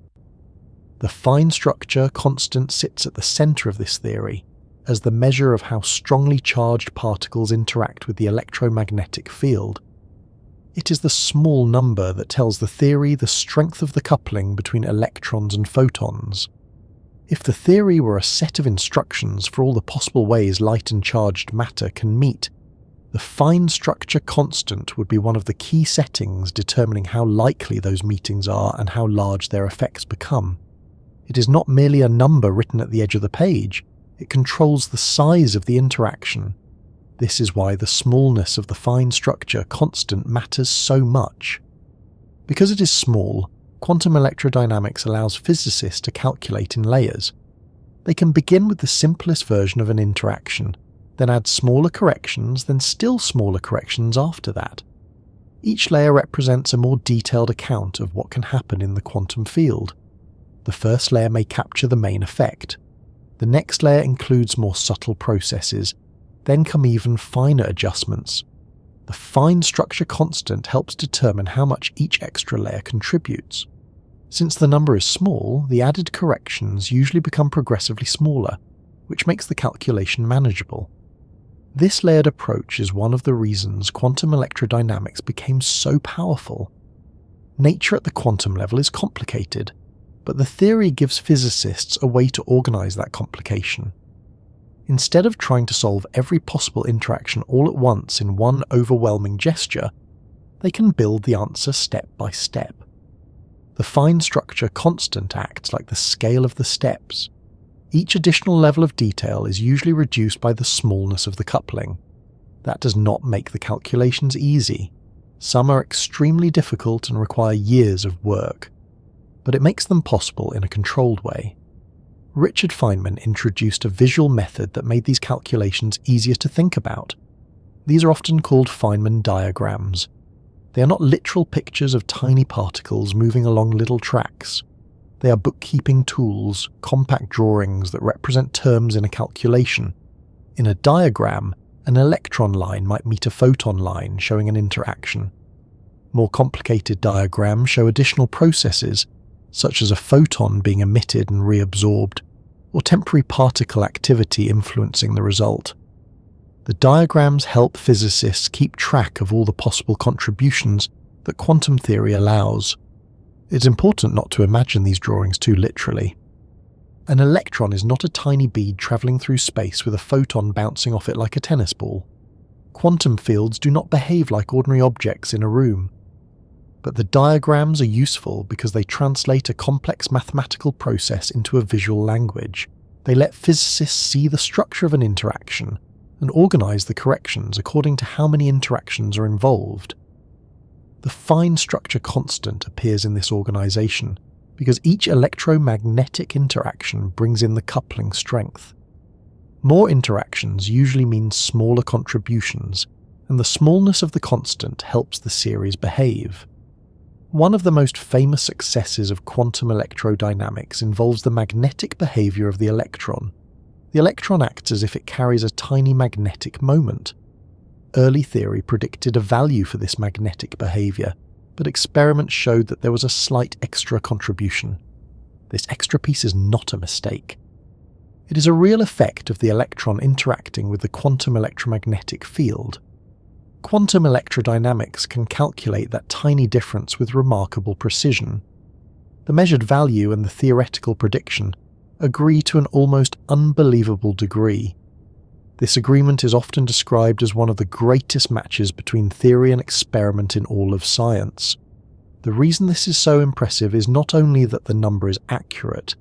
The fine structure constant sits at the centre of this theory as the measure of how strongly charged particles interact with the electromagnetic field. It is the small number that tells the theory the strength of the coupling between electrons and photons. If the theory were a set of instructions for all the possible ways light and charged matter can meet, the fine structure constant would be one of the key settings determining how likely those meetings are and how large their effects become. It is not merely a number written at the edge of the page, it controls the size of the interaction. This is why the smallness of the fine structure constant matters so much. Because it is small, quantum electrodynamics allows physicists to calculate in layers. They can begin with the simplest version of an interaction, then add smaller corrections, then still smaller corrections after that. Each layer represents a more detailed account of what can happen in the quantum field. The first layer may capture the main effect. The next layer includes more subtle processes, then come even finer adjustments. The fine structure constant helps determine how much each extra layer contributes. Since the number is small, the added corrections usually become progressively smaller, which makes the calculation manageable. This layered approach is one of the reasons quantum electrodynamics became so powerful. Nature at the quantum level is complicated, but the theory gives physicists a way to organize that complication. Instead of trying to solve every possible interaction all at once in one overwhelming gesture, they can build the answer step by step. The fine structure constant acts like the scale of the steps. Each additional level of detail is usually reduced by the smallness of the coupling. That does not make the calculations easy. Some are extremely difficult and require years of work, but it makes them possible in a controlled way. Richard Feynman introduced a visual method that made these calculations easier to think about. These are often called Feynman diagrams. They are not literal pictures of tiny particles moving along little tracks. They are bookkeeping tools, compact drawings that represent terms in a calculation. In a diagram, an electron line might meet a photon line, showing an interaction. More complicated diagrams show additional processes, such as a photon being emitted and reabsorbed, or temporary particle activity influencing the result. The diagrams help physicists keep track of all the possible contributions that quantum theory allows. It's important not to imagine these drawings too literally. An electron is not a tiny bead travelling through space with a photon bouncing off it like a tennis ball. Quantum fields do not behave like ordinary objects in a room. But the diagrams are useful because they translate a complex mathematical process into a visual language. They let physicists see the structure of an interaction and organise the corrections according to how many interactions are involved. The fine structure constant appears in this organisation because each electromagnetic interaction brings in the coupling strength. More interactions usually mean smaller contributions, and the smallness of the constant helps the series behave. One of the most famous successes of quantum electrodynamics involves the magnetic behaviour of the electron. The electron acts as if it carries a tiny magnetic moment. Early theory predicted a value for this magnetic behaviour, but experiments showed that there was a slight extra contribution. This extra piece is not a mistake. It is a real effect of the electron interacting with the quantum electromagnetic field. Quantum electrodynamics can calculate that tiny difference with remarkable precision. The measured value and the theoretical prediction agree to an almost unbelievable degree. This agreement is often described as one of the greatest matches between theory and experiment in all of science. The reason this is so impressive is not only that the number is accurate,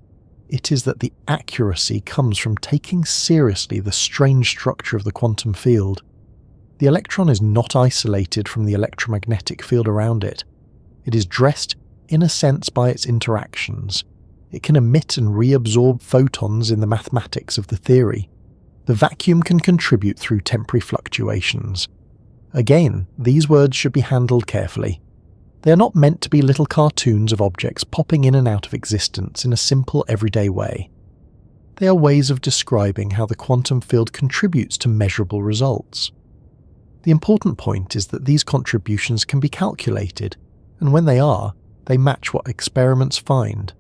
it is that the accuracy comes from taking seriously the strange structure of the quantum field. The electron is not isolated from the electromagnetic field around it. It is dressed in a sense by its interactions. It can emit and reabsorb photons in the mathematics of the theory. The vacuum can contribute through temporary fluctuations. Again, these words should be handled carefully. They are not meant to be little cartoons of objects popping in and out of existence in a simple everyday way. They are ways of describing how the quantum field contributes to measurable results. The important point is that these contributions can be calculated, and when they are, they match what experiments find.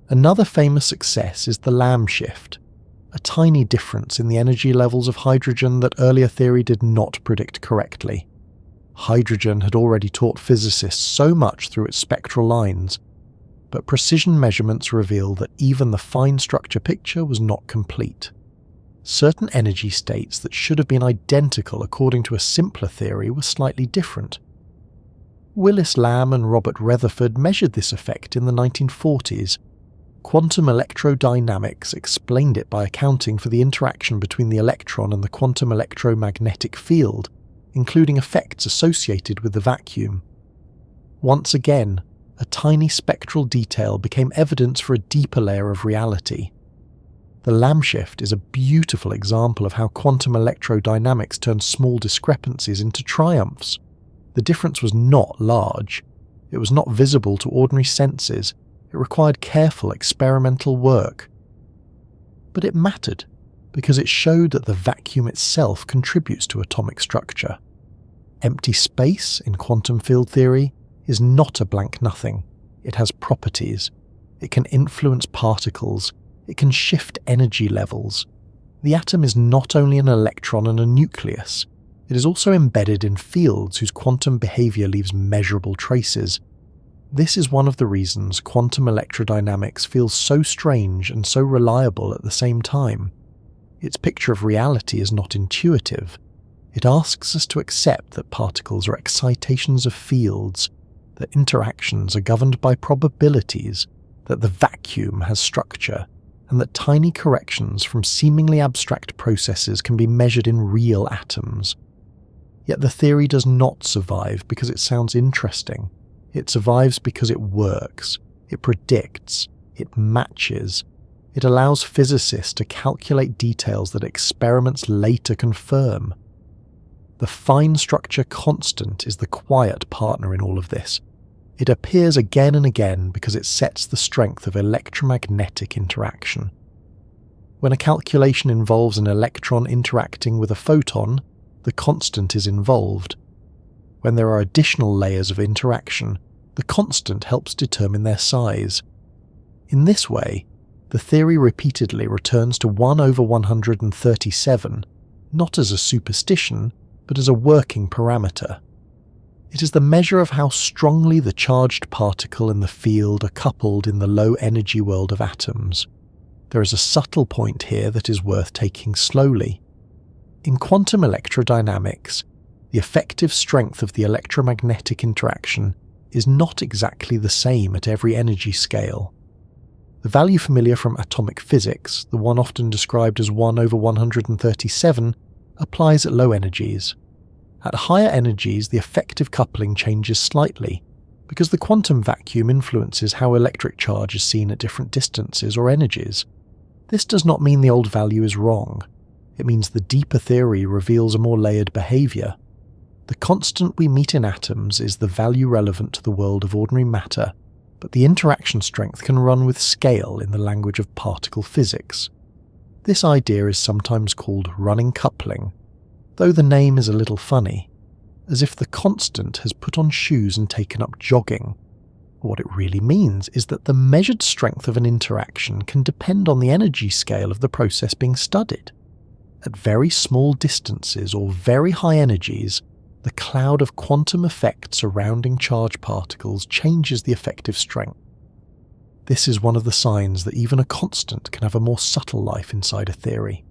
Another famous success is the Lamb shift, a tiny difference in the energy levels of hydrogen that earlier theory did not predict correctly. Hydrogen had already taught physicists so much through its spectral lines, but precision measurements reveal that even the fine structure picture was not complete. Certain energy states that should have been identical according to a simpler theory were slightly different. Willis Lamb and Robert Rutherford measured this effect in the 1940s. Quantum electrodynamics explained it by accounting for the interaction between the electron and the quantum electromagnetic field, including effects associated with the vacuum. Once again, a tiny spectral detail became evidence for a deeper layer of reality. The Lamb shift is a beautiful example of how quantum electrodynamics turns small discrepancies into triumphs. The difference was not large. It was not visible to ordinary senses. It required careful experimental work. But it mattered, because it showed that the vacuum itself contributes to atomic structure. Empty space, in quantum field theory, is not a blank nothing. It has properties. It can influence particles. It can shift energy levels. The atom is not only an electron and a nucleus. It is also embedded in fields whose quantum behavior leaves measurable traces. This is one of the reasons quantum electrodynamics feels so strange and so reliable at the same time. Its picture of reality is not intuitive. It asks us to accept that particles are excitations of fields, that interactions are governed by probabilities, that the vacuum has structure, and that tiny corrections from seemingly abstract processes can be measured in real atoms. Yet the theory does not survive because it sounds interesting. It survives because it works, it predicts, it matches. It allows physicists to calculate details that experiments later confirm. The fine structure constant is the quiet partner in all of this. It appears again and again because it sets the strength of electromagnetic interaction. When a calculation involves an electron interacting with a photon, the constant is involved. When there are additional layers of interaction, the constant helps determine their size. In this way, the theory repeatedly returns to 1 over 137, not as a superstition, but as a working parameter. It is the measure of how strongly the charged particle and the field are coupled in the low-energy world of atoms. There is a subtle point here that is worth taking slowly. In quantum electrodynamics, the effective strength of the electromagnetic interaction is not exactly the same at every energy scale. The value familiar from atomic physics, the one often described as 1 over 137, applies at low energies. At higher energies, the effective coupling changes slightly, because the quantum vacuum influences how electric charge is seen at different distances or energies. This does not mean the old value is wrong. It means the deeper theory reveals a more layered behavior. The constant we meet in atoms is the value relevant to the world of ordinary matter, but the interaction strength can run with scale in the language of particle physics. This idea is sometimes called running coupling, though the name is a little funny, as if the constant has put on shoes and taken up jogging. What it really means is that the measured strength of an interaction can depend on the energy scale of the process being studied. At very small distances or very high energies, the cloud of quantum effect surrounding charged particles changes the effective strength. This is one of the signs that even a constant can have a more subtle life inside a theory.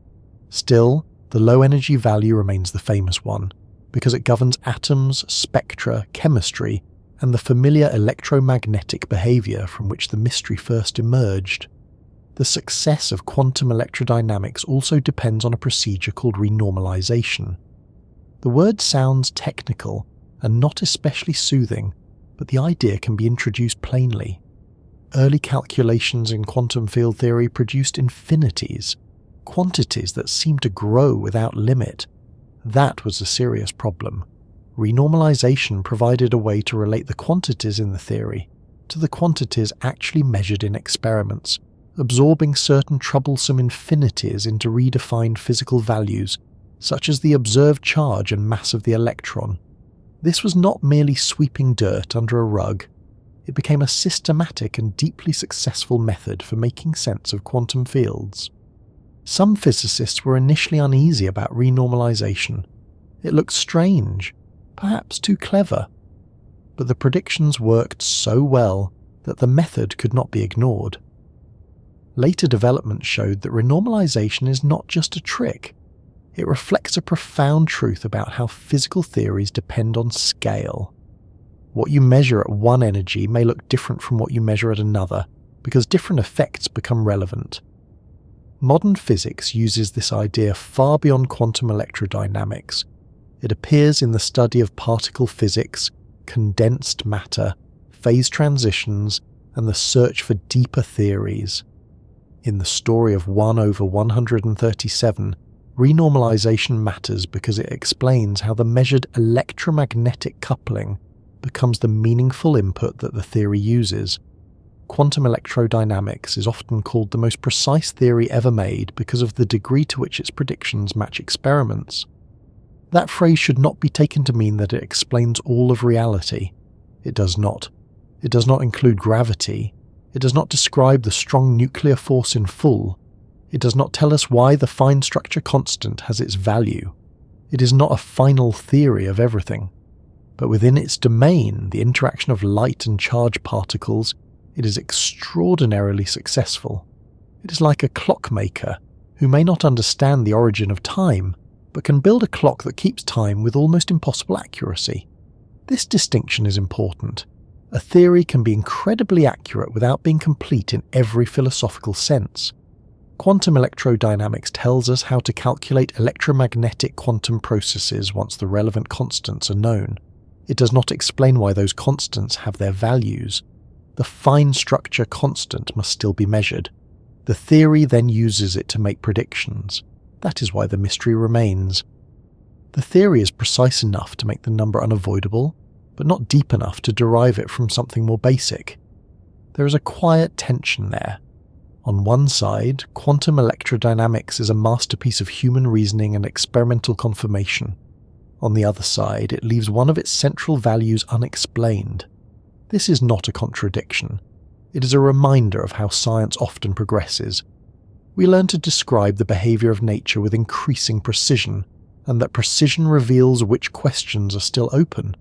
Still, the low energy value remains the famous one, because it governs atoms, spectra, chemistry, and the familiar electromagnetic behavior from which the mystery first emerged. The success of quantum electrodynamics also depends on a procedure called renormalization. The word sounds technical and not especially soothing, but the idea can be introduced plainly. Early calculations in quantum field theory produced infinities, quantities that seemed to grow without limit. That was a serious problem. Renormalization provided a way to relate the quantities in the theory to the quantities actually measured in experiments, absorbing certain troublesome infinities into redefined physical values, such as the observed charge and mass of the electron. This was not merely sweeping dirt under a rug. It became a systematic and deeply successful method for making sense of quantum fields. Some physicists were initially uneasy about renormalization. It looked strange, perhaps too clever. But the predictions worked so well that the method could not be ignored. Later developments showed that renormalization is not just a trick. It reflects a profound truth about how physical theories depend on scale. What you measure at one energy may look different from what you measure at another, because different effects become relevant. Modern physics uses this idea far beyond quantum electrodynamics. It appears in the study of particle physics, condensed matter, phase transitions, and the search for deeper theories. In the story of 1/137, renormalization matters because it explains how the measured electromagnetic coupling becomes the meaningful input that the theory uses. Quantum electrodynamics is often called the most precise theory ever made because of the degree to which its predictions match experiments. That phrase should not be taken to mean that it explains all of reality. It does not. It does not include gravity. It does not describe the strong nuclear force in full. It does not tell us why the fine structure constant has its value. It is not a final theory of everything. But within its domain, the interaction of light and charged particles, it is extraordinarily successful. It is like a clockmaker who may not understand the origin of time, but can build a clock that keeps time with almost impossible accuracy. This distinction is important. A theory can be incredibly accurate without being complete in every philosophical sense. Quantum electrodynamics tells us how to calculate electromagnetic quantum processes once the relevant constants are known. It does not explain why those constants have their values. The fine structure constant must still be measured. The theory then uses it to make predictions. That is why the mystery remains. The theory is precise enough to make the number unavoidable, but not deep enough to derive it from something more basic. There is a quiet tension there. On one side, quantum electrodynamics is a masterpiece of human reasoning and experimental confirmation. On the other side, it leaves one of its central values unexplained. This is not a contradiction. It is a reminder of how science often progresses. We learn to describe the behavior of nature with increasing precision, and that precision reveals which questions are still open.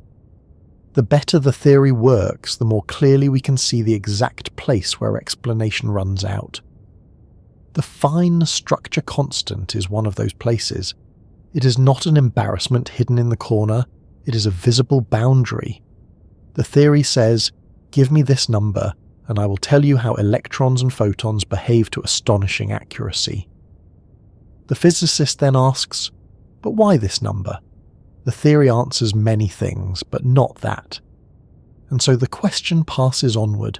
The better the theory works, the more clearly we can see the exact place where explanation runs out. The fine structure constant is one of those places. It is not an embarrassment hidden in the corner, it is a visible boundary. The theory says, give me this number, and I will tell you how electrons and photons behave to astonishing accuracy. The physicist then asks, but why this number? The theory answers many things, but not that. And so the question passes onward,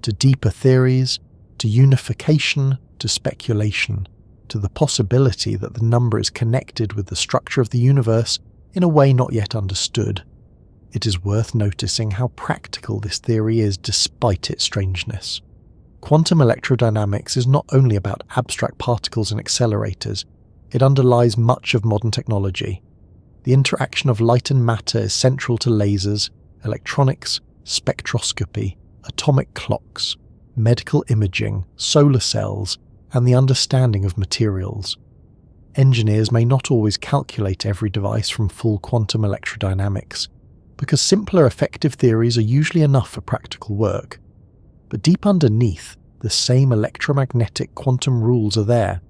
to deeper theories, to unification, to speculation, to the possibility that the number is connected with the structure of the universe in a way not yet understood. It is worth noticing how practical this theory is despite its strangeness. Quantum electrodynamics is not only about abstract particles and accelerators, it underlies much of modern technology. The interaction of light and matter is central to lasers, electronics, spectroscopy, atomic clocks, medical imaging, solar cells, and the understanding of materials. Engineers may not always calculate every device from full quantum electrodynamics, because simpler effective theories are usually enough for practical work. But deep underneath, the same electromagnetic quantum rules are there.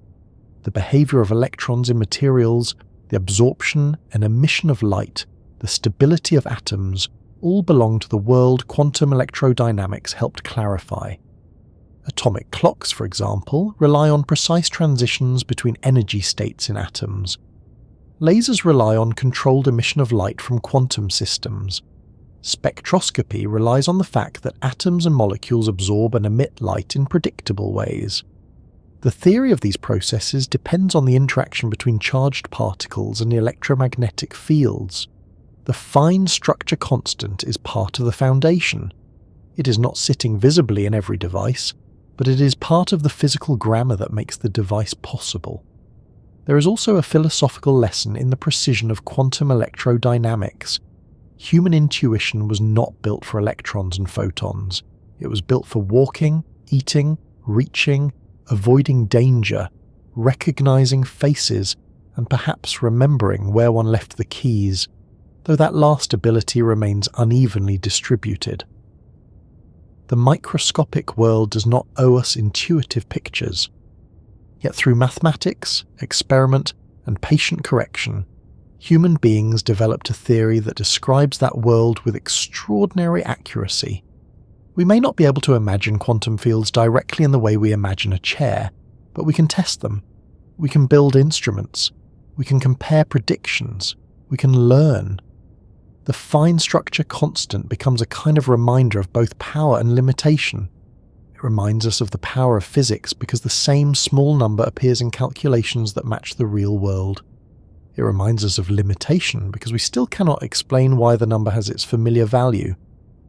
The behavior of electrons in materials, the absorption and emission of light, the stability of atoms, all belong to the world quantum electrodynamics helped clarify. Atomic clocks, for example, rely on precise transitions between energy states in atoms. Lasers rely on controlled emission of light from quantum systems. Spectroscopy relies on the fact that atoms and molecules absorb and emit light in predictable ways. The theory of these processes depends on the interaction between charged particles and electromagnetic fields. The fine structure constant is part of the foundation. It is not sitting visibly in every device, but it is part of the physical grammar that makes the device possible. There is also a philosophical lesson in the precision of quantum electrodynamics. Human intuition was not built for electrons and photons. It was built for walking, eating, reaching, avoiding danger, recognizing faces, and perhaps remembering where one left the keys, though that last ability remains unevenly distributed. The microscopic world does not owe us intuitive pictures. Yet through mathematics, experiment, and patient correction, human beings developed a theory that describes that world with extraordinary accuracy. We may not be able to imagine quantum fields directly in the way we imagine a chair, but we can test them. We can build instruments. We can compare predictions. We can learn. The fine structure constant becomes a kind of reminder of both power and limitation. It reminds us of the power of physics because the same small number appears in calculations that match the real world. It reminds us of limitation because we still cannot explain why the number has its familiar value.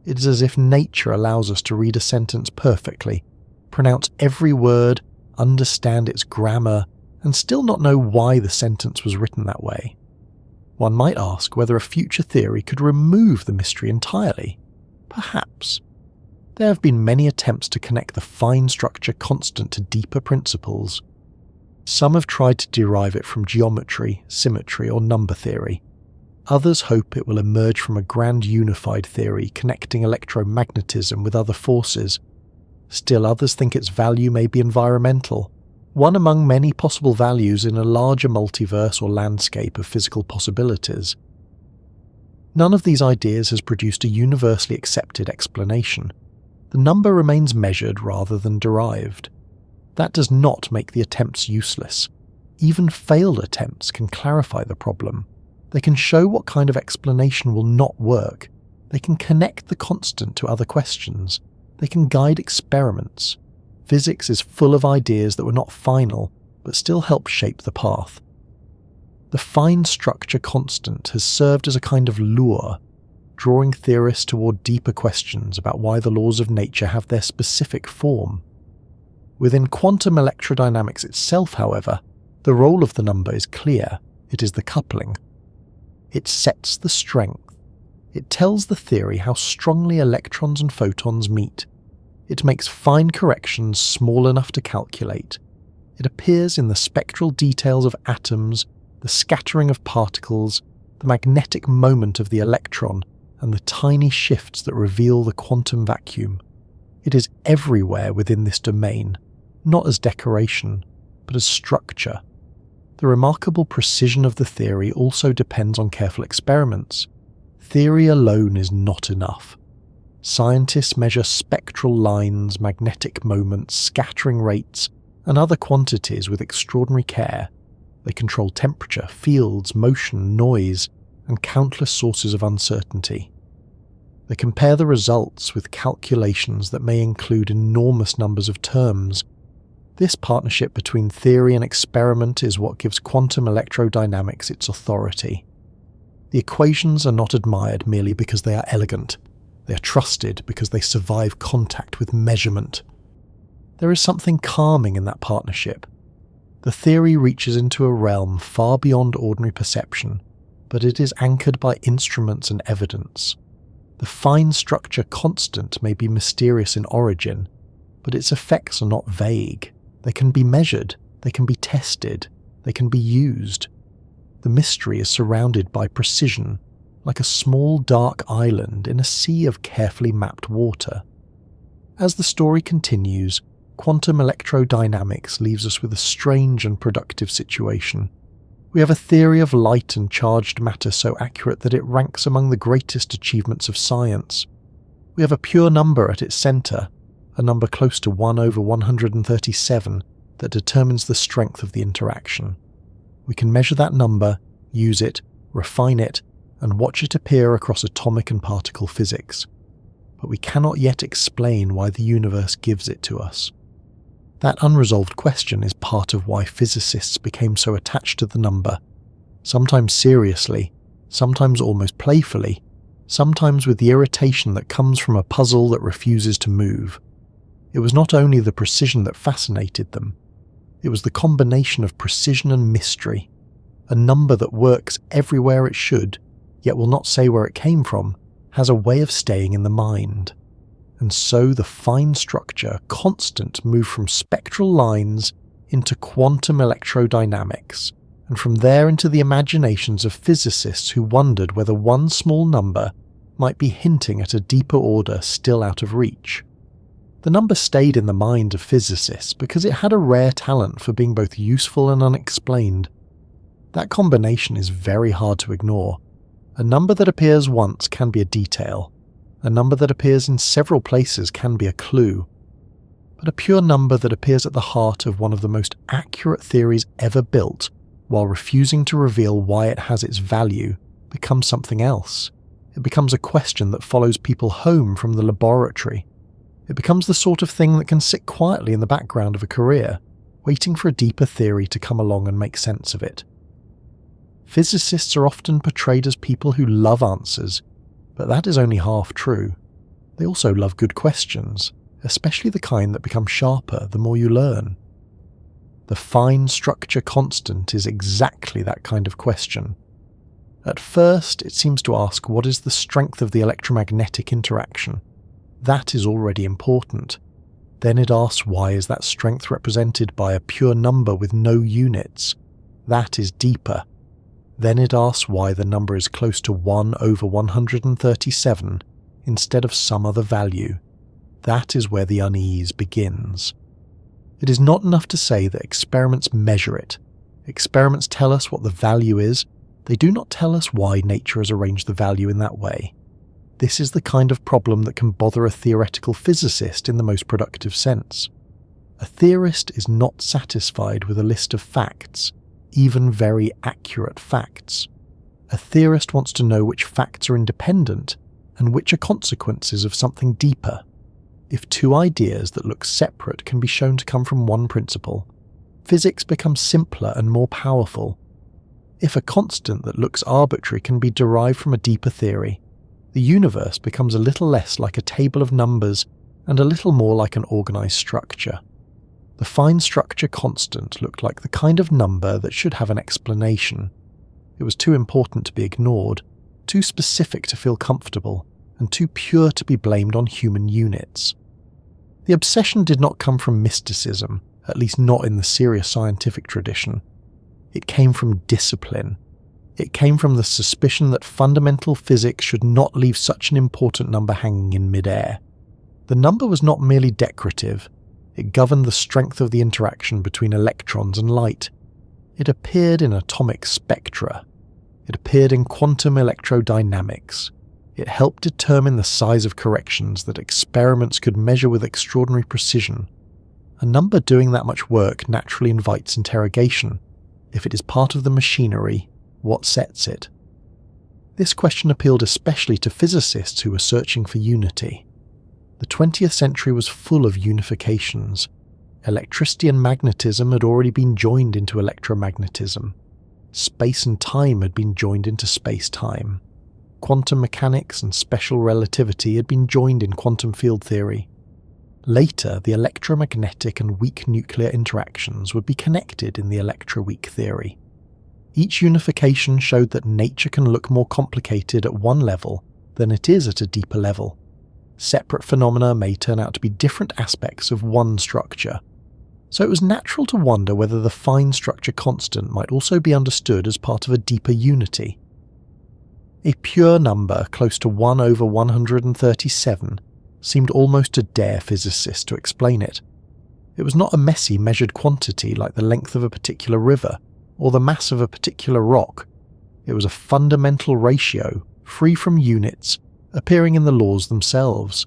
It is as if nature allows us to read a sentence perfectly, pronounce every word, understand its grammar, and still not know why the sentence was written that way. One might ask whether a future theory could remove the mystery entirely. Perhaps. There have been many attempts to connect the fine structure constant to deeper principles. Some have tried to derive it from geometry, symmetry, or number theory. Others hope it will emerge from a grand unified theory connecting electromagnetism with other forces. Still others think its value may be environmental, one among many possible values in a larger multiverse or landscape of physical possibilities. None of these ideas has produced a universally accepted explanation. The number remains measured rather than derived. That does not make the attempts useless. Even failed attempts can clarify the problem. They can show what kind of explanation will not work. They can connect the constant to other questions. They can guide experiments. Physics is full of ideas that were not final, but still help shape the path. The fine structure constant has served as a kind of lure, drawing theorists toward deeper questions about why the laws of nature have their specific form. Within quantum electrodynamics itself, however, the role of the number is clear. It is the coupling. It sets the strength. It tells the theory how strongly electrons and photons meet. It makes fine corrections small enough to calculate. It appears in the spectral details of atoms, the scattering of particles, the magnetic moment of the electron, and the tiny shifts that reveal the quantum vacuum. It is everywhere within this domain, not as decoration, but as structure. The remarkable precision of the theory also depends on careful experiments. Theory alone is not enough. Scientists measure spectral lines, magnetic moments, scattering rates, and other quantities with extraordinary care. They control temperature, fields, motion, noise, and countless sources of uncertainty. They compare the results with calculations that may include enormous numbers of terms. This partnership between theory and experiment is what gives quantum electrodynamics its authority. The equations are not admired merely because they are elegant. They are trusted because they survive contact with measurement. There is something calming in that partnership. The theory reaches into a realm far beyond ordinary perception, but it is anchored by instruments and evidence. The fine structure constant may be mysterious in origin, but its effects are not vague. They can be measured, they can be tested, they can be used. The mystery is surrounded by precision, like a small dark island in a sea of carefully mapped water. As the story continues, quantum electrodynamics leaves us with a strange and productive situation. We have a theory of light and charged matter so accurate that it ranks among the greatest achievements of science. We have a pure number at its centre, a number close to 1/137 that determines the strength of the interaction. We can measure that number, use it, refine it, and watch it appear across atomic and particle physics, but we cannot yet explain why the universe gives it to us. That unresolved question is part of why physicists became so attached to the number, sometimes seriously, sometimes almost playfully, sometimes with the irritation that comes from a puzzle that refuses to move. It was not only the precision that fascinated them, it was the combination of precision and mystery, a number that works everywhere it should, yet will not say where it came from, has a way of staying in the mind. And so the fine structure, constant, moved from spectral lines into quantum electrodynamics, and from there into the imaginations of physicists who wondered whether one small number might be hinting at a deeper order still out of reach. The number stayed in the mind of physicists because it had a rare talent for being both useful and unexplained. That combination is very hard to ignore. A number that appears once can be a detail. A number that appears in several places can be a clue. But a pure number that appears at the heart of one of the most accurate theories ever built, while refusing to reveal why it has its value, becomes something else. It becomes a question that follows people home from the laboratory. It becomes the sort of thing that can sit quietly in the background of a career, waiting for a deeper theory to come along and make sense of it. Physicists are often portrayed as people who love answers, but that is only half true. They also love good questions, especially the kind that become sharper the more you learn. The fine structure constant is exactly that kind of question. At first, it seems to ask what is the strength of the electromagnetic interaction. That is already important. Then it asks why is that strength represented by a pure number with no units. That is deeper. Then it asks why the number is close to 1 over 137 instead of some other value. That is where the unease begins. It is not enough to say that experiments measure it. Experiments tell us what the value is. They do not tell us why nature has arranged the value in that way. This is the kind of problem that can bother a theoretical physicist in the most productive sense. A theorist is not satisfied with a list of facts, even very accurate facts. A theorist wants to know which facts are independent and which are consequences of something deeper. If two ideas that look separate can be shown to come from one principle, physics becomes simpler and more powerful. If a constant that looks arbitrary can be derived from a deeper theory, the universe becomes a little less like a table of numbers and a little more like an organized structure. The fine structure constant looked like the kind of number that should have an explanation. It was too important to be ignored, too specific to feel comfortable, and too pure to be blamed on human units. The obsession did not come from mysticism, at least not in the serious scientific tradition. It came from discipline. It came from the suspicion that fundamental physics should not leave such an important number hanging in midair. The number was not merely decorative. It governed the strength of the interaction between electrons and light. It appeared in atomic spectra. It appeared in quantum electrodynamics. It helped determine the size of corrections that experiments could measure with extraordinary precision. A number doing that much work naturally invites interrogation. If it is part of the machinery, what sets it? This question appealed especially to physicists who were searching for unity. The 20th century was full of unifications. Electricity and magnetism had already been joined into electromagnetism. Space and time had been joined into space-time. Quantum mechanics and special relativity had been joined in quantum field theory. Later, the electromagnetic and weak nuclear interactions would be connected in the electroweak theory. Each unification showed that nature can look more complicated at one level than it is at a deeper level. Separate phenomena may turn out to be different aspects of one structure. So it was natural to wonder whether the fine structure constant might also be understood as part of a deeper unity. A pure number close to 1 over 137 seemed almost to dare physicists to explain it. It was not a messy measured quantity like the length of a particular river or the mass of a particular rock. It was a fundamental ratio, free from units, appearing in the laws themselves.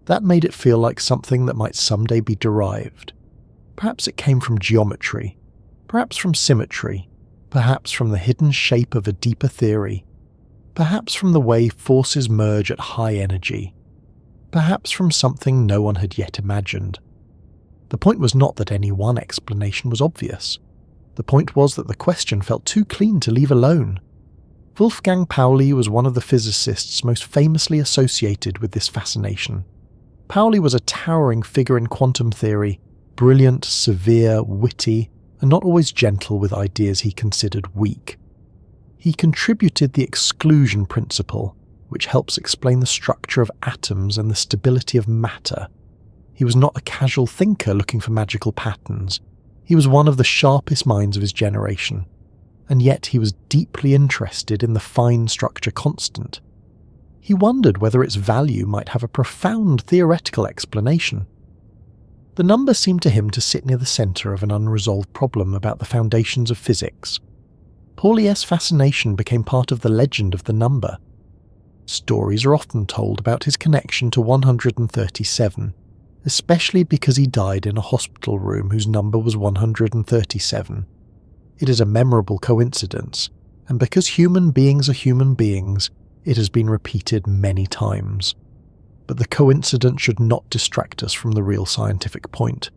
That made it feel like something that might someday be derived. Perhaps it came from geometry, perhaps from symmetry, perhaps from the hidden shape of a deeper theory. Perhaps from the way forces merge at high energy. Perhaps from something no one had yet imagined. The point was not that any one explanation was obvious. The point was that the question felt too clean to leave alone. Wolfgang Pauli was one of the physicists most famously associated with this fascination. Pauli was a towering figure in quantum theory, brilliant, severe, witty, and not always gentle with ideas he considered weak. He contributed the exclusion principle, which helps explain the structure of atoms and the stability of matter. He was not a casual thinker looking for magical patterns. He was one of the sharpest minds of his generation, and yet he was deeply interested in the fine structure constant. He wondered whether its value might have a profound theoretical explanation. The number seemed to him to sit near the centre of an unresolved problem about the foundations of physics. Pauli's fascination became part of the legend of the number. Stories are often told about his connection to 137, especially because he died in a hospital room whose number was 137. It is a memorable coincidence, and because human beings are human beings, it has been repeated many times. But the coincidence should not distract us from the real scientific point.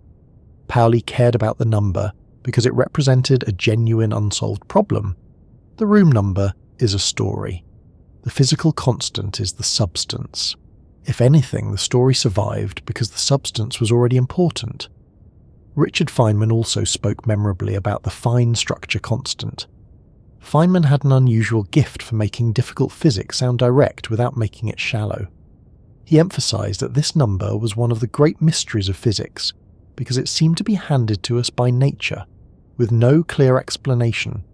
Pauli cared about the number because it represented a genuine unsolved problem. The room number is a story. The physical constant is the substance. If anything, the story survived because the substance was already important. Richard Feynman also spoke memorably about the fine structure constant. Feynman had an unusual gift for making difficult physics sound direct without making it shallow. He emphasized that this number was one of the great mysteries of physics because it seemed to be handed to us by nature, with no clear explanation.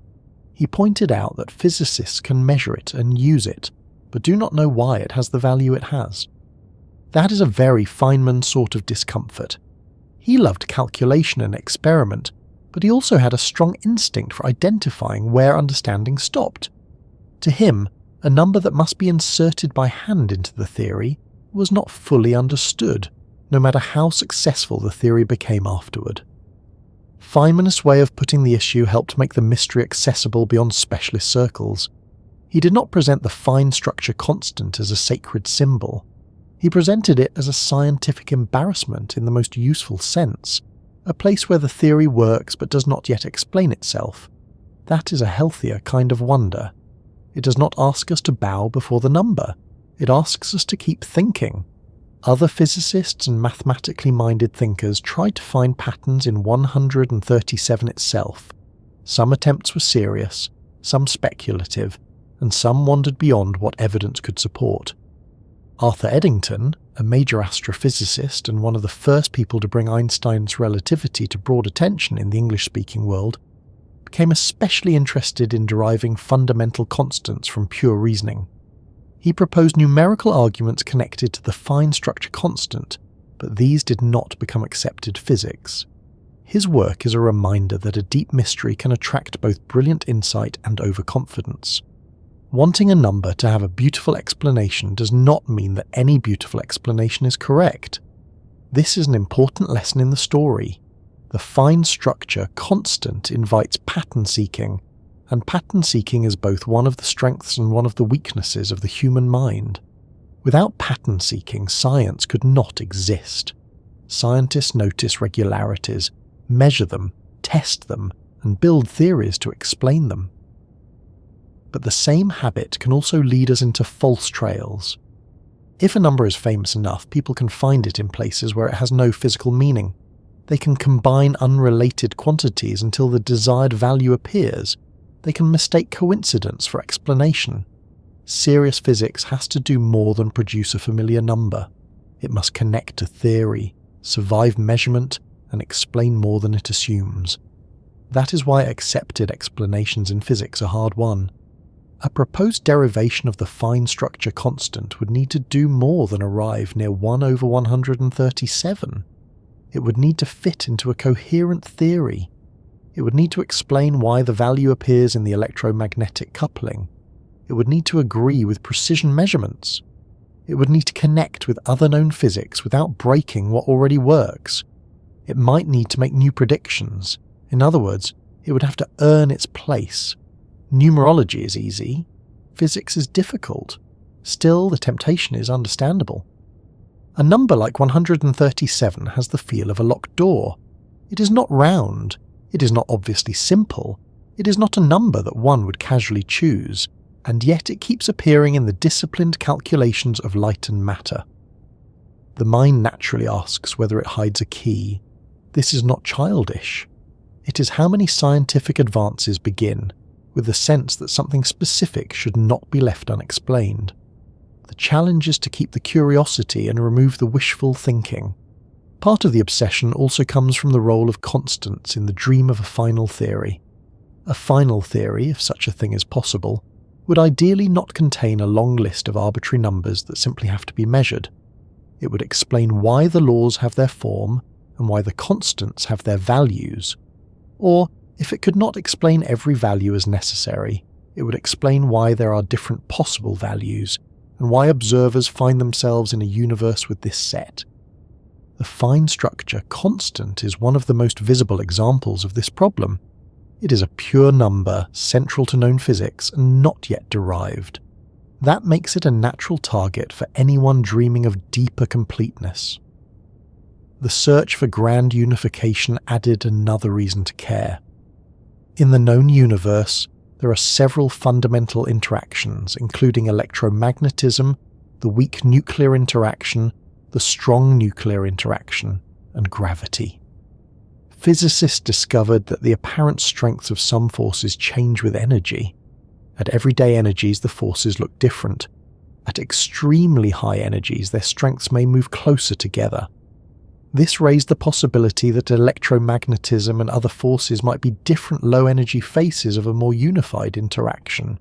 He pointed out that physicists can measure it and use it, but do not know why it has the value it has. That is a very Feynman sort of discomfort. He loved calculation and experiment, but he also had a strong instinct for identifying where understanding stopped. To him, a number that must be inserted by hand into the theory was not fully understood, no matter how successful the theory became afterward. Feynman's way of putting the issue helped make the mystery accessible beyond specialist circles. He did not present the fine structure constant as a sacred symbol. He presented it as a scientific embarrassment in the most useful sense, a place where the theory works but does not yet explain itself. That is a healthier kind of wonder. It does not ask us to bow before the number. It asks us to keep thinking. Other physicists and mathematically minded thinkers tried to find patterns in 137 itself. Some attempts were serious, some speculative, and some wandered beyond what evidence could support. Arthur Eddington, a major astrophysicist and one of the first people to bring Einstein's relativity to broad attention in the English-speaking world, became especially interested in deriving fundamental constants from pure reasoning. He proposed numerical arguments connected to the fine structure constant, but these did not become accepted physics. His work is a reminder that a deep mystery can attract both brilliant insight and overconfidence. Wanting a number to have a beautiful explanation does not mean that any beautiful explanation is correct. This is an important lesson in the story. The fine structure constant invites pattern seeking, and pattern seeking is both one of the strengths and one of the weaknesses of the human mind. Without pattern seeking, science could not exist. Scientists notice regularities, measure them, test them, and build theories to explain them. But the same habit can also lead us into false trails. If a number is famous enough, people can find it in places where it has no physical meaning. They can combine unrelated quantities until the desired value appears. They can mistake coincidence for explanation. Serious physics has to do more than produce a familiar number. It must connect to theory, survive measurement, and explain more than it assumes. That is why accepted explanations in physics are hard won. A proposed derivation of the fine structure constant would need to do more than arrive near 1 over 137. It would need to fit into a coherent theory. It would need to explain why the value appears in the electromagnetic coupling. It would need to agree with precision measurements. It would need to connect with other known physics without breaking what already works. It might need to make new predictions. In other words, it would have to earn its place. Numerology is easy. Physics is difficult. Still, the temptation is understandable. A number like 137 has the feel of a locked door. It is not round. It is not obviously simple. It is not a number that one would casually choose, and yet it keeps appearing in the disciplined calculations of light and matter. The mind naturally asks whether it hides a key. This is not childish. It is how many scientific advances begin with the sense that something specific should not be left unexplained. The challenge is to keep the curiosity and remove the wishful thinking. Part of the obsession also comes from the role of constants in the dream of a final theory. A final theory, if such a thing is possible, would ideally not contain a long list of arbitrary numbers that simply have to be measured. It would explain why the laws have their form and why the constants have their values. Or, if it could not explain every value as necessary, it would explain why there are different possible values and why observers find themselves in a universe with this set. The fine structure constant is one of the most visible examples of this problem. It is a pure number central to known physics and not yet derived. That makes it a natural target for anyone dreaming of deeper completeness. The search for grand unification added another reason to care. In the known universe, there are several fundamental interactions, including electromagnetism, the weak nuclear interaction, the strong nuclear interaction, and gravity. Physicists discovered that the apparent strengths of some forces change with energy. At everyday energies, the forces look different. At extremely high energies, their strengths may move closer together. This raised the possibility that electromagnetism and other forces might be different low-energy faces of a more unified interaction.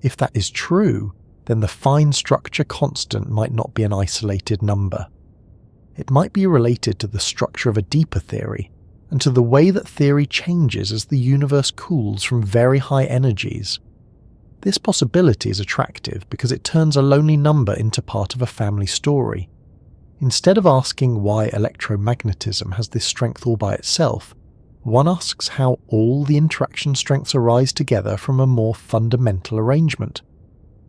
If that is true, then the fine structure constant might not be an isolated number. It might be related to the structure of a deeper theory, and to the way that theory changes as the universe cools from very high energies. This possibility is attractive because it turns a lonely number into part of a family story. Instead of asking why electromagnetism has this strength all by itself, one asks how all the interaction strengths arise together from a more fundamental arrangement.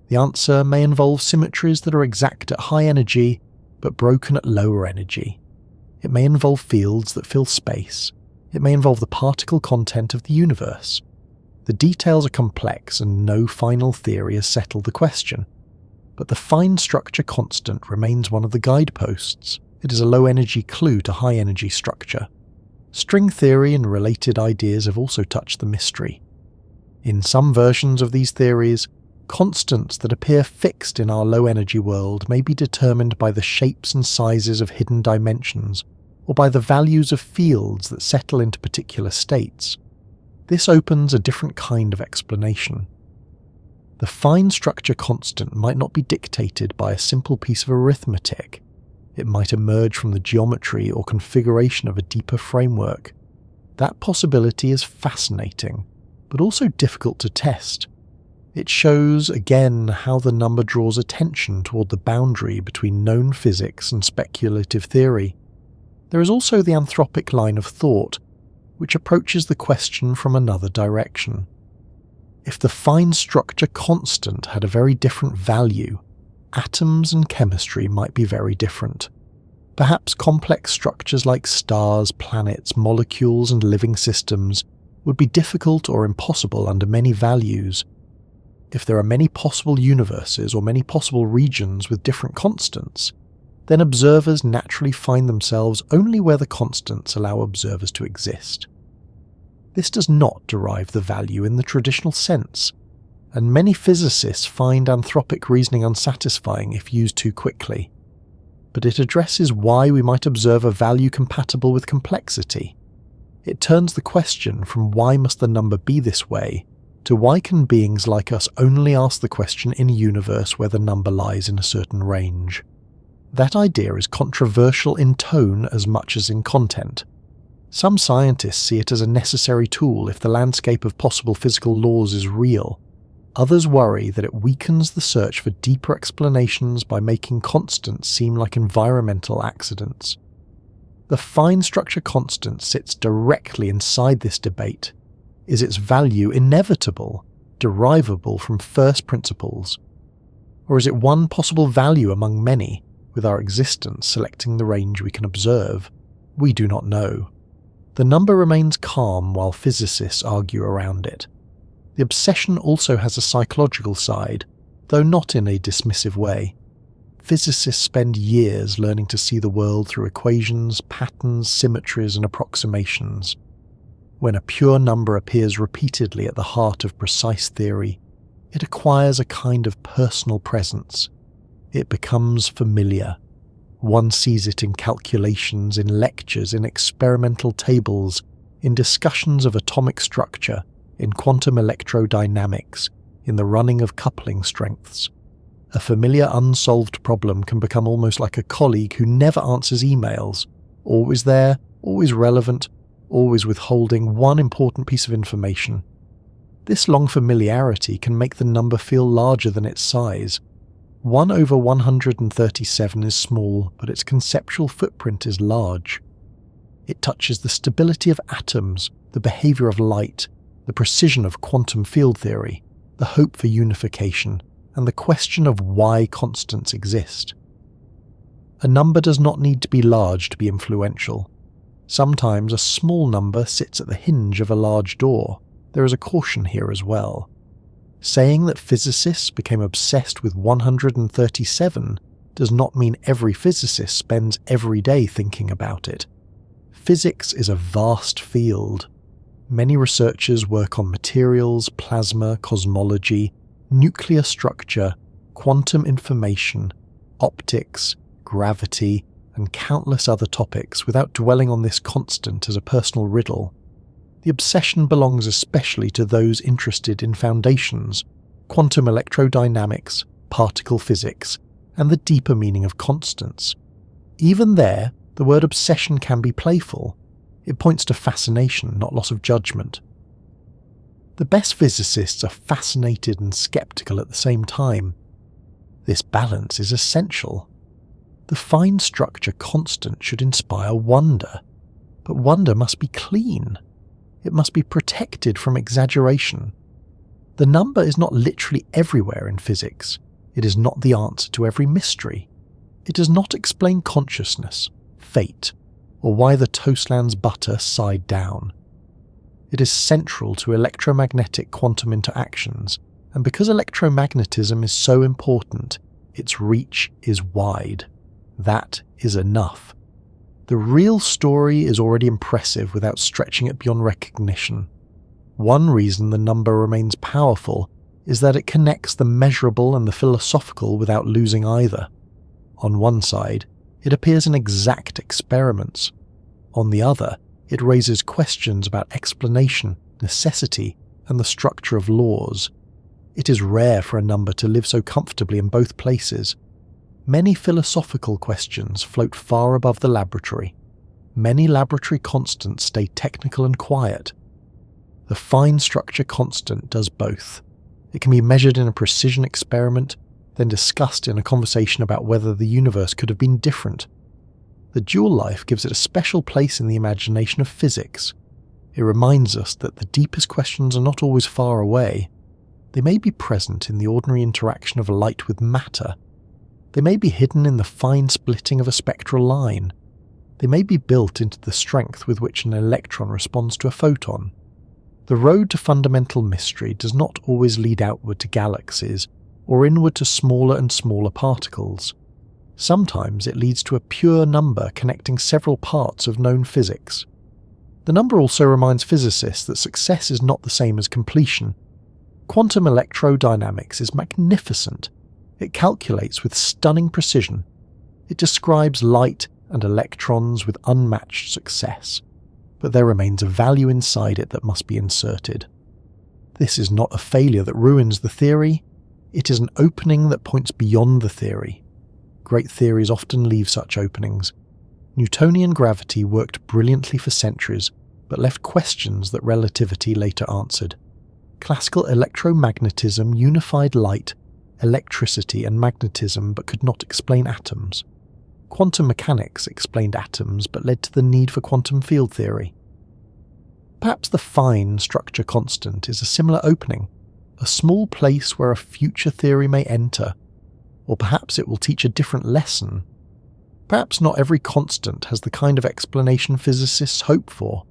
The answer may involve symmetries that are exact at high energy, but broken at lower energy. It may involve fields that fill space. It may involve the particle content of the universe. The details are complex and no final theory has settled the question. But the fine structure constant remains one of the guideposts. It is a low-energy clue to high-energy structure. String theory and related ideas have also touched the mystery. In some versions of these theories, constants that appear fixed in our low-energy world may be determined by the shapes and sizes of hidden dimensions, or by the values of fields that settle into particular states. This opens a different kind of explanation. The fine structure constant might not be dictated by a simple piece of arithmetic. It might emerge from the geometry or configuration of a deeper framework. That possibility is fascinating, but also difficult to test. It shows, again, how the number draws attention toward the boundary between known physics and speculative theory. There is also the Anthropic line of thought, which approaches the question from another direction. If the fine structure constant had a very different value, atoms and chemistry might be very different. Perhaps complex structures like stars, planets, molecules, and living systems would be difficult or impossible under many values. If there are many possible universes or many possible regions with different constants, then observers naturally find themselves only where the constants allow observers to exist. This does not derive the value in the traditional sense, and many physicists find anthropic reasoning unsatisfying if used too quickly. But it addresses why we might observe a value compatible with complexity. It turns the question from why must the number be this way to why can beings like us only ask the question in a universe where the number lies in a certain range. That idea is controversial in tone as much as in content. Some scientists see it as a necessary tool if the landscape of possible physical laws is real. Others worry that it weakens the search for deeper explanations by making constants seem like environmental accidents. The fine structure constant sits directly inside this debate. Is its value inevitable? derivable from first principles? Or is it one possible value among many, with our existence selecting the range we can observe? We do not know. The number remains calm while physicists argue around it. The obsession also has a psychological side, though not in a dismissive way. Physicists spend years learning to see the world through equations, patterns, symmetries, and approximations. When a pure number appears repeatedly at the heart of precise theory, it acquires a kind of personal presence. It becomes familiar. One sees it in calculations, in lectures, in experimental tables, in discussions of atomic structure, in quantum electrodynamics, in the running of coupling strengths. A familiar unsolved problem can become almost like a colleague who never answers emails, always there, always relevant, always withholding one important piece of information. This long familiarity can make the number feel larger than its size. 1 over 137 is small, but its conceptual footprint is large. It touches the stability of atoms, the behavior of light, the precision of quantum field theory, the hope for unification, and the question of why constants exist. A number does not need to be large to be influential. Sometimes a small number sits at the hinge of a large door. There is a caution here as well. Saying that physicists became obsessed with 137 does not mean every physicist spends every day thinking about it. Physics is a vast field. Many researchers work on materials, plasma, cosmology, nuclear structure, quantum information, optics, gravity, and countless other topics without dwelling on this constant as a personal riddle. The obsession belongs especially to those interested in foundations, quantum electrodynamics, particle physics, and the deeper meaning of constants. Even there, the word obsession can be playful. It points to fascination, not loss of judgment. The best physicists are fascinated and skeptical at the same time. This balance is essential. The fine structure constant should inspire wonder, but wonder must be clean. It must be protected from exaggeration. The number is not literally everywhere in physics. It is not the answer to every mystery. It does not explain consciousness, fate, or why the toast lands butter side down. It is central to electromagnetic quantum interactions, and because electromagnetism is so important, its reach is wide. That is enough. The real story is already impressive without stretching it beyond recognition. One reason the number remains powerful is that it connects the measurable and the philosophical without losing either. On one side, it appears in exact experiments. On the other, it raises questions about explanation, necessity, and the structure of laws. It is rare for a number to live so comfortably in both places. Many philosophical questions float far above the laboratory. Many laboratory constants stay technical and quiet. The fine structure constant does both. It can be measured in a precision experiment, then discussed in a conversation about whether the universe could have been different. The dual life gives it a special place in the imagination of physics. It reminds us that the deepest questions are not always far away. They may be present in the ordinary interaction of light with matter. They may be hidden in the fine splitting of a spectral line. They may be built into the strength with which an electron responds to a photon. The road to fundamental mystery does not always lead outward to galaxies, or inward to smaller and smaller particles. Sometimes it leads to a pure number connecting several parts of known physics. The number also reminds physicists that success is not the same as completion. Quantum electrodynamics is magnificent. It calculates with stunning precision. It describes light and electrons with unmatched success. But there remains a value inside it that must be inserted. This is not a failure that ruins the theory. It is an opening that points beyond the theory. Great theories often leave such openings. Newtonian gravity worked brilliantly for centuries, but left questions that relativity later answered. Classical electromagnetism unified light, electricity and magnetism but could not explain atoms. Quantum mechanics explained atoms but led to the need for quantum field theory. Perhaps the fine structure constant is a similar opening, a small place where a future theory may enter, or perhaps it will teach a different lesson. Perhaps not every constant has the kind of explanation physicists hope for.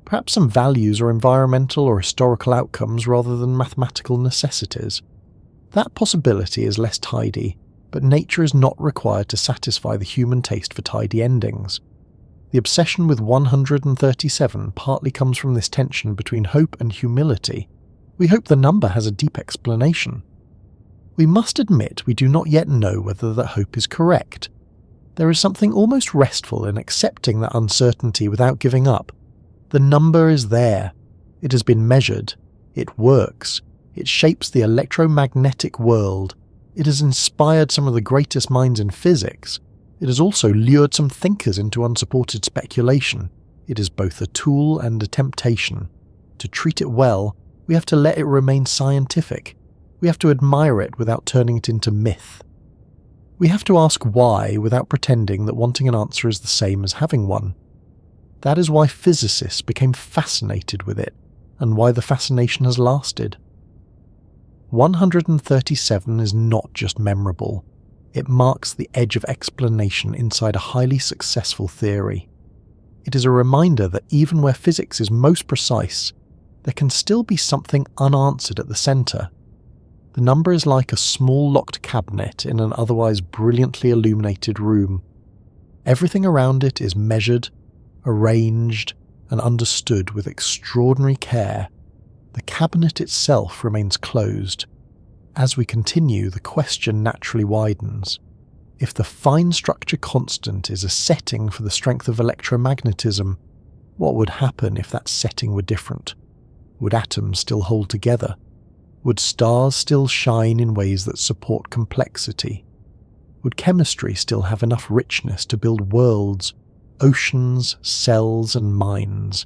Perhaps some values are environmental or historical outcomes rather than mathematical necessities. That possibility is less tidy, but nature is not required to satisfy the human taste for tidy endings. The obsession with 137 partly comes from this tension between hope and humility. We hope the number has a deep explanation. We must admit we do not yet know whether that hope is correct. There is something almost restful in accepting that uncertainty without giving up. The number is there. It has been measured. It works. It shapes the electromagnetic world. It has inspired some of the greatest minds in physics. It has also lured some thinkers into unsupported speculation. It is both a tool and a temptation. To treat it well, we have to let it remain scientific. We have to admire it without turning it into myth. We have to ask why without pretending that wanting an answer is the same as having one. That is why physicists became fascinated with it, and why the fascination has lasted. 137 is not just memorable. It marks the edge of explanation inside a highly successful theory. It is a reminder that even where physics is most precise, there can still be something unanswered at the centre. The number is like a small locked cabinet in an otherwise brilliantly illuminated room. Everything around it is measured, arranged, and understood with extraordinary care. The cabinet itself remains closed. As we continue, the question naturally widens. If the fine structure constant is a setting for the strength of electromagnetism, what would happen if that setting were different? Would atoms still hold together? Would stars still shine in ways that support complexity? Would chemistry still have enough richness to build worlds, oceans, cells, and minds?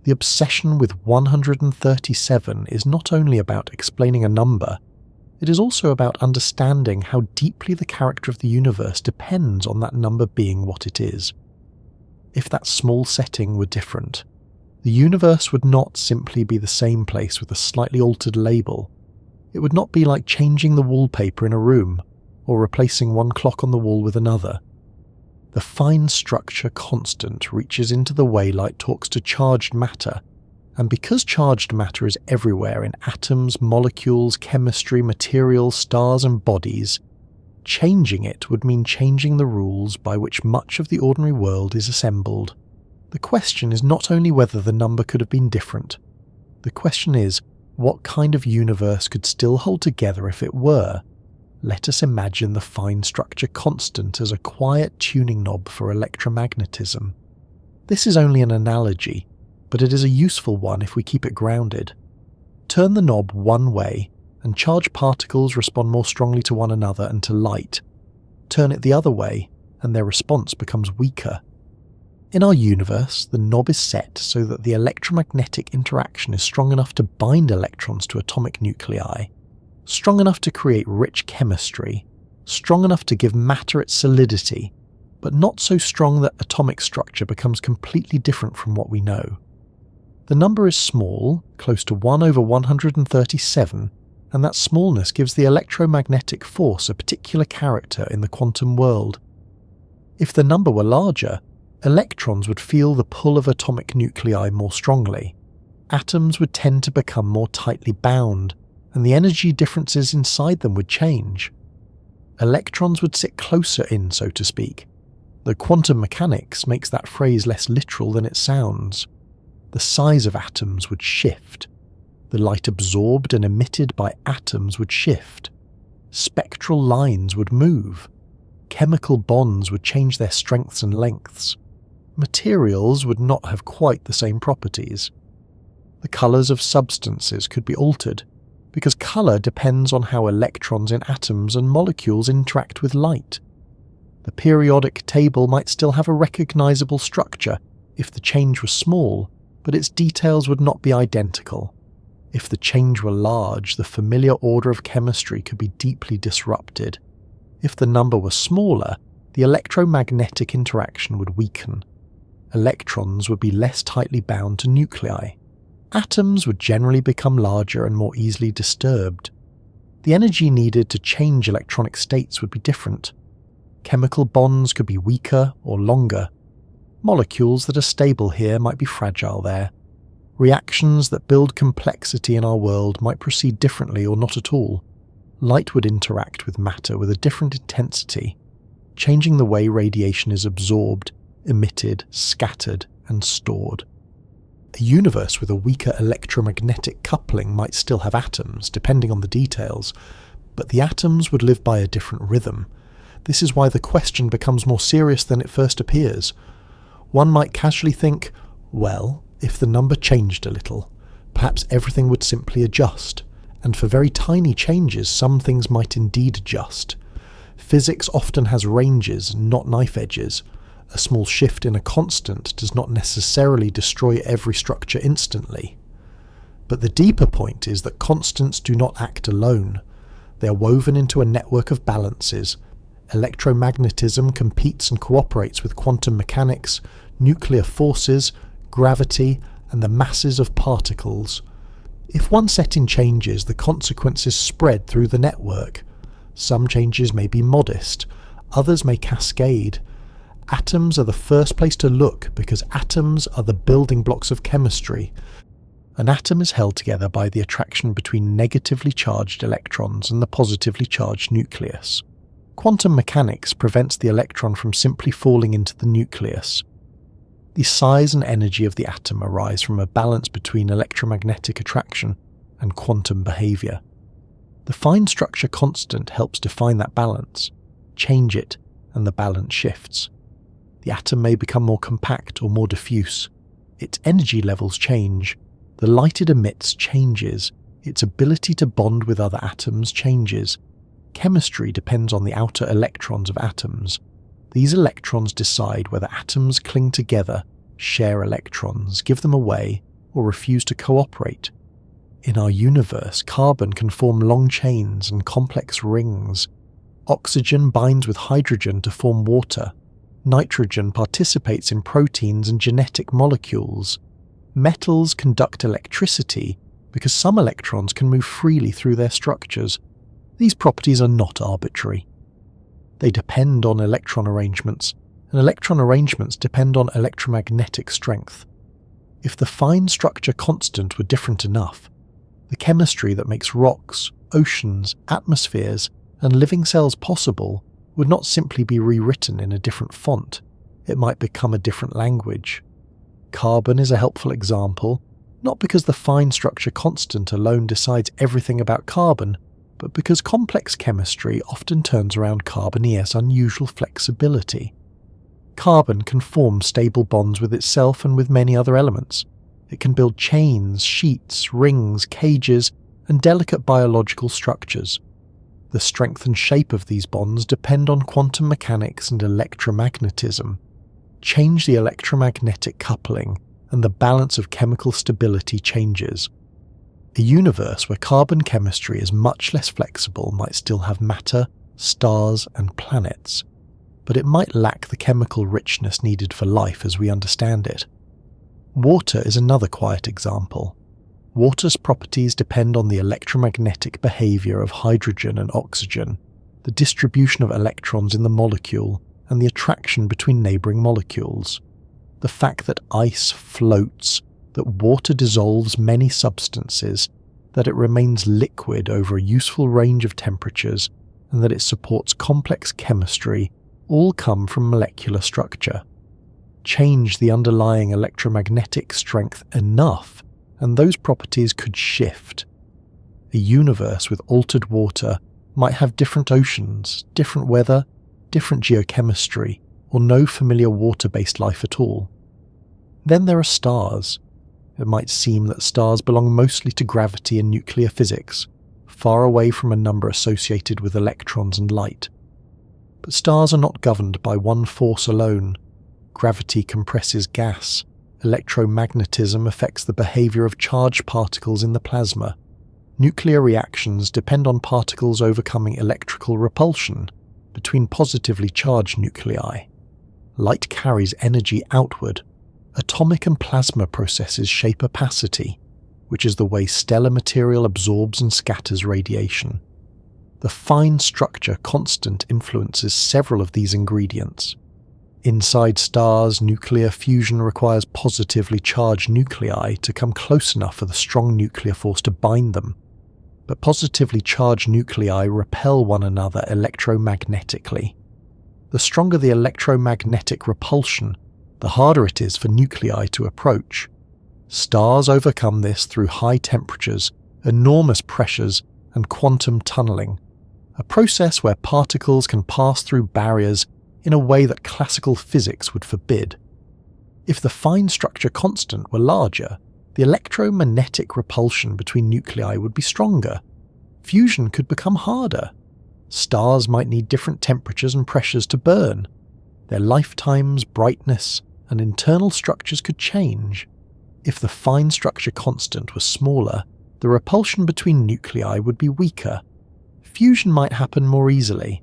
The obsession with 137 is not only about explaining a number, it is also about understanding how deeply the character of the universe depends on that number being what it is. If that small setting were different, the universe would not simply be the same place with a slightly altered label. It would not be like changing the wallpaper in a room, or replacing one clock on the wall with another. The fine structure constant reaches into the way light talks to charged matter, and because charged matter is everywhere in atoms, molecules, chemistry, materials, stars and bodies, changing it would mean changing the rules by which much of the ordinary world is assembled. The question is not only whether the number could have been different. The question is, what kind of universe could still hold together if it were? Let us imagine the fine structure constant as a quiet tuning knob for electromagnetism. This is only an analogy, but it is a useful one if we keep it grounded. Turn the knob one way, and charged particles respond more strongly to one another and to light. Turn it the other way, and their response becomes weaker. In our universe, the knob is set so that the electromagnetic interaction is strong enough to bind electrons to atomic nuclei, strong enough to create rich chemistry, strong enough to give matter its solidity, but not so strong that atomic structure becomes completely different from what we know. The number is small, close to 1 over 137, and that smallness gives the electromagnetic force a particular character in the quantum world. If the number were larger, electrons would feel the pull of atomic nuclei more strongly. Atoms would tend to become more tightly bound, and the energy differences inside them would change. Electrons would sit closer in, so to speak. The quantum mechanics makes that phrase less literal than it sounds. The size of atoms would shift. The light absorbed and emitted by atoms would shift. Spectral lines would move. Chemical bonds would change their strengths and lengths. Materials would not have quite the same properties. The colours of substances could be altered, because colour depends on how electrons in atoms and molecules interact with light. The periodic table might still have a recognisable structure if the change was small, but its details would not be identical. If the change were large, the familiar order of chemistry could be deeply disrupted. If the number were smaller, the electromagnetic interaction would weaken. Electrons would be less tightly bound to nuclei. Atoms would generally become larger and more easily disturbed. The energy needed to change electronic states would be different. Chemical bonds could be weaker or longer. Molecules that are stable here might be fragile there. Reactions that build complexity in our world might proceed differently or not at all. Light would interact with matter with a different intensity, changing the way radiation is absorbed, emitted, scattered, and stored. A universe with a weaker electromagnetic coupling might still have atoms, depending on the details, but the atoms would live by a different rhythm. This is why the question becomes more serious than it first appears. One might casually think, well, if the number changed a little, perhaps everything would simply adjust, and for very tiny changes some things might indeed adjust. Physics often has ranges, not knife edges. A small shift in a constant does not necessarily destroy every structure instantly. But the deeper point is that constants do not act alone. They are woven into a network of balances. Electromagnetism competes and cooperates with quantum mechanics, nuclear forces, gravity, and the masses of particles. If one setting changes, the consequences spread through the network. Some changes may be modest, others may cascade. Atoms are the first place to look because atoms are the building blocks of chemistry. An atom is held together by the attraction between negatively charged electrons and the positively charged nucleus. Quantum mechanics prevents the electron from simply falling into the nucleus. The size and energy of the atom arise from a balance between electromagnetic attraction and quantum behavior. The fine structure constant helps define that balance. Change it, and the balance shifts. The atom may become more compact or more diffuse. Its energy levels change. The light it emits changes. Its ability to bond with other atoms changes. Chemistry depends on the outer electrons of atoms. These electrons decide whether atoms cling together, share electrons, give them away, or refuse to cooperate. In our universe, carbon can form long chains and complex rings. Oxygen binds with hydrogen to form water. Nitrogen participates in proteins and genetic molecules. Metals conduct electricity because some electrons can move freely through their structures. These properties are not arbitrary. They depend on electron arrangements, and electron arrangements depend on electromagnetic strength. If the fine structure constant were different enough, the chemistry that makes rocks, oceans, atmospheres, and living cells possible would not simply be rewritten in a different font. It might become a different language. Carbon is a helpful example, not because the fine structure constant alone decides everything about carbon, but because complex chemistry often turns around carbon-ES unusual flexibility. Carbon can form stable bonds with itself and with many other elements. It can build chains, sheets, rings, cages, and delicate biological structures. The strength and shape of these bonds depend on quantum mechanics and electromagnetism. Change the electromagnetic coupling, and the balance of chemical stability changes. A universe where carbon chemistry is much less flexible might still have matter, stars, and planets, but it might lack the chemical richness needed for life as we understand it. Water is another quiet example. Water's properties depend on the electromagnetic behavior of hydrogen and oxygen, the distribution of electrons in the molecule, and the attraction between neighbouring molecules. The fact that ice floats, that water dissolves many substances, that it remains liquid over a useful range of temperatures, and that it supports complex chemistry, all come from molecular structure. Change the underlying electromagnetic strength enough, and those properties could shift. A universe with altered water might have different oceans, different weather, different geochemistry, or no familiar water-based life at all. Then there are stars. It might seem that stars belong mostly to gravity and nuclear physics, far away from a number associated with electrons and light. But stars are not governed by one force alone. Gravity compresses gas. Electromagnetism affects the behavior of charged particles in the plasma. Nuclear reactions depend on particles overcoming electrical repulsion between positively charged nuclei. Light carries energy outward. Atomic and plasma processes shape opacity. which is the way stellar material absorbs and scatters radiation. The fine structure constant influences several of these ingredients. Inside stars, nuclear fusion requires positively charged nuclei to come close enough for the strong nuclear force to bind them. But positively charged nuclei repel one another electromagnetically. The stronger the electromagnetic repulsion, the harder it is for nuclei to approach. Stars overcome this through high temperatures, enormous pressures, and quantum tunneling, a process where particles can pass through barriers in a way that classical physics would forbid. If the fine structure constant were larger, the electromagnetic repulsion between nuclei would be stronger. Fusion could become harder. Stars might need different temperatures and pressures to burn. Their lifetimes, brightness, and internal structures could change. If the fine structure constant was smaller, the repulsion between nuclei would be weaker. Fusion might happen more easily.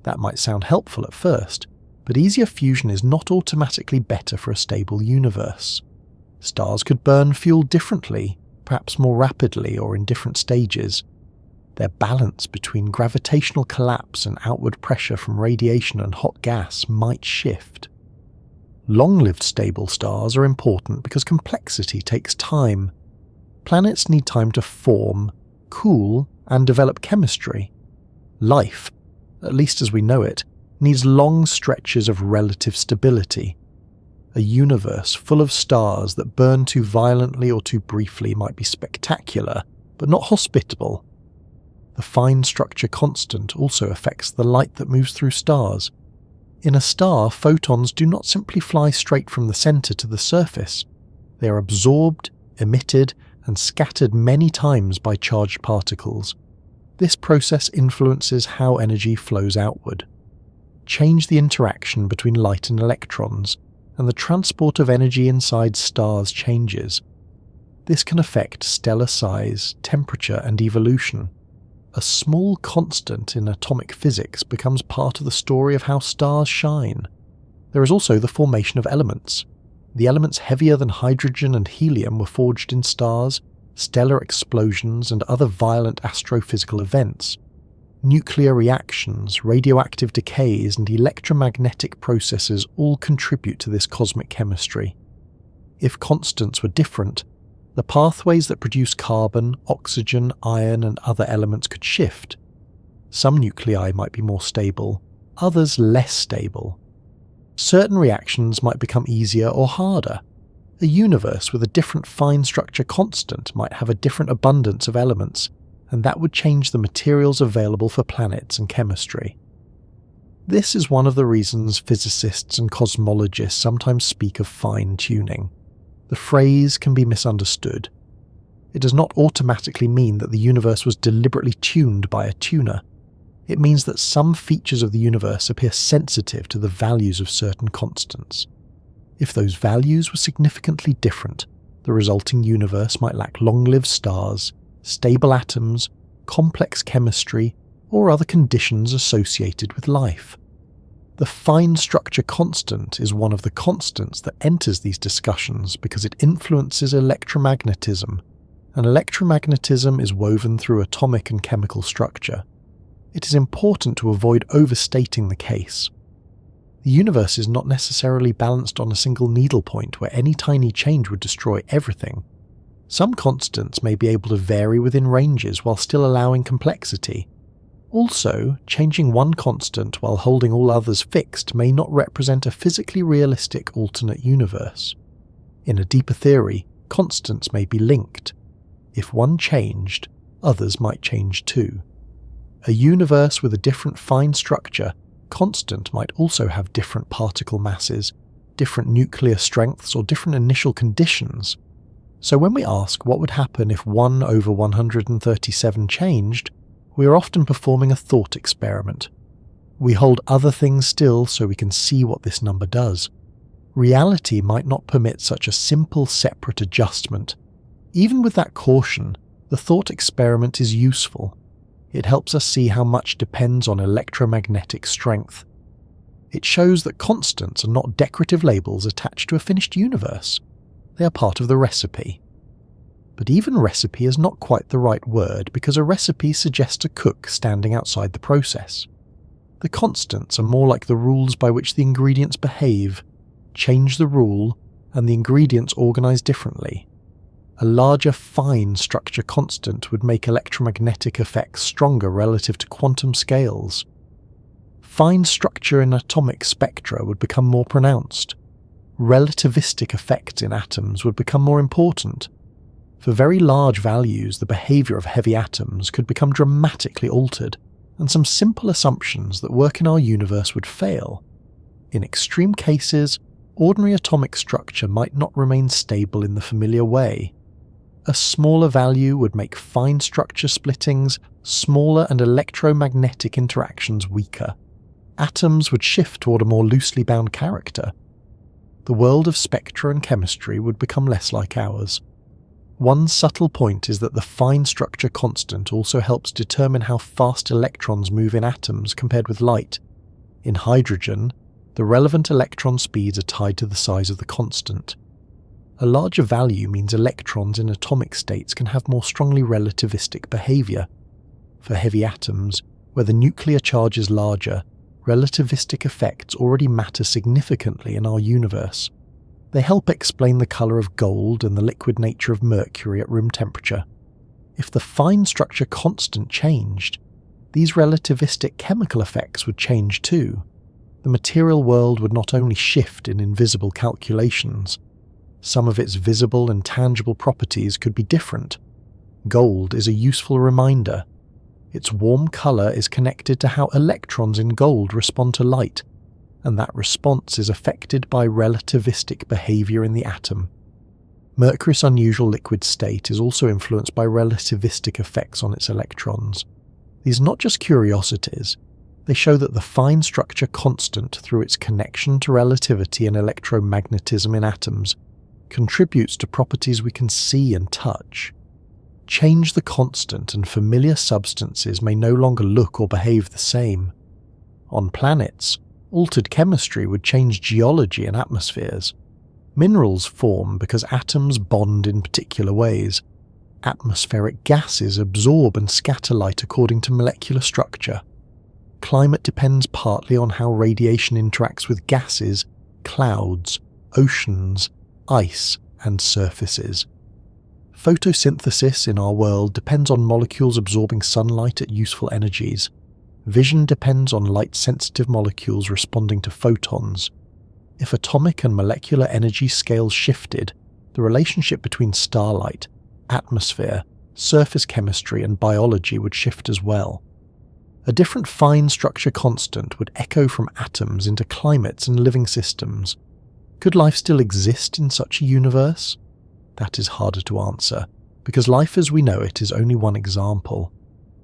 That might sound helpful at first, but easier fusion is not automatically better for a stable universe. Stars could burn fuel differently, perhaps more rapidly or in different stages. Their balance between gravitational collapse and outward pressure from radiation and hot gas might shift. Long-lived stable stars are important because complexity takes time. Planets need time to form, cool, and develop chemistry. Life, at least as we know it, needs long stretches of relative stability. A universe full of stars that burn too violently or too briefly might be spectacular, but not hospitable. The fine structure constant also affects the light that moves through stars. In a star, photons do not simply fly straight from the center to the surface. They are absorbed, emitted, and scattered many times by charged particles. This process influences how energy flows outward. Change the interaction between light and electrons, and the transport of energy inside stars changes. This can affect stellar size, temperature, and evolution. A small constant in atomic physics becomes part of the story of how stars shine. There is also the formation of elements. The elements heavier than hydrogen and helium were forged in stars, stellar explosions, and other violent astrophysical events. Nuclear reactions, radioactive decays, and electromagnetic processes all contribute to this cosmic chemistry. If constants were different, the pathways that produce carbon, oxygen, iron, and other elements could shift. Some nuclei might be more stable, others less stable. Certain reactions might become easier or harder. A universe with a different fine structure constant might have a different abundance of elements, and that would change the materials available for planets and chemistry. This is one of the reasons physicists and cosmologists sometimes speak of fine-tuning. The phrase can be misunderstood. It does not automatically mean that the universe was deliberately tuned by a tuner. It means that some features of the universe appear sensitive to the values of certain constants. If those values were significantly different, the resulting universe might lack long-lived stars, stable atoms, complex chemistry, or other conditions associated with life. The fine structure constant is one of the constants that enters these discussions because it influences electromagnetism, and electromagnetism is woven through atomic and chemical structure. It is important to avoid overstating the case. The universe is not necessarily balanced on a single needle point where any tiny change would destroy everything. Some constants may be able to vary within ranges while still allowing complexity. Also, changing one constant while holding all others fixed may not represent a physically realistic alternate universe. In a deeper theory, constants may be linked. If one changed, others might change too. A universe with a different fine structure, constant might also have different particle masses, different nuclear strengths, or different initial conditions. So when we ask what would happen if 1 over 137 changed, we are often performing a thought experiment. We hold other things still so we can see what this number does. Reality might not permit such a simple separate adjustment. Even with that caution, the thought experiment is useful. It helps us see how much depends on electromagnetic strength. It shows that constants are not decorative labels attached to a finished universe. They are part of the recipe. But even recipe is not quite the right word, because a recipe suggests a cook standing outside the process. The constants are more like the rules by which the ingredients behave. Change the rule, and the ingredients organize differently. A larger fine structure constant would make electromagnetic effects stronger relative to quantum scales. Fine structure in atomic spectra would become more pronounced. Relativistic effects in atoms would become more important. For very large values, the behavior of heavy atoms could become dramatically altered, and some simple assumptions that work in our universe would fail. In extreme cases, ordinary atomic structure might not remain stable in the familiar way. A smaller value would make fine structure splittings smaller and electromagnetic interactions weaker. Atoms would shift toward a more loosely bound character. The world of spectra and chemistry would become less like ours. One subtle point is that the fine structure constant also helps determine how fast electrons move in atoms compared with light. In hydrogen, the relevant electron speeds are tied to the size of the constant. A larger value means electrons in atomic states can have more strongly relativistic behavior. For heavy atoms, where the nuclear charge is larger, relativistic effects already matter significantly in our universe. They help explain the colour of gold and the liquid nature of mercury at room temperature. If the fine structure constant changed, these relativistic chemical effects would change too. The material world would not only shift in invisible calculations, some of its visible and tangible properties could be different. Gold is a useful reminder. Its warm colour is connected to how electrons in gold respond to light, and that response is affected by relativistic behaviour in the atom. Mercury's unusual liquid state is also influenced by relativistic effects on its electrons. These are not just curiosities. They show that the fine structure constant, through its connection to relativity and electromagnetism in atoms, contributes to properties we can see and touch. Change the constant and familiar substances may no longer look or behave the same. On planets, altered chemistry would change geology and atmospheres. Minerals form because atoms bond in particular ways. Atmospheric gases absorb and scatter light according to molecular structure. Climate depends partly on how radiation interacts with gases, clouds, oceans, ice, and surfaces. Photosynthesis in our world depends on molecules absorbing sunlight at useful energies. Vision depends on light-sensitive molecules responding to photons. If atomic and molecular energy scales shifted, the relationship between starlight, atmosphere, surface chemistry, and biology would shift as well. A different fine structure constant would echo from atoms into climates and living systems. Could life still exist in such a universe? That is harder to answer, because life as we know it is only one example.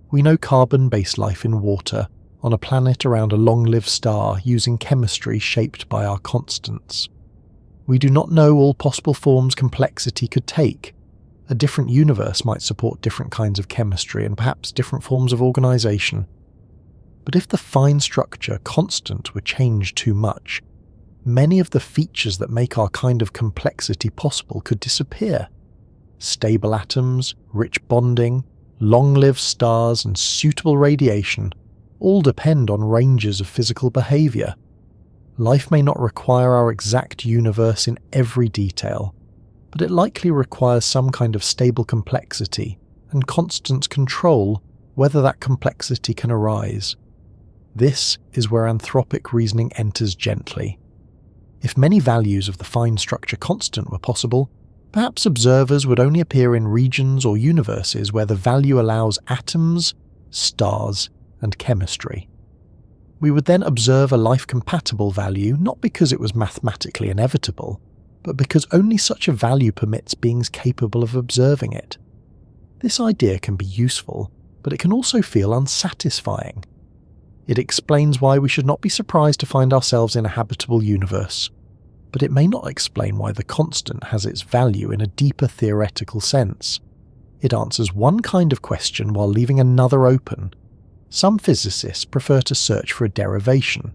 We know carbon-based life in water, on a planet around a long-lived star using chemistry shaped by our constants. We do not know all possible forms complexity could take. A different universe might support different kinds of chemistry and perhaps different forms of organisation. But if the fine structure constant were changed too much, many of the features that make our kind of complexity possible could disappear. Stable atoms, rich bonding, long-lived stars, and suitable radiation all depend on ranges of physical behaviour. Life may not require our exact universe in every detail, but it likely requires some kind of stable complexity and constant control whether that complexity can arise. This is where anthropic reasoning enters gently. If many values of the fine structure constant were possible, perhaps observers would only appear in regions or universes where the value allows atoms, stars, and chemistry. We would then observe a life-compatible value not because it was mathematically inevitable, but because only such a value permits beings capable of observing it. This idea can be useful, but it can also feel unsatisfying. It explains why we should not be surprised to find ourselves in a habitable universe, but it may not explain why the constant has its value in a deeper theoretical sense. It answers one kind of question while leaving another open. Some physicists prefer to search for a derivation.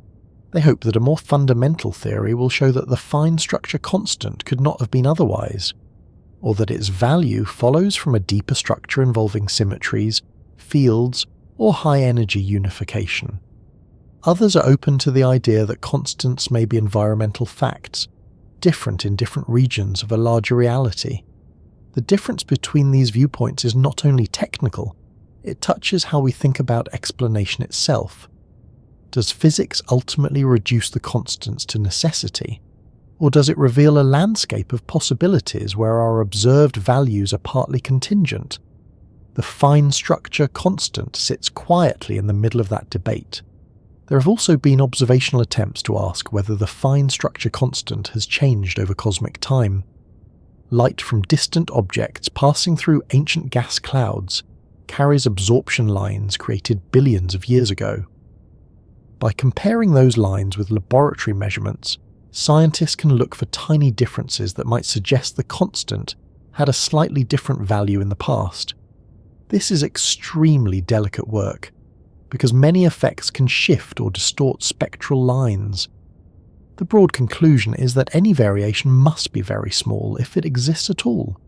They hope that a more fundamental theory will show that the fine structure constant could not have been otherwise. or that its value follows from a deeper structure involving symmetries, fields, or high-energy unification. Others are open to the idea that constants may be environmental facts, different in different regions of a larger reality. The difference between these viewpoints is not only technical, it touches how we think about explanation itself. Does physics ultimately reduce the constants to necessity? Or does it reveal a landscape of possibilities where our observed values are partly contingent? The fine structure constant sits quietly in the middle of that debate. There have also been observational attempts to ask whether the fine structure constant has changed over cosmic time. Light from distant objects passing through ancient gas clouds carries absorption lines created billions of years ago. By comparing those lines with laboratory measurements, scientists can look for tiny differences that might suggest the constant had a slightly different value in the past. This is extremely delicate work, because many effects can shift or distort spectral lines. The broad conclusion is that any variation must be very small if it exists at all.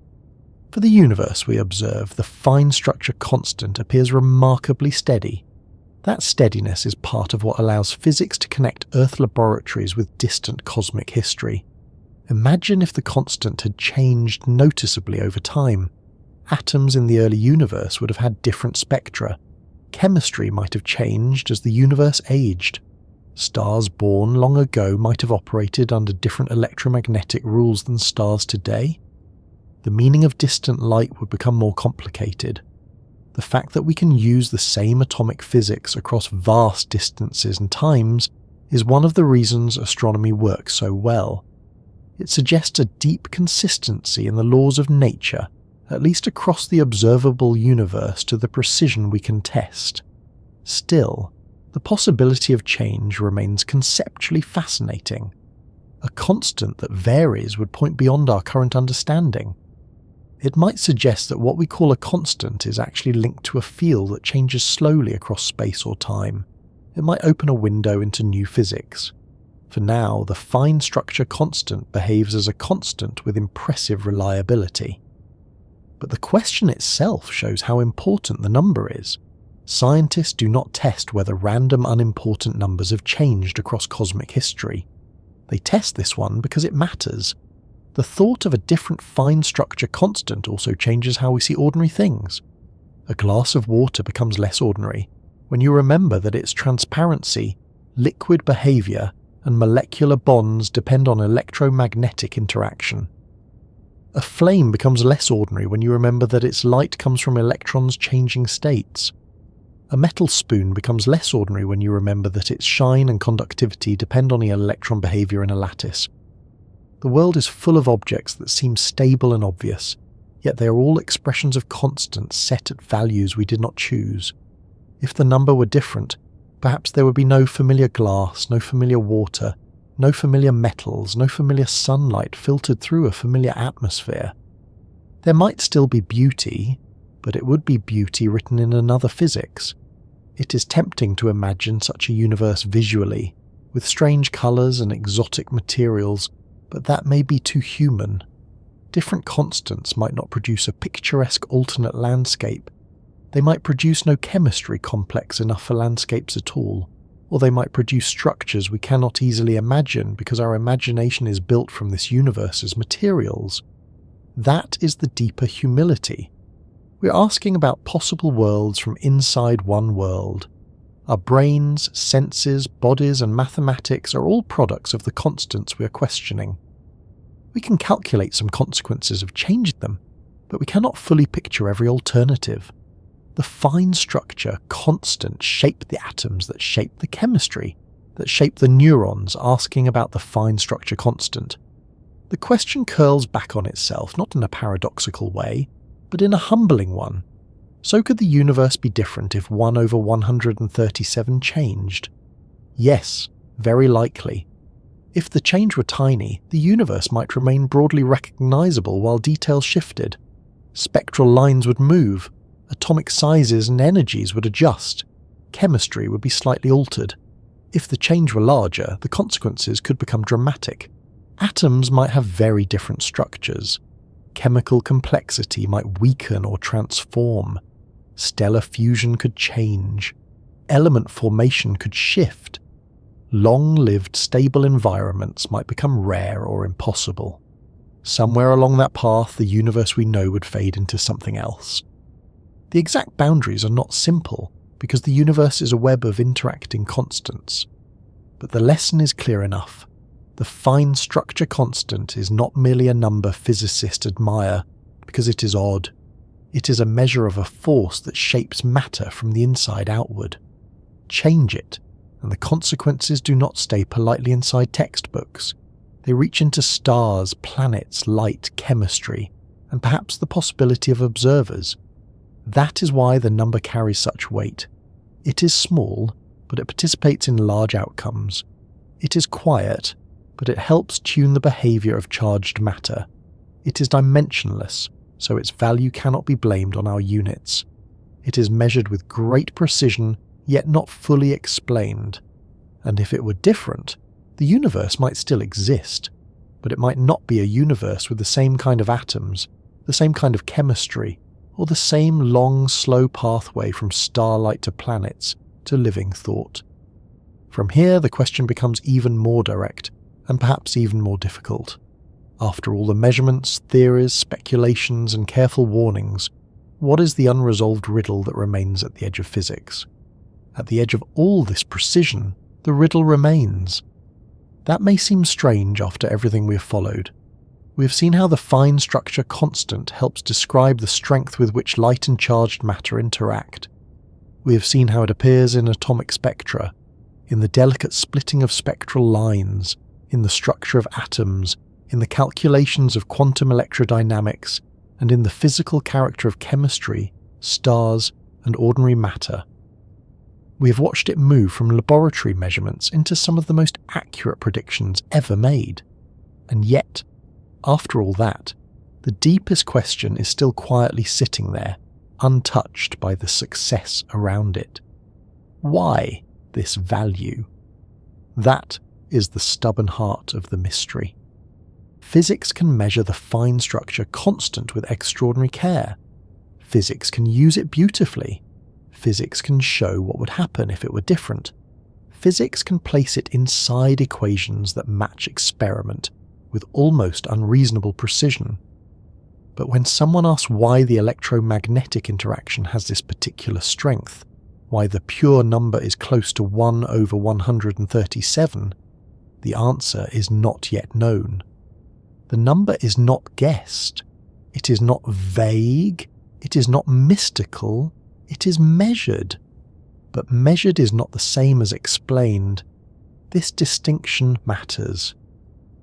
For the universe we observe, the fine structure constant appears remarkably steady. That steadiness is part of what allows physics to connect Earth laboratories with distant cosmic history. Imagine if the constant had changed noticeably over time. Atoms in the early universe would have had different spectra. Chemistry might have changed as the universe aged. Stars born long ago might have operated under different electromagnetic rules than stars today. The meaning of distant light would become more complicated. The fact that we can use the same atomic physics across vast distances and times is one of the reasons astronomy works so well. It suggests a deep consistency in the laws of nature, at least across the observable universe to the precision we can test. Still, the possibility of change remains conceptually fascinating. A constant that varies would point beyond our current understanding. It might suggest that what we call a constant is actually linked to a field that changes slowly across space or time. It might open a window into new physics. For now, the fine structure constant behaves as a constant with impressive reliability. But the question itself shows how important the number is. Scientists do not test whether random unimportant numbers have changed across cosmic history. They test this one because it matters. The thought of a different fine structure constant also changes how we see ordinary things. A glass of water becomes less ordinary when you remember that its transparency, liquid behavior, and molecular bonds depend on electromagnetic interaction. A flame becomes less ordinary when you remember that its light comes from electrons changing states. A metal spoon becomes less ordinary when you remember that its shine and conductivity depend on the electron behavior in a lattice. The world is full of objects that seem stable and obvious, yet they are all expressions of constants set at values we did not choose. If the number were different, perhaps there would be no familiar glass, no familiar water, no familiar metals, no familiar sunlight filtered through a familiar atmosphere. There might still be beauty, but it would be beauty written in another physics. It is tempting to imagine such a universe visually, with strange colours and exotic materials, but that may be too human. Different constants might not produce a picturesque alternate landscape. They might produce no chemistry complex enough for landscapes at all, or they might produce structures we cannot easily imagine because our imagination is built from this universe's materials. That is the deeper humility. We're asking about possible worlds from inside one world. Our brains, senses, bodies, and mathematics are all products of the constants we are questioning. We can calculate some consequences of changing them, but we cannot fully picture every alternative. The fine structure constants shape the atoms that shape the chemistry, that shape the neurons, asking about the fine structure constant. The question curls back on itself, not in a paradoxical way, but in a humbling one. So could the universe be different if 1 over 137 changed? Yes, very likely. If the change were tiny, the universe might remain broadly recognizable while details shifted. Spectral lines would move, atomic sizes and energies would adjust, chemistry would be slightly altered. If the change were larger, the consequences could become dramatic. Atoms might have very different structures. Chemical complexity might weaken or transform. Stellar fusion could change. Element formation could shift. Long-lived, stable environments might become rare or impossible. Somewhere along that path, the universe we know would fade into something else. The exact boundaries are not simple, because the universe is a web of interacting constants. But the lesson is clear enough. The fine structure constant is not merely a number physicists admire because it is odd. It is a measure of a force that shapes matter from the inside outward. Change it, and the consequences do not stay politely inside textbooks. They reach into stars, planets, light, chemistry, and perhaps the possibility of observers. That is why the number carries such weight. It is small, but it participates in large outcomes. It is quiet, but it helps tune the behavior of charged matter. It is dimensionless, so its value cannot be blamed on our units. It is measured with great precision, yet not fully explained. And if it were different, the universe might still exist, but it might not be a universe with the same kind of atoms, the same kind of chemistry, or the same long, slow pathway from starlight to planets to living thought. From here, the question becomes even more direct, and perhaps even more difficult. After all the measurements, theories, speculations, and careful warnings, what is the unresolved riddle that remains at the edge of physics? At the edge of all this precision, the riddle remains. That may seem strange after everything we have followed. We have seen how the fine structure constant helps describe the strength with which light and charged matter interact. We have seen how it appears in atomic spectra, in the delicate splitting of spectral lines, in the structure of atoms, in the calculations of quantum electrodynamics, and in the physical character of chemistry, stars, and ordinary matter. We have watched it move from laboratory measurements into some of the most accurate predictions ever made. And yet, after all that, the deepest question is still quietly sitting there, untouched by the success around it. Why this value? That is the stubborn heart of the mystery. Physics can measure the fine structure constant with extraordinary care. Physics can use it beautifully. Physics can show what would happen if it were different. Physics can place it inside equations that match experiment with almost unreasonable precision. But when someone asks why the electromagnetic interaction has this particular strength, why the pure number is close to 1 over 137, the answer is not yet known. The number is not guessed. It is not vague. It is not mystical. It is measured. But measured is not the same as explained. This distinction matters.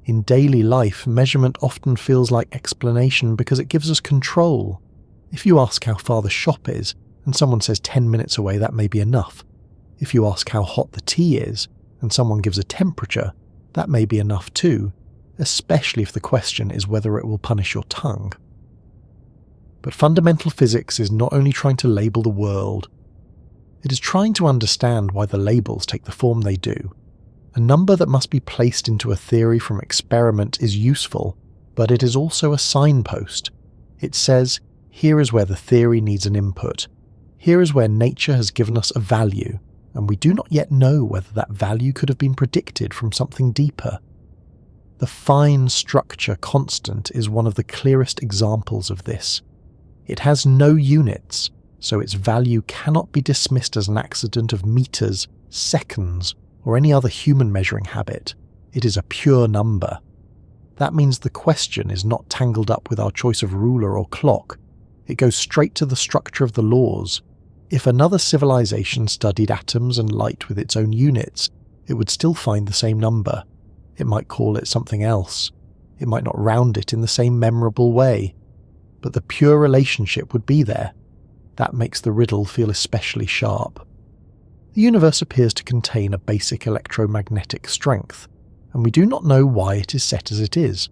In daily life, measurement often feels like explanation because it gives us control. If you ask how far the shop is, and someone says 10 minutes away, that may be enough. If you ask how hot the tea is, and someone gives a temperature, that may be enough too, especially if the question is whether it will punish your tongue. But fundamental physics is not only trying to label the world, it is trying to understand why the labels take the form they do. A number that must be placed into a theory from experiment is useful, but it is also a signpost. It says, here is where the theory needs an input. Here is where nature has given us a value, and we do not yet know whether that value could have been predicted from something deeper. The fine structure constant is one of the clearest examples of this. It has no units, so its value cannot be dismissed as an accident of meters, seconds, or any other human measuring habit. It is a pure number. That means the question is not tangled up with our choice of ruler or clock. It goes straight to the structure of the laws. If another civilization studied atoms and light with its own units, it would still find the same number. It might call it something else. It might not round it in the same memorable way. But the pure relationship would be there. That makes the riddle feel especially sharp. The universe appears to contain a basic electromagnetic strength, and we do not know why it is set as it is.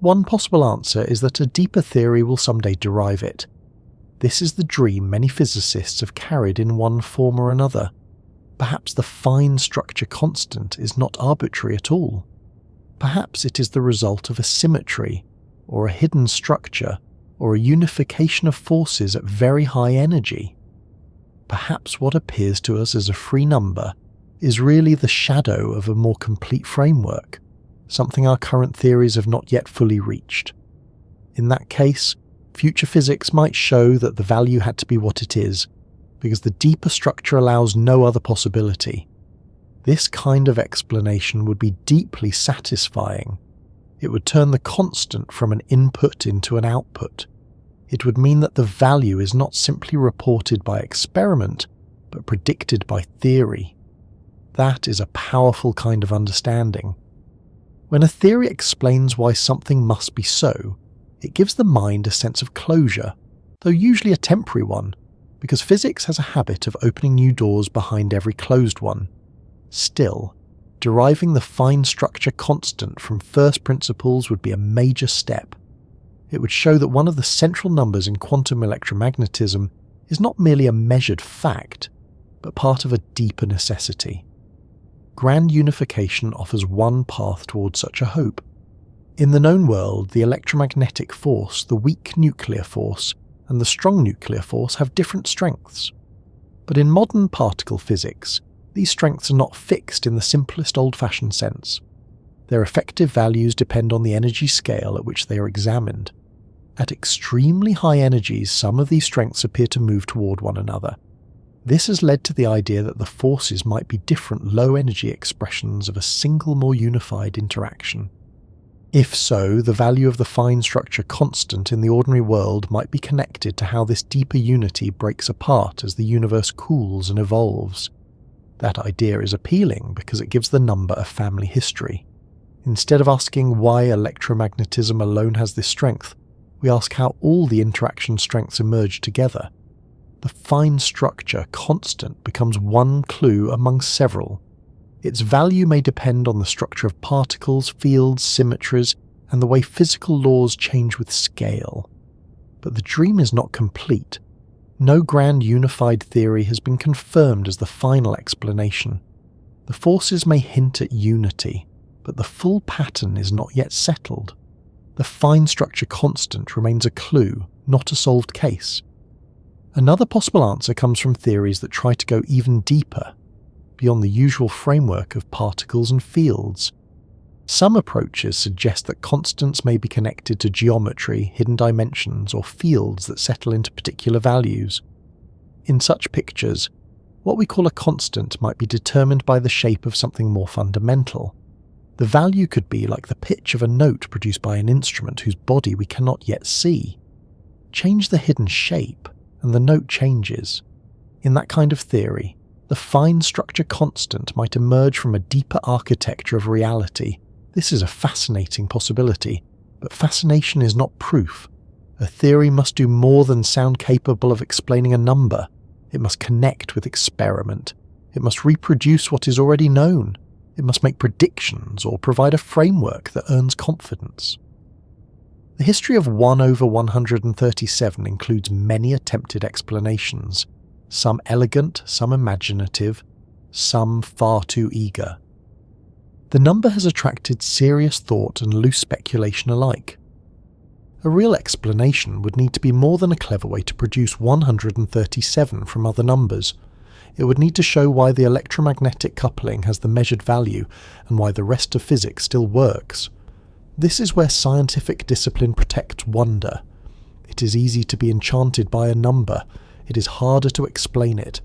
One possible answer is that a deeper theory will someday derive it. This is the dream many physicists have carried in one form or another. Perhaps the fine structure constant is not arbitrary at all. Perhaps it is the result of a symmetry, or a hidden structure, or a unification of forces at very high energy? Perhaps what appears to us as a free number is really the shadow of a more complete framework, something our current theories have not yet fully reached. In that case, future physics might show that the value had to be what it is, because the deeper structure allows no other possibility. This kind of explanation would be deeply satisfying. It would turn the constant from an input into an output. It would mean that the value is not simply reported by experiment, but predicted by theory. That is a powerful kind of understanding. When a theory explains why something must be so, it gives the mind a sense of closure, though usually a temporary one, because physics has a habit of opening new doors behind every closed one. Still, deriving the fine structure constant from first principles would be a major step. It would show that one of the central numbers in quantum electromagnetism is not merely a measured fact, but part of a deeper necessity. Grand unification offers one path towards such a hope. In the known world, the electromagnetic force, the weak nuclear force, and the strong nuclear force have different strengths. But in modern particle physics, these strengths are not fixed in the simplest old-fashioned sense. Their effective values depend on the energy scale at which they are examined. At extremely high energies, some of these strengths appear to move toward one another. This has led to the idea that the forces might be different low-energy expressions of a single more unified interaction. If so, the value of the fine structure constant in the ordinary world might be connected to how this deeper unity breaks apart as the universe cools and evolves. That idea is appealing because it gives the number a family history. Instead of asking why electromagnetism alone has this strength, we ask how all the interaction strengths emerge together. The fine structure constant becomes one clue among several. Its value may depend on the structure of particles, fields, symmetries, and the way physical laws change with scale. But the dream is not complete. No grand unified theory has been confirmed as the final explanation. The forces may hint at unity, but the full pattern is not yet settled. The fine structure constant remains a clue, not a solved case. Another possible answer comes from theories that try to go even deeper, beyond the usual framework of particles and fields. Some approaches suggest that constants may be connected to geometry, hidden dimensions, or fields that settle into particular values. In such pictures, what we call a constant might be determined by the shape of something more fundamental. The value could be like the pitch of a note produced by an instrument whose body we cannot yet see. Change the hidden shape, and the note changes. In that kind of theory, the fine structure constant might emerge from a deeper architecture of reality. This is a fascinating possibility, but fascination is not proof. A theory must do more than sound capable of explaining a number. It must connect with experiment. It must reproduce what is already known. It must make predictions or provide a framework that earns confidence. The history of 1 over 137 includes many attempted explanations, some elegant, some imaginative, some far too eager. The number has attracted serious thought and loose speculation alike. A real explanation would need to be more than a clever way to produce 137 from other numbers. It would need to show why the electromagnetic coupling has the measured value and why the rest of physics still works. This is where scientific discipline protects wonder. It is easy to be enchanted by a number. It is harder to explain it.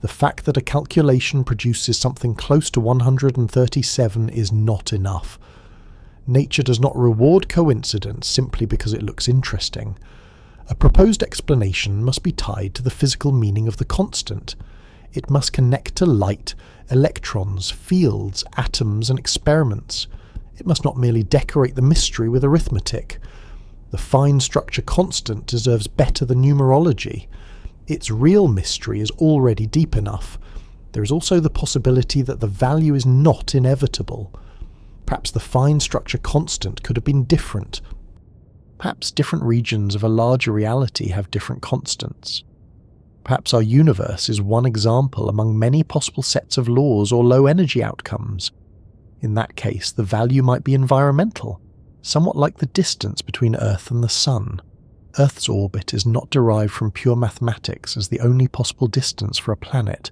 The fact that a calculation produces something close to 137 is not enough. Nature does not reward coincidence simply because it looks interesting. A proposed explanation must be tied to the physical meaning of the constant. It must connect to light, electrons, fields, atoms, and experiments. It must not merely decorate the mystery with arithmetic. The fine structure constant deserves better than numerology. Its real mystery is already deep enough. There is also the possibility that the value is not inevitable. Perhaps the fine structure constant could have been different. Perhaps different regions of a larger reality have different constants. Perhaps our universe is one example among many possible sets of laws or low-energy outcomes. In that case, the value might be environmental. somewhat like the distance between Earth and the Sun. Earth's orbit is not derived from pure mathematics as the only possible distance for a planet.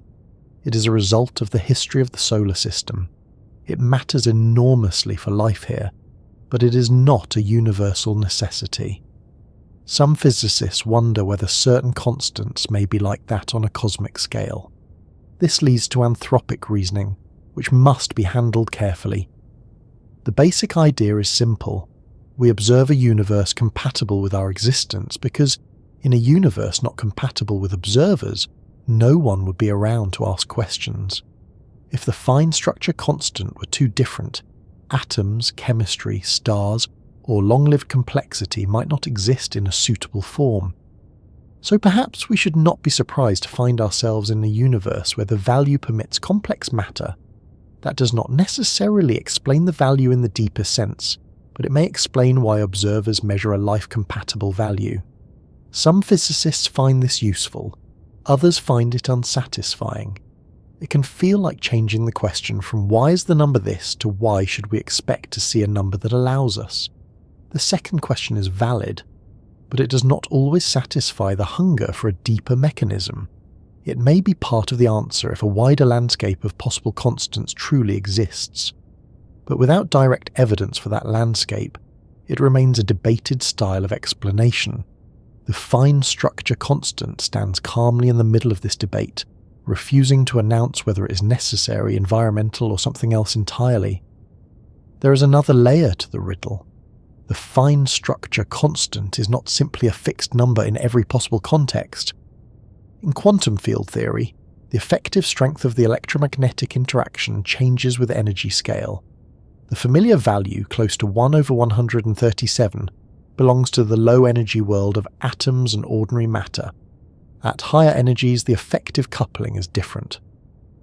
It is a result of the history of the solar system. It matters enormously for life here, but it is not a universal necessity. Some physicists wonder whether certain constants may be like that on a cosmic scale. This leads to anthropic reasoning, which must be handled carefully. The basic idea is simple. We observe a universe compatible with our existence because, in a universe not compatible with observers, no one would be around to ask questions. If the fine structure constant were too different, atoms, chemistry, stars, or long-lived complexity might not exist in a suitable form. So perhaps we should not be surprised to find ourselves in a universe where the value permits complex matter. That does not necessarily explain the value in the deeper sense, but it may explain why observers measure a life-compatible value. Some physicists find this useful, others find it unsatisfying. It can feel like changing the question from why is the number this to why should we expect to see a number that allows us. The second question is valid, but it does not always satisfy the hunger for a deeper mechanism. It may be part of the answer if a wider landscape of possible constants truly exists. But without direct evidence for that landscape, it remains a debated style of explanation. The fine structure constant stands calmly in the middle of this debate, refusing to announce whether it is necessary, environmental, or something else entirely. There is another layer to the riddle. The fine structure constant is not simply a fixed number in every possible context. In quantum field theory, the effective strength of the electromagnetic interaction changes with energy scale. The familiar value, close to 1 over 137, belongs to the low energy world of atoms and ordinary matter. At higher energies, the effective coupling is different.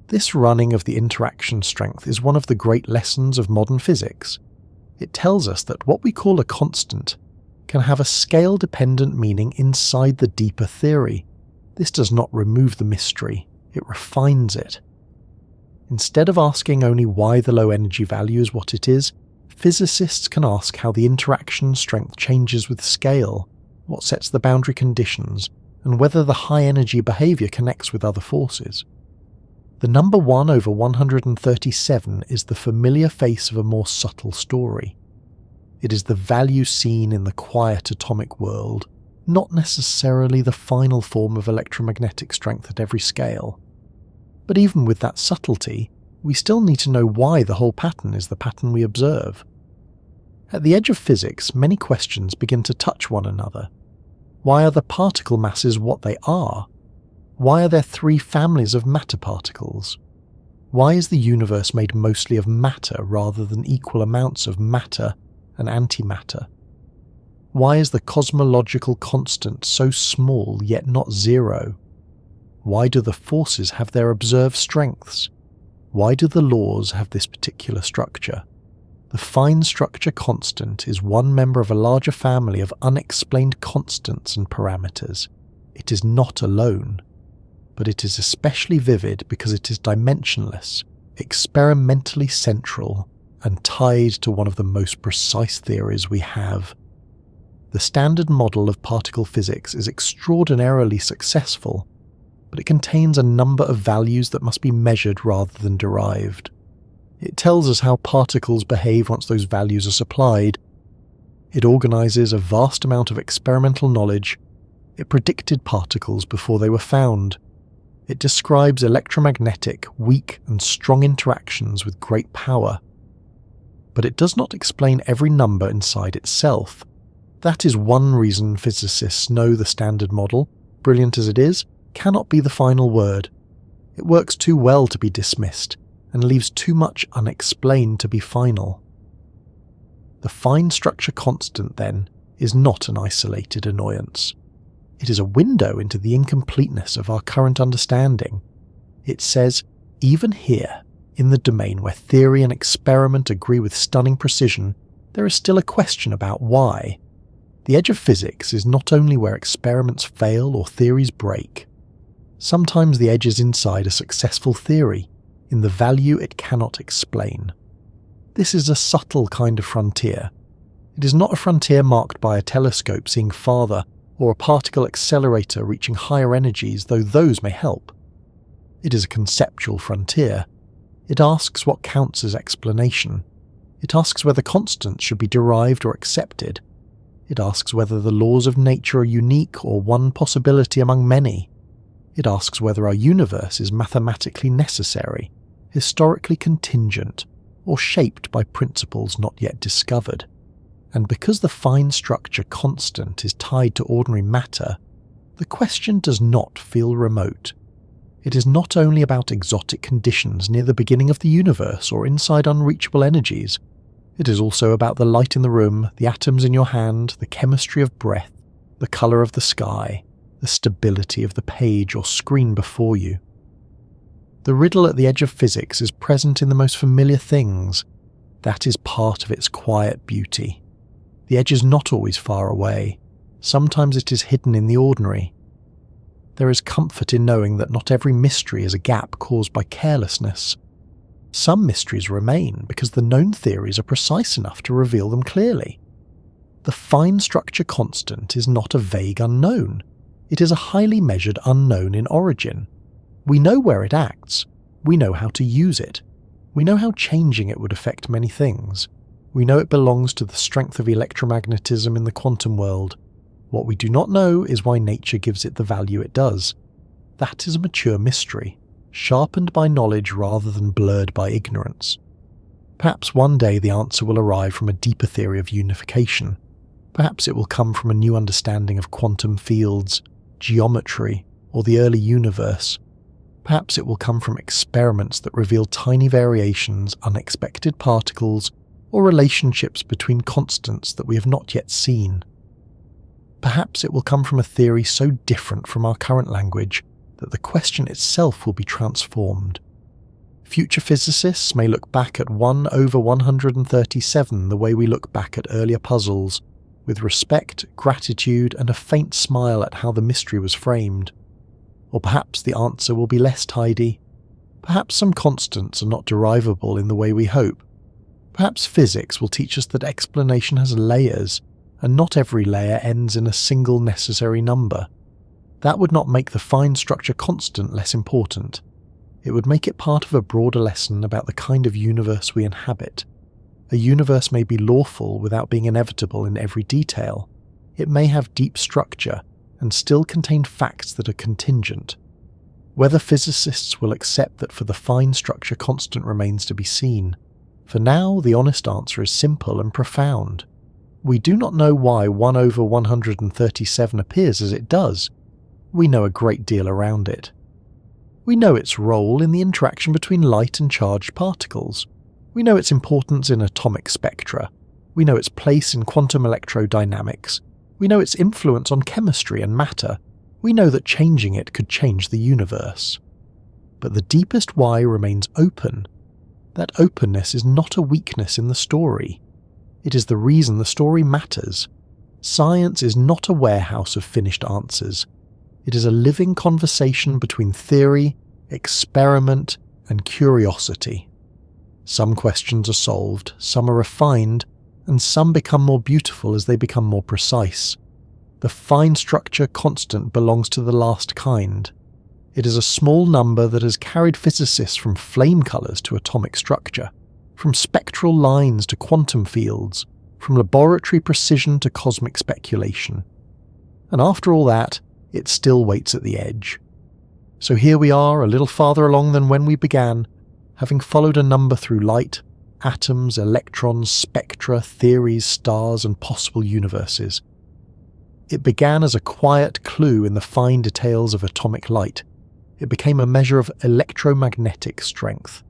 This running of the interaction strength is one of the great lessons of modern physics. It tells us that what we call a constant can have a scale-dependent meaning inside the deeper theory. This does not remove the mystery, it refines it. Instead of asking only why the low energy value is what it is, physicists can ask how the interaction strength changes with scale, what sets the boundary conditions, and whether the high energy behavior connects with other forces. The number 1 over 137 is the familiar face of a more subtle story. It is the value seen in the quiet atomic world, not necessarily the final form of electromagnetic strength at every scale. But even with that subtlety, we still need to know why the whole pattern is the pattern we observe. At the edge of physics, many questions begin to touch one another. Why are the particle masses what they are? Why are there 3 families of matter particles? Why is the universe made mostly of matter rather than equal amounts of matter and antimatter? Why is the cosmological constant so small yet not zero? Why do the forces have their observed strengths? Why do the laws have this particular structure? The fine structure constant is one member of a larger family of unexplained constants and parameters. It is not alone, but it is especially vivid because it is dimensionless, experimentally central, and tied to one of the most precise theories we have. The standard model of particle physics is extraordinarily successful, but it contains a number of values that must be measured rather than derived. It tells us how particles behave once those values are supplied. It organizes a vast amount of experimental knowledge. It predicted particles before they were found. It describes electromagnetic, weak and strong interactions with great power. But it does not explain every number inside itself. That is one reason physicists know the standard model, brilliant as it is, cannot be the final word. It works too well to be dismissed, and leaves too much unexplained to be final. The fine structure constant, then, is not an isolated annoyance. It is a window into the incompleteness of our current understanding. It says, even here, in the domain where theory and experiment agree with stunning precision, there is still a question about why. The edge of physics is not only where experiments fail or theories break. Sometimes the edge is inside a successful theory, in the value it cannot explain. This is a subtle kind of frontier. It is not a frontier marked by a telescope seeing farther or a particle accelerator reaching higher energies, though those may help. It is a conceptual frontier. It asks what counts as explanation. It asks whether constants should be derived or accepted. It asks whether the laws of nature are unique or one possibility among many. It asks whether our universe is mathematically necessary, historically contingent, or shaped by principles not yet discovered. And because the fine structure constant is tied to ordinary matter, the question does not feel remote. It is not only about exotic conditions near the beginning of the universe or inside unreachable energies. It is also about the light in the room, the atoms in your hand, the chemistry of breath, the colour of the sky, the stability of the page or screen before you. The riddle at the edge of physics is present in the most familiar things. That is part of its quiet beauty. The edge is not always far away. Sometimes it is hidden in the ordinary. There is comfort in knowing that not every mystery is a gap caused by carelessness. Some mysteries remain because the known theories are precise enough to reveal them clearly. The fine structure constant is not a vague unknown. It is a highly measured unknown in origin. We know where it acts. We know how to use it. We know how changing it would affect many things. We know it belongs to the strength of electromagnetism in the quantum world. What we do not know is why nature gives it the value it does. That is a mature mystery, sharpened by knowledge rather than blurred by ignorance. Perhaps one day the answer will arrive from a deeper theory of unification. Perhaps it will come from a new understanding of quantum fields, geometry, or the early universe. Perhaps it will come from experiments that reveal tiny variations, unexpected particles, or relationships between constants that we have not yet seen. Perhaps it will come from a theory so different from our current language that the question itself will be transformed. Future physicists may look back at 1/137 the way we look back at earlier puzzles, with respect, gratitude, and a faint smile at how the mystery was framed. Or perhaps the answer will be less tidy. Perhaps some constants are not derivable in the way we hope. Perhaps physics will teach us that explanation has layers, and not every layer ends in a single necessary number. That would not make the fine structure constant less important. It would make it part of a broader lesson about the kind of universe we inhabit. A universe may be lawful without being inevitable in every detail. It may have deep structure and still contain facts that are contingent. Whether physicists will accept that for the fine structure constant remains to be seen. For now, the honest answer is simple and profound. We do not know why 1/137 appears as it does. We know a great deal around it. We know its role in the interaction between light and charged particles. We know its importance in atomic spectra. We know its place in quantum electrodynamics. We know its influence on chemistry and matter. We know that changing it could change the universe. But the deepest why remains open. That openness is not a weakness in the story. It is the reason the story matters. Science is not a warehouse of finished answers. It is a living conversation between theory, experiment, and curiosity. Some questions are solved, some are refined, and some become more beautiful as they become more precise. The fine structure constant belongs to the last kind. It is a small number that has carried physicists from flame colours to atomic structure, from spectral lines to quantum fields, from laboratory precision to cosmic speculation. And after all that, it still waits at the edge. So here we are, a little farther along than when we began, having followed a number through light, atoms, electrons, spectra, theories, stars, and possible universes. It began as a quiet clue in the fine details of atomic light. It became a measure of electromagnetic strength.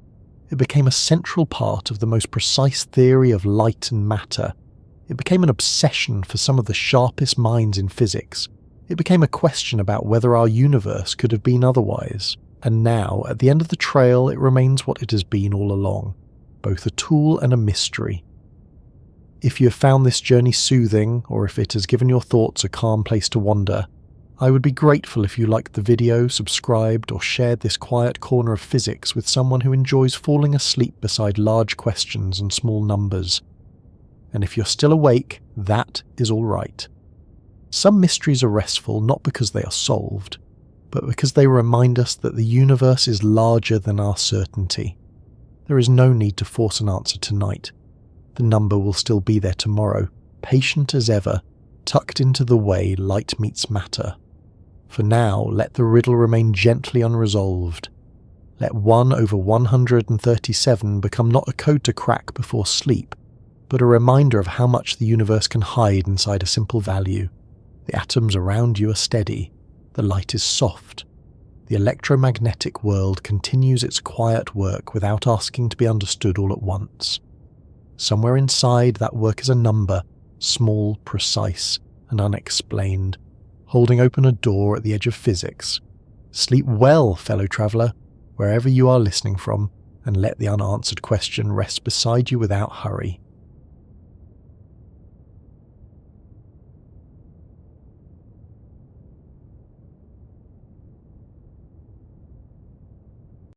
It became a central part of the most precise theory of light and matter. It became an obsession for some of the sharpest minds in physics. It became a question about whether our universe could have been otherwise. And now, at the end of the trail, it remains what it has been all along, both a tool and a mystery. If you have found this journey soothing, or if it has given your thoughts a calm place to wander, I would be grateful if you liked the video, subscribed, or shared this quiet corner of physics with someone who enjoys falling asleep beside large questions and small numbers. And if you're still awake, that is all right. Some mysteries are restful not because they are solved, but because they remind us that the universe is larger than our certainty. There is no need to force an answer tonight. The number will still be there tomorrow, patient as ever, tucked into the way light meets matter. For now, let the riddle remain gently unresolved. Let 1 over 137 become not a code to crack before sleep, but a reminder of how much the universe can hide inside a simple value. The atoms around you are steady. The light is soft. The electromagnetic world continues its quiet work without asking to be understood all at once. Somewhere inside that work is a number, small, precise, and unexplained, holding open a door at the edge of physics. Sleep well, fellow traveller, wherever you are listening from, and let the unanswered question rest beside you without hurry.